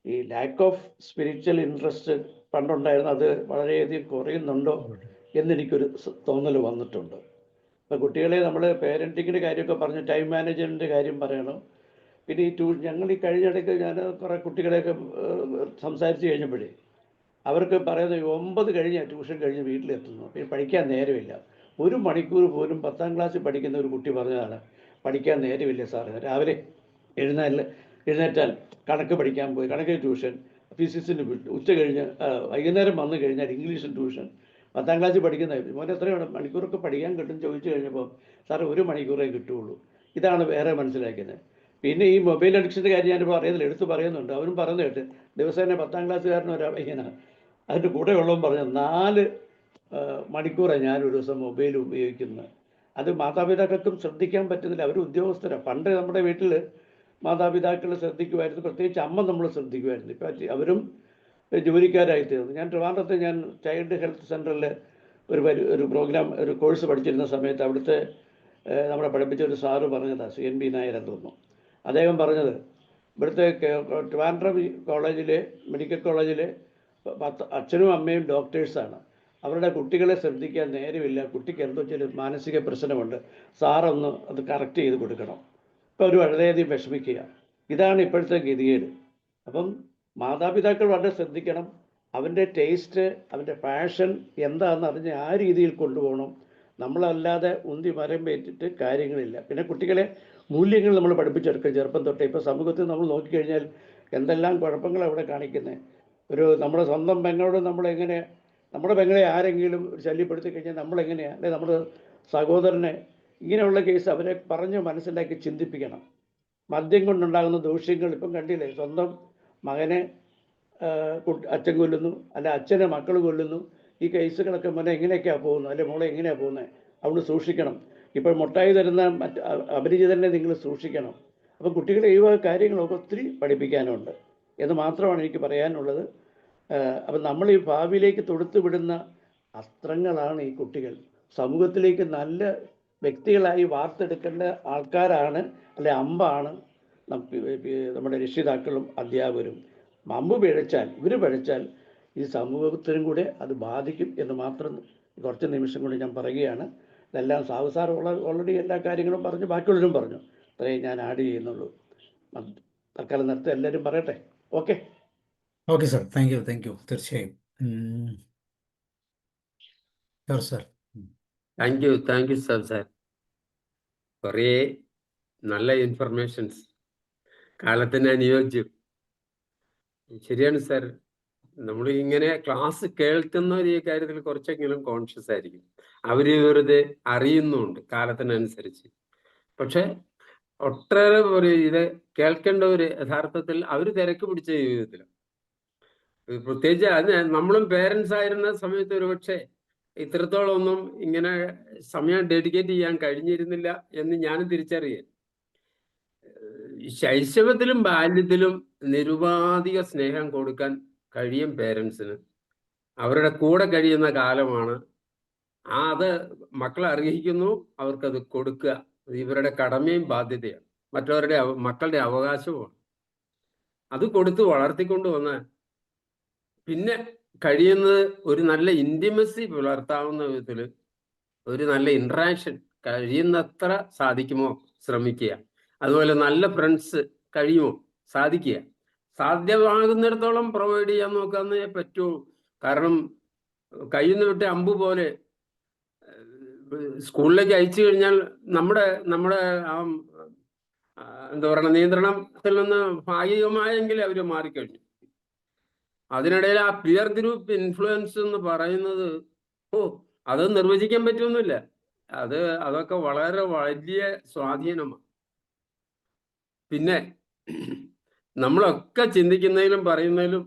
ഈ ലാക്ക് ഓഫ് സ്പിരിച്വൽ ഇൻട്രസ്റ്റ് പണ്ടുണ്ടായിരുന്നു. അത് വളരെയധികം കുറയുന്നുണ്ടോ എന്നെനിക്കൊരു തോന്നൽ വന്നിട്ടുണ്ട്. ഇപ്പോൾ കുട്ടികളെ നമ്മൾ പേരൻറ്റിങ്ങിൻ്റെ കാര്യമൊക്കെ പറഞ്ഞ് ടൈം മാനേജ്മെൻറ്റിൻ്റെ കാര്യം പറയണം. പിന്നെ ഈ ഞങ്ങൾ ഈ കഴിഞ്ഞിടയ്ക്ക് ഞാൻ കുറേ കുട്ടികളെയൊക്കെ സംസാരിച്ച് കഴിഞ്ഞപ്പോഴേ അവർക്ക് പറയുന്നത് 9 കഴിഞ്ഞ് ട്യൂഷൻ കഴിഞ്ഞ് വീട്ടിലെത്തുന്നു, പിന്നെ പഠിക്കാൻ നേരമില്ല. 1 മണിക്കൂർ പോലും 10ാം ക്ലാസ്സിൽ പഠിക്കുന്ന ഒരു കുട്ടി പറഞ്ഞതാണ്, പഠിക്കാൻ നേരമില്ല സാറേ. രാവിലെ എഴുന്നേറ്റാൽ കണക്ക് പഠിക്കാൻ പോയി, കണക്ക് ട്യൂഷൻ, ഫിസിക്സിന് ഉച്ച കഴിഞ്ഞ് വൈകുന്നേരം വന്നു കഴിഞ്ഞാൽ ഇംഗ്ലീഷ് ട്യൂഷൻ. 10ാം ക്ലാസ്സിൽ പഠിക്കുന്ന മോനെ എത്രയാണ് മണിക്കൂറൊക്കെ പഠിക്കാൻ കിട്ടും ചോദിച്ചു കഴിഞ്ഞപ്പോൾ സാറ് 1 മണിക്കൂറേ കിട്ടുകയുള്ളൂ. ഇതാണ് വേറെ മനസ്സിലാക്കുന്നത്. പിന്നെ ഈ മൊബൈൽ അഡിക്ഷൻ്റെ കാര്യം ഞാനിപ്പോൾ അറിയുന്നില്ല, എടുത്ത് പറയുന്നുണ്ട്. അവരും പറഞ്ഞു കേട്ട് ദിവസേന 10ാം ക്ലാസ്സുകാരൻ ഇങ്ങനെ അതിൻ്റെ കൂടെ ഉള്ളവൻ പറഞ്ഞു 4 മണിക്കൂറാണ് ഞാനൊരു ദിവസം മൊബൈൽ ഉപയോഗിക്കുന്നത്. അത് മാതാപിതാക്കൾക്കും ശ്രദ്ധിക്കാൻ പറ്റുന്നില്ല, അവർ ഉദ്യോഗസ്ഥരാണ്. പണ്ട് നമ്മുടെ വീട്ടിൽ മാതാപിതാക്കൾ ശ്രദ്ധിക്കുമായിരുന്നു, പ്രത്യേകിച്ച് അമ്മ നമ്മൾ ശ്രദ്ധിക്കുമായിരുന്നു. ഇപ്പം അവരും ജോലിക്കാരായി തീർന്നു. ഞാൻ ട്രിവാൻഡ്രത്ത് ഞാൻ ചൈൽഡ് ഹെൽത്ത് സെൻ്ററിൽ ഒരു പ്രോഗ്രാം ഒരു കോഴ്സ് പഠിച്ചിരുന്ന സമയത്ത് അവിടുത്തെ നമ്മളെ പഠിപ്പിച്ച ഒരു സാറ് പറഞ്ഞതാണ്, CNB നായർ എന്ന് തോന്നുന്നു. അദ്ദേഹം പറഞ്ഞത് ഇവിടുത്തെ ട്രിവാൻഡ്രം കോളേജിലെ മെഡിക്കൽ കോളേജിലെ അച്ഛനും അമ്മയും ഡോക്ടേഴ്സാണ്. അവരുടെ കുട്ടികളെ ശ്രദ്ധിക്കാൻ നേരമില്ല, കുട്ടിക്ക് എന്തോ ചില മാനസിക പ്രശ്നമുണ്ട്, സാറൊന്ന് അത് കറക്റ്റ് ചെയ്ത് കൊടുക്കണം. ഇപ്പോൾ അവർ വളരെയധികം വിഷമിക്കുക. ഇതാണ് ഇപ്പോഴത്തെ ഗതികേട്. അപ്പം മാതാപിതാക്കൾ വളരെ ശ്രദ്ധിക്കണം. അവൻ്റെ ടേസ്റ്റ്, അവൻ്റെ പാഷൻ എന്താണെന്ന് അറിഞ്ഞ് ആ രീതിയിൽ കൊണ്ടുപോകണം. നമ്മളല്ലാതെ ഉന്തി മരം പേറ്റിട്ട് കാര്യങ്ങളില്ല. പിന്നെ കുട്ടികളെ മൂല്യങ്ങൾ നമ്മൾ പഠിപ്പിച്ചെടുക്കുക ചെറുപ്പം തൊട്ടേ. ഇപ്പോൾ സമൂഹത്തിൽ നമ്മൾ നോക്കിക്കഴിഞ്ഞാൽ എന്തെല്ലാം കുഴപ്പങ്ങളാണ് അവിടെ കാണിക്കുന്നത്. നമ്മുടെ സ്വന്തം പെങ്ങളോട് നമ്മളെങ്ങനെ, നമ്മുടെ പെങ്ങളെ ആരെങ്കിലും ശല്യപ്പെടുത്തി കഴിഞ്ഞാൽ നമ്മളെങ്ങനെയാണ്, അല്ലെ നമ്മുടെ സഹോദരനെ, ഇങ്ങനെയുള്ള കേസ് അവരെ പറഞ്ഞ് മനസ്സിലാക്കി ചിന്തിപ്പിക്കണം. മദ്യം കൊണ്ടുണ്ടാകുന്ന ദൂഷ്യങ്ങൾ ഇപ്പം കണ്ടില്ലേ, സ്വന്തം മകനെ അച്ഛൻ കൊല്ലുന്നു, അല്ല അച്ഛനെ മക്കൾ കൊല്ലുന്നു. ഈ കേസുകളൊക്കെ മോനെ എങ്ങനെയൊക്കെയാണ് പോകുന്നത്, അല്ലെ മോളെ എങ്ങനെയാണ് പോകുന്നത്, അവിടെ സൂക്ഷിക്കണം. ഇപ്പോൾ മുട്ടായി തരുന്ന അപരിചിതനെ നിങ്ങൾ സൂക്ഷിക്കണം. അപ്പം കുട്ടികളെ ഈ വക കാര്യങ്ങളൊക്കെ ഒത്തിരി പഠിപ്പിക്കാനുണ്ട് എന്ന് മാത്രമാണ് എനിക്ക് പറയാനുള്ളത്. അപ്പം നമ്മൾ ഈ ഭാവിയിലേക്ക് തൊടുത്തു വിടുന്ന അസ്ത്രങ്ങളാണ് ഈ കുട്ടികൾ. സമൂഹത്തിലേക്ക് നല്ല വ്യക്തികളായി വാർത്തെടുക്കേണ്ട ആൾക്കാരാണ്, അല്ലെ അമ്പാണ് നമ്മുടെ രക്ഷിതാക്കളും അധ്യാപകരും. അമ്പ് പിഴച്ചാൽ, ഇവർ പിഴച്ചാൽ ഈ സമൂഹത്തിനും കൂടെ അത് ബാധിക്കും എന്ന് മാത്രം കുറച്ച് നിമിഷം കൊണ്ട് ഞാൻ പറയുകയാണ്. ഇതെല്ലാം സാഹു സാർ ഓൾറെഡി എല്ലാ കാര്യങ്ങളും പറഞ്ഞു, ബാക്കിയുള്ളവരും പറഞ്ഞു. അത്രയും ഞാൻ ആഡ് ചെയ്യുന്നുള്ളൂ. തൽക്കാലം നിർത്തി എല്ലാവരും പറയട്ടെ. ഓക്കെ സാർ, താങ്ക് യു തീർച്ചയായും. Sir thank you sir. കുറേ നല്ല ഇൻഫർമേഷൻസ്, കാലത്തിന് അനുയോജ്യം. ശരിയാണ് സാർ, നമ്മൾ ഇങ്ങനെ ക്ലാസ് കേൾക്കുന്നവർ ഈ കാര്യത്തിൽ കുറച്ചെങ്കിലും കോൺഷ്യസ് ആയിരിക്കും. അവർ വെറുതെ അറിയുന്നുണ്ട് കാലത്തിനനുസരിച്ച്. പക്ഷെ ഒട്ടേറെ ഇത് കേൾക്കേണ്ടവര് യഥാർത്ഥത്തിൽ അവർ തിരക്ക് പിടിച്ച ജീവിതത്തിലാണ്. പ്രത്യേകിച്ച് അതിന് നമ്മളും പേരൻസ് ആയിരുന്ന സമയത്ത് ഒരുപക്ഷെ ഇത്രത്തോളം ഒന്നും ഇങ്ങനെ സമയം ഡെഡിക്കേറ്റ് ചെയ്യാൻ കഴിഞ്ഞിരുന്നില്ല എന്ന് ഞാനും തിരിച്ചറിയാൻ. ശൈശവത്തിലും ബാല്യത്തിലും നിരുപാധിക സ്നേഹം കൊടുക്കാൻ കഴിയും പേരൻസിന്. അവരുടെ കൂടെ കഴിയുന്ന കാലമാണ്. അത് മക്കളെ അർഹിക്കുന്നു, അവർക്കത് കൊടുക്കുക. ഇവരുടെ കടമയും ബാധ്യതയാണ്, മക്കളുടെ അവകാശവുമാണ്. അത് കൊടുത്ത് വളർത്തിക്കൊണ്ട് വന്ന് പിന്നെ കഴിയുന്നത് ഒരു നല്ല ഇൻറ്റിമസി പുലർത്താവുന്ന വിധത്തിൽ ഒരു നല്ല ഇൻട്രാക്ഷൻ കഴിയുന്നത്ര സാധിക്കുമോ ശ്രമിക്കുക. അതുപോലെ നല്ല ഫ്രണ്ട്സ് കഴിയുമോ സാധിക്കുക. സാധ്യമാകുന്നിടത്തോളം പ്രൊവൈഡ് ചെയ്യാൻ നോക്കാന്നേ പറ്റൂ. കാരണം കയ്യിൽ നിന്ന് വിട്ട് അമ്പ് പോലെ സ്കൂളിലേക്ക് അയച്ചു കഴിഞ്ഞാൽ നമ്മുടെ എന്താ പറയുക, നിയന്ത്രണത്തിൽ നിന്ന് ഭാഗികമായെങ്കിൽ അവർ മാറിക്കഴിഞ്ഞു. അതിനിടയിൽ ആ പിയർ ഗ്രൂപ്പ് ഇൻഫ്ലുവൻസ് എന്ന് പറയുന്നത് അത് നിർവചിക്കാൻ പറ്റുമൊന്നുമില്ല. അതൊക്കെ വളരെ വലിയ സ്വാധീനമാണ്. പിന്നെ നമ്മളൊക്കെ ചിന്തിക്കുന്നതിലും പറയുന്നതിലും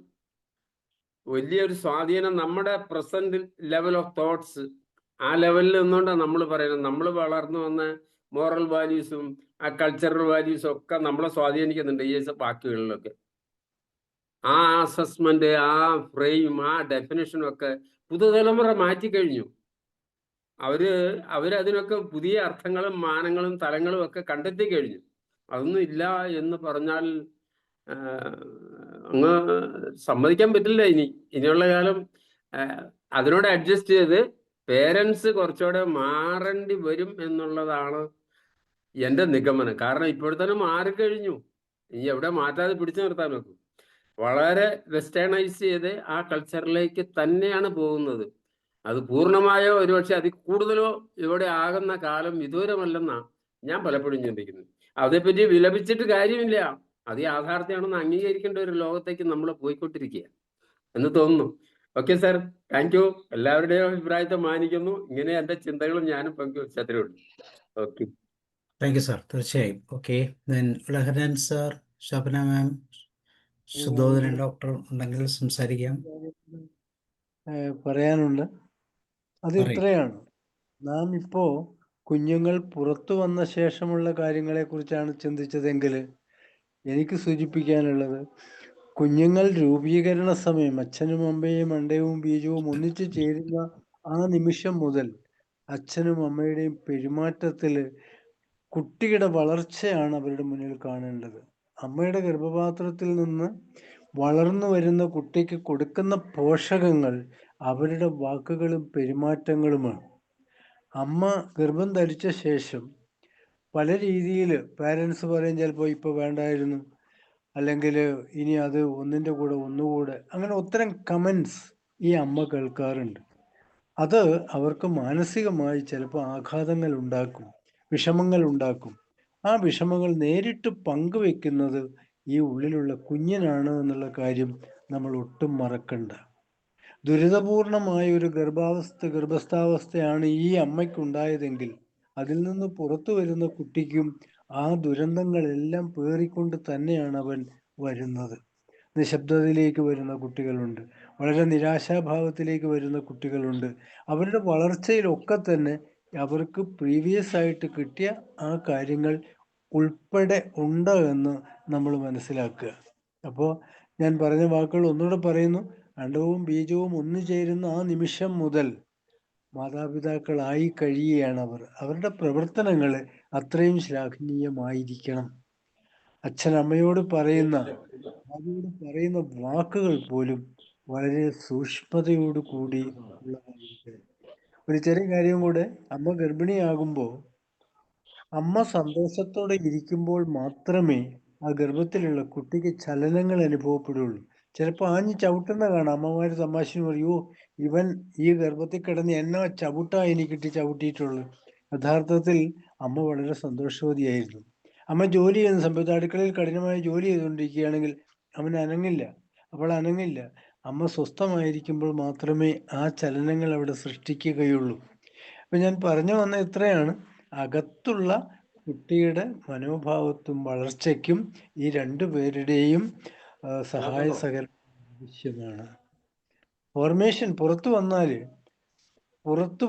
വലിയൊരു സ്വാധീനം നമ്മുടെ പ്രസന്റ് ലെവൽ ഓഫ് തോട്ട്സ്, ആ ലെവലിൽ നിന്നുകൊണ്ടാണ് നമ്മൾ പറയുന്നത്. നമ്മൾ വളർന്നു വന്ന മോറൽ വാല്യൂസും ആ കൾച്ചറൽ വാല്യൂസും ഒക്കെ നമ്മളെ സ്വാധീനിക്കുന്നുണ്ട് ഈ വാക്കുകളിലൊക്കെ. ആ അസസ്മെന്റ്, ആ ഫ്രെയിം, ആ ഡെഫിനേഷനും ഒക്കെ പുതുതലമുറ മാറ്റിക്കഴിഞ്ഞു. അവരതിനൊക്കെ പുതിയ അർത്ഥങ്ങളും മാനങ്ങളും തലങ്ങളും ഒക്കെ കണ്ടെത്തി കഴിഞ്ഞു. അതൊന്നും ഇല്ല എന്ന് പറഞ്ഞാൽ അങ്ങ് സമ്മതിക്കാൻ പറ്റില്ല. ഇനിയുള്ള കാലം അതിനോട് അഡ്ജസ്റ്റ് ചെയ്ത് പേരൻസ് കുറച്ചുകൂടെ മാറേണ്ടി വരും എന്നുള്ളതാണ് എൻ്റെ നിഗമനം. കാരണം ഇപ്പോഴത്തന്നെ മാറിക്കഴിഞ്ഞു. ഈ എവിടെ മാറ്റാതെ പിടിച്ചു നിർത്താൻ നോക്കും. വളരെ വെസ്റ്റേണൈസ് ചെയ്ത് ആ കൾച്ചറിലേക്ക് തന്നെയാണ് പോകുന്നത്. അത് പൂർണ്ണമായോ ഒരുപക്ഷെ അതിൽ കൂടുതലോ ഇവിടെ ആകുന്ന കാലം വിദൂരമല്ലെന്നാണ് ഞാൻ പലപ്പോഴും ചിന്തിക്കുന്നത്. അതേപ്പറ്റി വിലപിച്ചിട്ട് കാര്യമില്ല. അത് യാഥാർത്ഥ്യമാണെന്ന് അംഗീകരിക്കേണ്ട ഒരു ലോകത്തേക്ക് നമ്മൾ പോയിക്കൊണ്ടിരിക്കുക എന്ന് തോന്നുന്നു. Okay sir, thank you. എല്ലാവരുടെയും അഭിപ്രായത്തെ മാനിക്കുന്നു. ഇങ്ങനെ എൻ്റെ ചിന്തകളും ഞാനും പങ്കുവച്ചതിലുണ്ട്. Okay, thank you sir. തീർച്ചയായും. Okay, then Laharan sir, Shobhana ma'am, Sudhodhanan doctor ഉണ്ടെങ്കിൽ സംസാരിക്കാം. പറയാനുണ്ട്. അത് പറയൂ. ഇത്രയാണ്. നാം ഇപ്പോ കുഞ്ഞുങ്ങൾ പുറത്തു വന്ന ശേഷമുള്ള കാര്യങ്ങളെ കുറിച്ചാണ് ചിന്തിച്ചതെങ്കിൽ എനിക്ക് സൂചിപ്പിക്കാനുള്ളത്, കുഞ്ഞുങ്ങൾ രൂപീകരണ സമയം അച്ഛനും അമ്മയും അണ്ടവും ബീജവും ഒന്നിച്ചു ചേരുന്ന ആ നിമിഷം മുതൽ അച്ഛനും അമ്മയുടെയും പെരുമാറ്റത്തിൽ കുട്ടിയുടെ വളർച്ചയാണ് അവരുടെ മുന്നിൽ കാണേണ്ടത്. അമ്മയുടെ ഗർഭപാത്രത്തിൽ നിന്ന് വളർന്നു വരുന്ന കുട്ടിക്ക് കൊടുക്കുന്ന പോഷകങ്ങൾ അവരുടെ വാക്കുകളും പെരുമാറ്റങ്ങളുമാണ്. അമ്മ ഗർഭം ധരിച്ച ശേഷം പല രീതിയിൽ പാരൻസ് പറയും, ചിലപ്പോൾ ഇപ്പോൾ വേണ്ടായിരുന്നു, അല്ലെങ്കിൽ ഇനി അത് ഒന്നിൻ്റെ കൂടെ ഒന്നുകൂടെ, അങ്ങനെ ഉത്തരം കമൻസ് ഈ അമ്മ കേൾക്കാറുണ്ട്. അത് അവർക്ക് മാനസികമായി ചിലപ്പോൾ ആഘാതങ്ങൾ ഉണ്ടാക്കും, വിഷമങ്ങൾ ഉണ്ടാക്കും. ആ വിഷമങ്ങൾ നേരിട്ട് പങ്കുവെക്കുന്നത് ഈ ഉള്ളിലുള്ള കുഞ്ഞിനാണ് എന്നുള്ള കാര്യം നമ്മൾ ഒട്ടും മറക്കണ്ട. ദുരിതപൂർണമായ ഒരു ഗർഭസ്ഥാവസ്ഥയാണ് ഈ അമ്മയ്ക്കുണ്ടായതെങ്കിൽ അതിൽ നിന്ന് പുറത്തു വരുന്ന കുട്ടിക്കും ആ ദുരന്തങ്ങളെല്ലാം പേറിക്കൊണ്ട് തന്നെയാണ് അവൻ വരുന്നത്. നിശബ്ദതയിലേക്ക് വരുന്ന കുട്ടികളുണ്ട്, വളരെ നിരാശാഭാവത്തിലേക്ക് വരുന്ന കുട്ടികളുണ്ട്. അവരുടെ വളർച്ചയിലൊക്കെ തന്നെ അവർക്ക് പ്രീവിയസ് ആയിട്ട് കിട്ടിയ ആ കാര്യങ്ങൾ ഉൾപ്പെടെ ഉണ്ട് എന്ന് നമ്മൾ മനസ്സിലാക്കുക. അപ്പോൾ ഞാൻ പറഞ്ഞ വാക്കുകൾ ഒന്നുകൂടെ പറയുന്നു. അണ്ടവും ബീജവും ഒന്നു ചേരുന്ന ആ നിമിഷം മുതൽ മാതാപിതാക്കളായി കഴിയുകയാണ് അവർ. അവരുടെ പ്രവർത്തനങ്ങൾ അത്രയും ശ്ലാഘനീയമായിരിക്കണം. അച്ഛൻ അമ്മയോട് പറയുന്ന വാക്കുകൾ പോലും വളരെ സൂക്ഷ്മതയോട് കൂടി ഉള്ളതായിരിക്കണം. ഒരു ചെറിയ കാര്യം കൂടെ, അമ്മ ഗർഭിണിയാകുമ്പോൾ അമ്മ സന്തോഷത്തോടെ ഇരിക്കുമ്പോൾ മാത്രമേ ആ ഗർഭത്തിലുള്ള കുട്ടിക്ക് ചലനങ്ങൾ അനുഭവപ്പെടുള്ളൂ. ചിലപ്പോൾ ആഞ്ഞ് ചവിട്ടുന്ന കാണാം. അമ്മമാർ തമാശന് പറയൂ, ഇവൻ ഈ ഗർഭത്തിൽ കിടന്ന് എന്നാ ചവിട്ടാ എനിക്കിട്ട് ചവിട്ടിയിട്ടുള്ളു. യഥാർത്ഥത്തിൽ അമ്മ വളരെ സന്തോഷവതിയായിരുന്നു. അമ്മ ജോലി ചെയ്യുന്ന സമയത്ത് അടുക്കളയിൽ കഠിനമായി ജോലി ചെയ്തുകൊണ്ടിരിക്കുകയാണെങ്കിൽ അവൻ അനങ്ങില്ല, അവൾ അനങ്ങില്ല. അമ്മ സ്വസ്ഥമായിരിക്കുമ്പോൾ മാത്രമേ ആ ചലനങ്ങൾ അവിടെ സൃഷ്ടിക്കുകയുള്ളൂ. അപ്പം ഞാൻ പറഞ്ഞു വന്ന ഇത്രയാണ്. അകത്തുള്ള കുട്ടിയുടെ മനോഭാവത്തും വളർച്ചയ്ക്കും ഈ രണ്ടുപേരുടെയും സഹായ സഹകരണം ആവശ്യമാണ്. ഫോർമേഷൻ പുറത്തു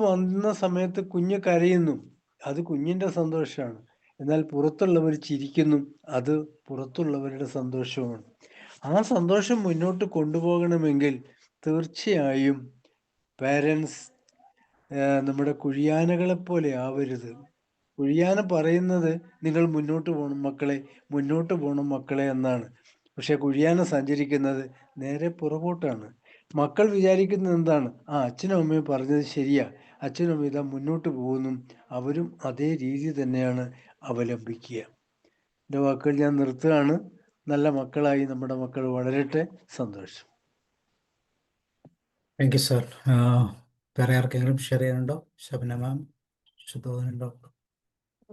വന്ന സമയത്ത് കുഞ്ഞ് കരയുന്നു, അത് കുഞ്ഞിൻ്റെ സന്തോഷമാണ്. എന്നാൽ പുറത്തുള്ളവർ ചിരിക്കുന്നു, അത് പുറത്തുള്ളവരുടെ സന്തോഷമാണ്. ആ സന്തോഷം മുന്നോട്ട് കൊണ്ടുപോകണമെങ്കിൽ തീർച്ചയായും പാരൻസ് നമ്മുടെ കുഴിയാനകളെ പോലെ ആവരുത്. കുഴിയാന പറയുന്നത് നിങ്ങൾ മുന്നോട്ട് പോകണം മക്കളെ, മുന്നോട്ട് പോകണം മക്കളെ എന്നാണ്. പക്ഷെ കുഴിയാന സഞ്ചരിക്കുന്നത് നേരെ പുറകോട്ടാണ്. മക്കൾ വിചാരിക്കുന്നത് എന്താണ്? അച്ഛനും അമ്മയും പറഞ്ഞത് ശരിയാ, അച്ഛനും അമ്മയും ഇതാ മുന്നോട്ട് പോകുന്നു, അവരും അതേ രീതി തന്നെയാണ് അവലംബിക്കുക. എൻ്റെ വാക്കുകൾ ഞാൻ നിർത്തുകയാണ്. നല്ല മക്കളായി നമ്മുടെ മക്കൾ വളരട്ടെ. സന്തോഷം. Thank you sir. വേറെ ആർക്കെങ്കിലും ഷെയർ ചെയ്യാനുണ്ടോ? Shobhana ma'am, Sudhodhanan doctor.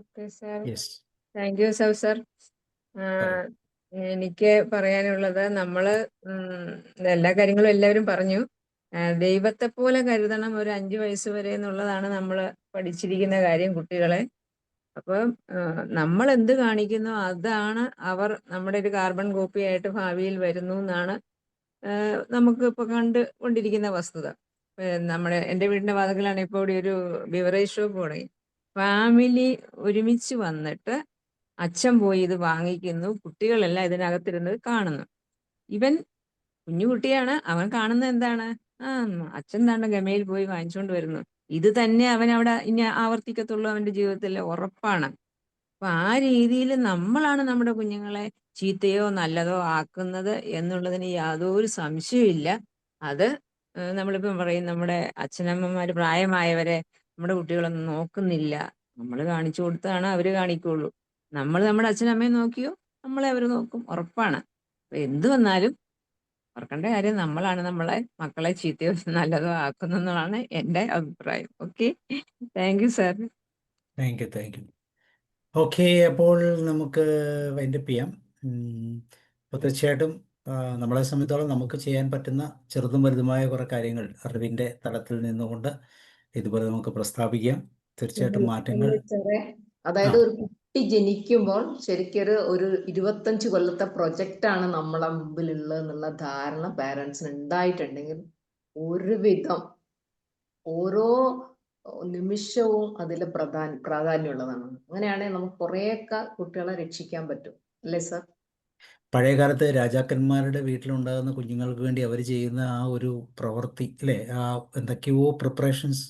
Okay sir, yes, thank you sir. എനിക്ക് പറയാനുള്ളത്, നമ്മള് എല്ലാ കാര്യങ്ങളും എല്ലാവരും പറഞ്ഞു. ദൈവത്തെ പോലെ കരുതണം ഒരു 5 വയസ്സ് വരെ എന്നുള്ളതാണ് നമ്മൾ പഠിച്ചിരിക്കുന്ന കാര്യം കുട്ടികളെ. അപ്പം നമ്മൾ എന്ത് കാണിക്കുന്നു അതാണ് അവർ നമ്മുടെ ഒരു കാർബൺ കോപ്പി ആയിട്ട് ഭാവിയിൽ വരുന്നു എന്നാണ് നമുക്ക് ഇപ്പോൾ കണ്ടുകൊണ്ടിരിക്കുന്ന വസ്തുത. എൻ്റെ വീടിൻ്റെ വാതിക്കലാണ് ഇപ്പോൾ ഇവിടെ ഒരു ബിവറേജ് ഷോപ്പ് തുടങ്ങി. ഫാമിലി ഒരുമിച്ച് വന്നിട്ട് അച്ഛൻ പോയി ഇത് വാങ്ങിക്കുന്നു, കുട്ടികളെല്ലാം ഇതിനകത്തിരുന്നത് കാണുന്നു. ഇവൻ കുഞ്ഞുകുട്ടിയാണ്, അവൻ കാണുന്നത് എന്താണ്? അച്ഛൻ താണ്ട ഗമയിൽ പോയി വാങ്ങിച്ചുകൊണ്ട് വരുന്നു. ഇത് തന്നെ അവൻ അവിടെ ഇനി ആവർത്തിക്കത്തുള്ളൂ അവന്റെ ജീവിതത്തിൽ, ഉറപ്പാണ്. അപ്പൊ ആ രീതിയിൽ നമ്മളാണ് നമ്മുടെ കുഞ്ഞുങ്ങളെ ചീത്തയോ നല്ലതോ ആക്കുന്നത് എന്നുള്ളതിന് യാതൊരു സംശയമില്ല. അത് നമ്മളിപ്പം പറയും നമ്മുടെ അച്ഛനമ്മമാര് പ്രായമായവരെ നമ്മുടെ കുട്ടികളൊന്നും നോക്കുന്നില്ല. നമ്മൾ കാണിച്ചു കൊടുത്താണ് അവര് കാണിക്കുള്ളൂ. നമ്മൾ നമ്മുടെ അച്ഛനമ്മയെ നോക്കിയോ നമ്മളെ അവർ നോക്കും, ഉറപ്പാണ്. അപ്പൊ എന്ത് വന്നാലും ഓർക്കേണ്ട കാര്യം നമ്മളാണ് നമ്മളെ മക്കളെ ചീത്തയോ നല്ലതോ ആക്കുന്നതാണ് എൻ്റെ അഭിപ്രായം. Okay, thank you sir. Thank U. Okay, അപ്പോൾ നമുക്ക് വൈൻഡപ്പ് ചെയ്യാം. അപ്പോൾ തീർച്ചയായിട്ടും നമ്മളെ സംബന്ധിച്ചോളം നമുക്ക് ചെയ്യാൻ പറ്റുന്ന ചെറുതും വലുതുമായ കുറേ കാര്യങ്ങൾ അറിവിൻ്റെ തലത്തിൽ നിന്നുകൊണ്ട് ഇതുപോലെ നമുക്ക് പ്രസ്താവിക്കാം. തീർച്ചയായിട്ടും മാറ്റങ്ങൾ സാറേ, അതായത് ആ. ഒരു കുട്ടി ജനിക്കുമ്പോൾ ശരിക്കൊരു 25 കൊല്ലത്തെ പ്രൊജക്റ്റാണ് നമ്മളെ മുമ്പിലുള്ളത് എന്നുള്ള ധാരണ പാരൻസിന് ഉണ്ടായിട്ടുണ്ടെങ്കിൽ ഒരുവിധം ഓരോ നിമിഷവും അതിൽ പ്രാധാന്യമുള്ളതാണ്. അങ്ങനെയാണെങ്കിൽ നമുക്ക് കുറേയൊക്കെ കുട്ടികളെ രക്ഷിക്കാൻ പറ്റും, അല്ലേ സാർ? പഴയ കാലത്ത് രാജാക്കന്മാരുടെ വീട്ടിലുണ്ടാകുന്ന കുഞ്ഞുങ്ങൾക്ക് വേണ്ടി അവർ ചെയ്യുന്ന ആ ഒരു പ്രവൃത്തി അല്ലേ, ആ എന്തൊക്കെയോ പ്രിപ്പറേഷൻസ്,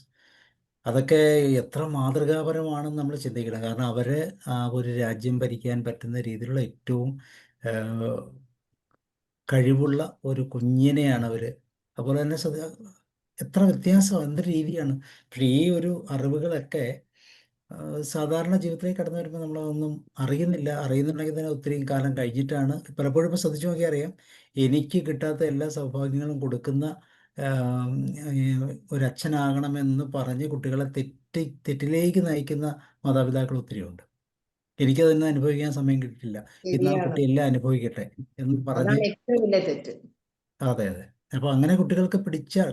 അതൊക്കെ എത്ര മാതൃകാപരമാണെന്ന് നമ്മൾ ചിന്തിക്കണം. കാരണം അവർ ആ ഒരു രാജ്യം ഭരിക്കാൻ പറ്റുന്ന രീതിയിലുള്ള ഏറ്റവും കഴിവുള്ള ഒരു കുഞ്ഞിനെയാണ് അവർ. അതുപോലെ തന്നെ എത്ര വ്യത്യാസം, എന്ത് രീതിയാണ്. പക്ഷേ ഈ ഒരു അറിവുകളൊക്കെ സാധാരണ ജീവിതത്തിലേക്ക് കടന്നു വരുമ്പോൾ നമ്മളതൊന്നും അറിയുന്നുണ്ടെങ്കിൽ തന്നെ ഒത്തിരി കാലം കഴിഞ്ഞിട്ടാണ്. പലപ്പോഴും ഇപ്പോൾ ശ്രദ്ധിച്ചു നോക്കിയാൽ അറിയാം, എനിക്ക് കിട്ടാത്ത എല്ലാ സൗഭാഗ്യങ്ങളും കൊടുക്കുന്ന ഒരു അച്ഛനാകണമെന്ന് പറഞ്ഞ് കുട്ടികളെ തെറ്റിലേക്ക് നയിക്കുന്ന മാതാപിതാക്കൾ ഒത്തിരിയുണ്ട്. എനിക്കതൊന്നും അനുഭവിക്കാൻ സമയം കിട്ടിയില്ല, ഇന്ന് ആ കുട്ടി എല്ലാം അനുഭവിക്കട്ടെ എന്ന് പറഞ്ഞ്. അതാണ് ഏറ്റവും വലിയ തെറ്റ്. അതെ. അപ്പോൾ അങ്ങനെ കുട്ടികൾക്ക്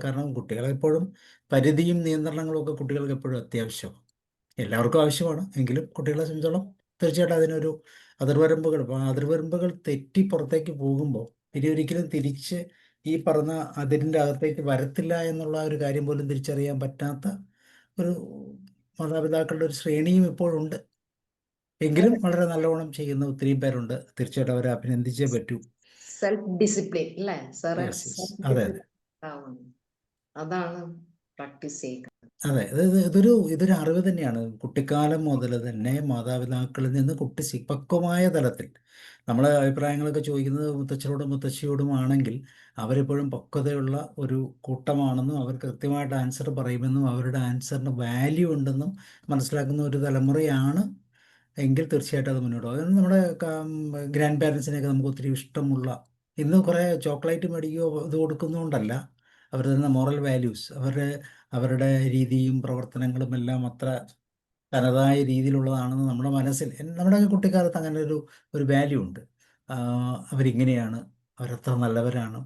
കാരണം കുട്ടികളെ എപ്പോഴും പരിധിയും നിയന്ത്രണങ്ങളും ഒക്കെ കുട്ടികൾക്ക് എപ്പോഴും അത്യാവശ്യമാണ്. എല്ലാവർക്കും ആവശ്യമാണ്, എങ്കിലും കുട്ടികളെ സംബന്ധിച്ചോളം തീർച്ചയായിട്ടും അതിനൊരു അതിർവരമ്പുകൾ തെറ്റി പുറത്തേക്ക് പോകുമ്പോൾ ഇനി ഒരിക്കലും തിരിച്ച് ഈ പറഞ്ഞ അതിരിൻ്റെ അകത്തേക്ക് വരത്തില്ല എന്നുള്ള ഒരു കാര്യം പോലും തിരിച്ചറിയാൻ പറ്റാത്ത ഒരു മാതാപിതാക്കളുടെ ഒരു ശ്രേണിയും ഇപ്പോഴുണ്ട്. എങ്കിലും വളരെ നല്ലവണ്ണം ചെയ്യുന്ന ഒത്തിരി പേരുണ്ട്. തീർച്ചയായിട്ടും അവരെ അഭിനന്ദിച്ചേ പറ്റൂ. സെൽഫ് ഡിസിപ്ലിൻ അല്ലേ സാറേ? അതെ. അതാണ് പ്രാക്ടീസ് ചെയ്യുക. അതെ, ഇതൊരു അറിവ് തന്നെയാണ്. കുട്ടിക്കാലം മുതൽ തന്നെ മാതാപിതാക്കളിൽ നിന്ന് കുട്ടി പക്വമായ തലത്തിൽ നമ്മളെ അഭിപ്രായങ്ങളൊക്കെ ചോദിക്കുന്നത് മുത്തച്ഛനോടും മുത്തശ്ശിയോടും ആണെങ്കിൽ അവരെപ്പോഴും പക്വതയുള്ള ഒരു കൂട്ടമാണെന്നും അവർ കൃത്യമായിട്ട് ആൻസർ പറയുമെന്നും അവരുടെ ആൻസറിന് വാല്യൂ ഉണ്ടെന്നും മനസ്സിലാക്കുന്ന ഒരു തലമുറയാണ് എങ്കിൽ തീർച്ചയായിട്ടും അത് മുന്നോട്ട് പോകും. അതായത് നമ്മുടെ ഗ്രാൻഡ് പാരൻസിനെയൊക്കെ നമുക്ക് ഒത്തിരി ഇഷ്ടമുള്ള, ഇന്ന് കുറേ ചോക്ലേറ്റ് മേടിക്കുകയോ ഇത് കൊടുക്കുന്നതുകൊണ്ടല്ല, അവർ തരുന്ന മോറൽ വാല്യൂസ്, അവരുടെ രീതിയും പ്രവർത്തനങ്ങളും എല്ലാം അത്ര തനതായ രീതിയിലുള്ളതാണെന്ന് നമ്മുടെ മനസ്സിൽ, നമ്മുടെ കുട്ടിക്കാലത്ത് അങ്ങനെ ഒരു വാല്യൂ ഉണ്ട്. അവരിങ്ങനെയാണ്, അവരത്ര നല്ലവരാണ്,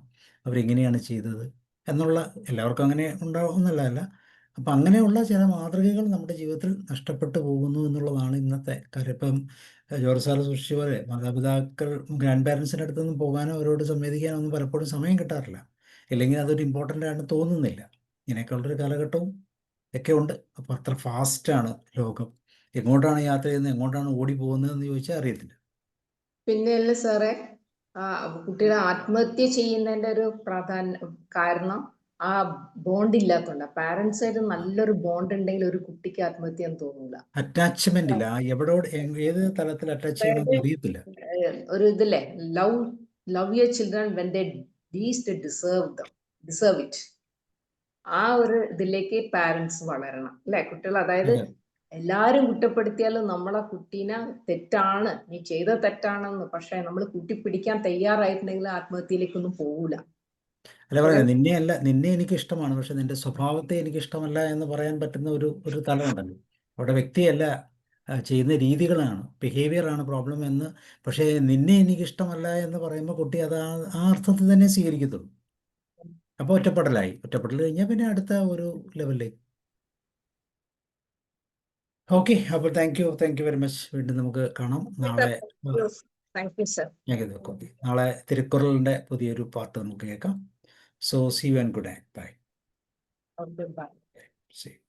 അവരിങ്ങനെയാണ് ചെയ്തത് എന്നുള്ള, എല്ലാവർക്കും അങ്ങനെ ഉണ്ടാവുമെന്നുള്ളതല്ല. അപ്പം അങ്ങനെയുള്ള ചില മാതൃകകൾ നമ്മുടെ ജീവിതത്തിൽ നഷ്ടപ്പെട്ടു പോകുന്നു എന്നുള്ളതാണ് ഇന്നത്തെ കാര്യം. ഇപ്പം ജോർജ് സാറ് സൂക്ഷിച്ച പോലെ മാതാപിതാക്കൾ ഗ്രാൻഡ് പാരൻസിൻ്റെ അടുത്തൊന്നും പോകാനോ അവരോട് സംവേദിക്കാനോ ഒന്നും പലപ്പോഴും സമയം കിട്ടാറില്ല, ഇല്ലെങ്കിൽ അതൊരു ഇമ്പോർട്ടൻ്റ് ആണ് തോന്നുന്നില്ല. ഇങ്ങനെയൊക്കെയുള്ളൊരു കാലഘട്ടവും ഒക്കെ ഉണ്ട്. അപ്പോൾ അത്ര ഫാസ്റ്റാണ് ലോകം. എങ്ങോട്ടാണ് യാത്ര ചെയ്യുന്നത്, എങ്ങോട്ടാണ് ഓടി പോകുന്നതെന്ന് ചോദിച്ചാൽ അറിയത്തില്ല. പിന്നെ അല്ലേ സാറേ, കുട്ടികളെ ആത്മഹത്യ ചെയ്യുന്നതിന്റെ ഒരു കാരണം ആ ബോണ്ട് ഇല്ലാത്തതുകൊണ്ട്. പാരന്റ്സ് ആയിട്ട് നല്ലൊരു ബോണ്ട് ഉണ്ടെങ്കിൽ ഒരു കുട്ടിക്ക് ആത്മഹത്യ എന്ന് തോന്നൂല. അറ്റാച്ച്മെന്റ് ഇല്ല, ഏത് തലത്തിൽ അറ്റാച്ച് ചെയ്യണമെന്ന് അറിയത്തില്ല. ഒരു ഇതില്ലേ, love your children when they least deserve it. ആ ഒരു ഇതിലേക്ക് പാരന്റ്സ് വളരണം അല്ലെ കുട്ടികൾ. അതായത് എല്ലാരും കുറ്റപ്പെടുത്തിയാലും നമ്മളെ കുട്ടീനെ തെറ്റാണ്, നീ ചെയ്ത തെറ്റാണെന്ന്, പക്ഷെ നമ്മൾ കുട്ടിപ്പിടിക്കാൻ തയ്യാറായിട്ടുണ്ടെങ്കിൽ ആത്മഹത്യയിലേക്കൊന്നും പോകൂല. അല്ല പറയുന്നത്, നിന്നെ എനിക്ക് ഇഷ്ടമാണ്, പക്ഷെ നിന്റെ സ്വഭാവത്തെ എനിക്ക് ഇഷ്ടമല്ല എന്ന് പറയാൻ പറ്റുന്ന ഒരു തലമുണ്ടല്ലോ. അവിടെ വ്യക്തിയല്ല, ചെയ്യുന്ന രീതികളാണ്, ബിഹേവിയറാണ് പ്രോബ്ലം എന്ന്. പക്ഷേ നിന്നെ എനിക്ക് ഇഷ്ടമല്ല എന്ന് പറയുമ്പോൾ കുട്ടി അത് ആ അർത്ഥത്തിൽ തന്നെ സ്വീകരിക്കത്തുള്ളൂ. അപ്പോൾ ഒറ്റപ്പെടൽ കഴിഞ്ഞാൽ പിന്നെ അടുത്ത ഒരു ലെവലിലേക്ക്. ഓക്കെ, അപ്പോൾ താങ്ക് യു വെരി മച്ച്. വീണ്ടും നമുക്ക് കാണാം നാളെ. നാളെ തിരുക്കുറളിൻ്റെ പുതിയൊരു പാർട്ട് നമുക്ക് കേൾക്കാം. So see you and good night. Bye. Okay, bye. See you.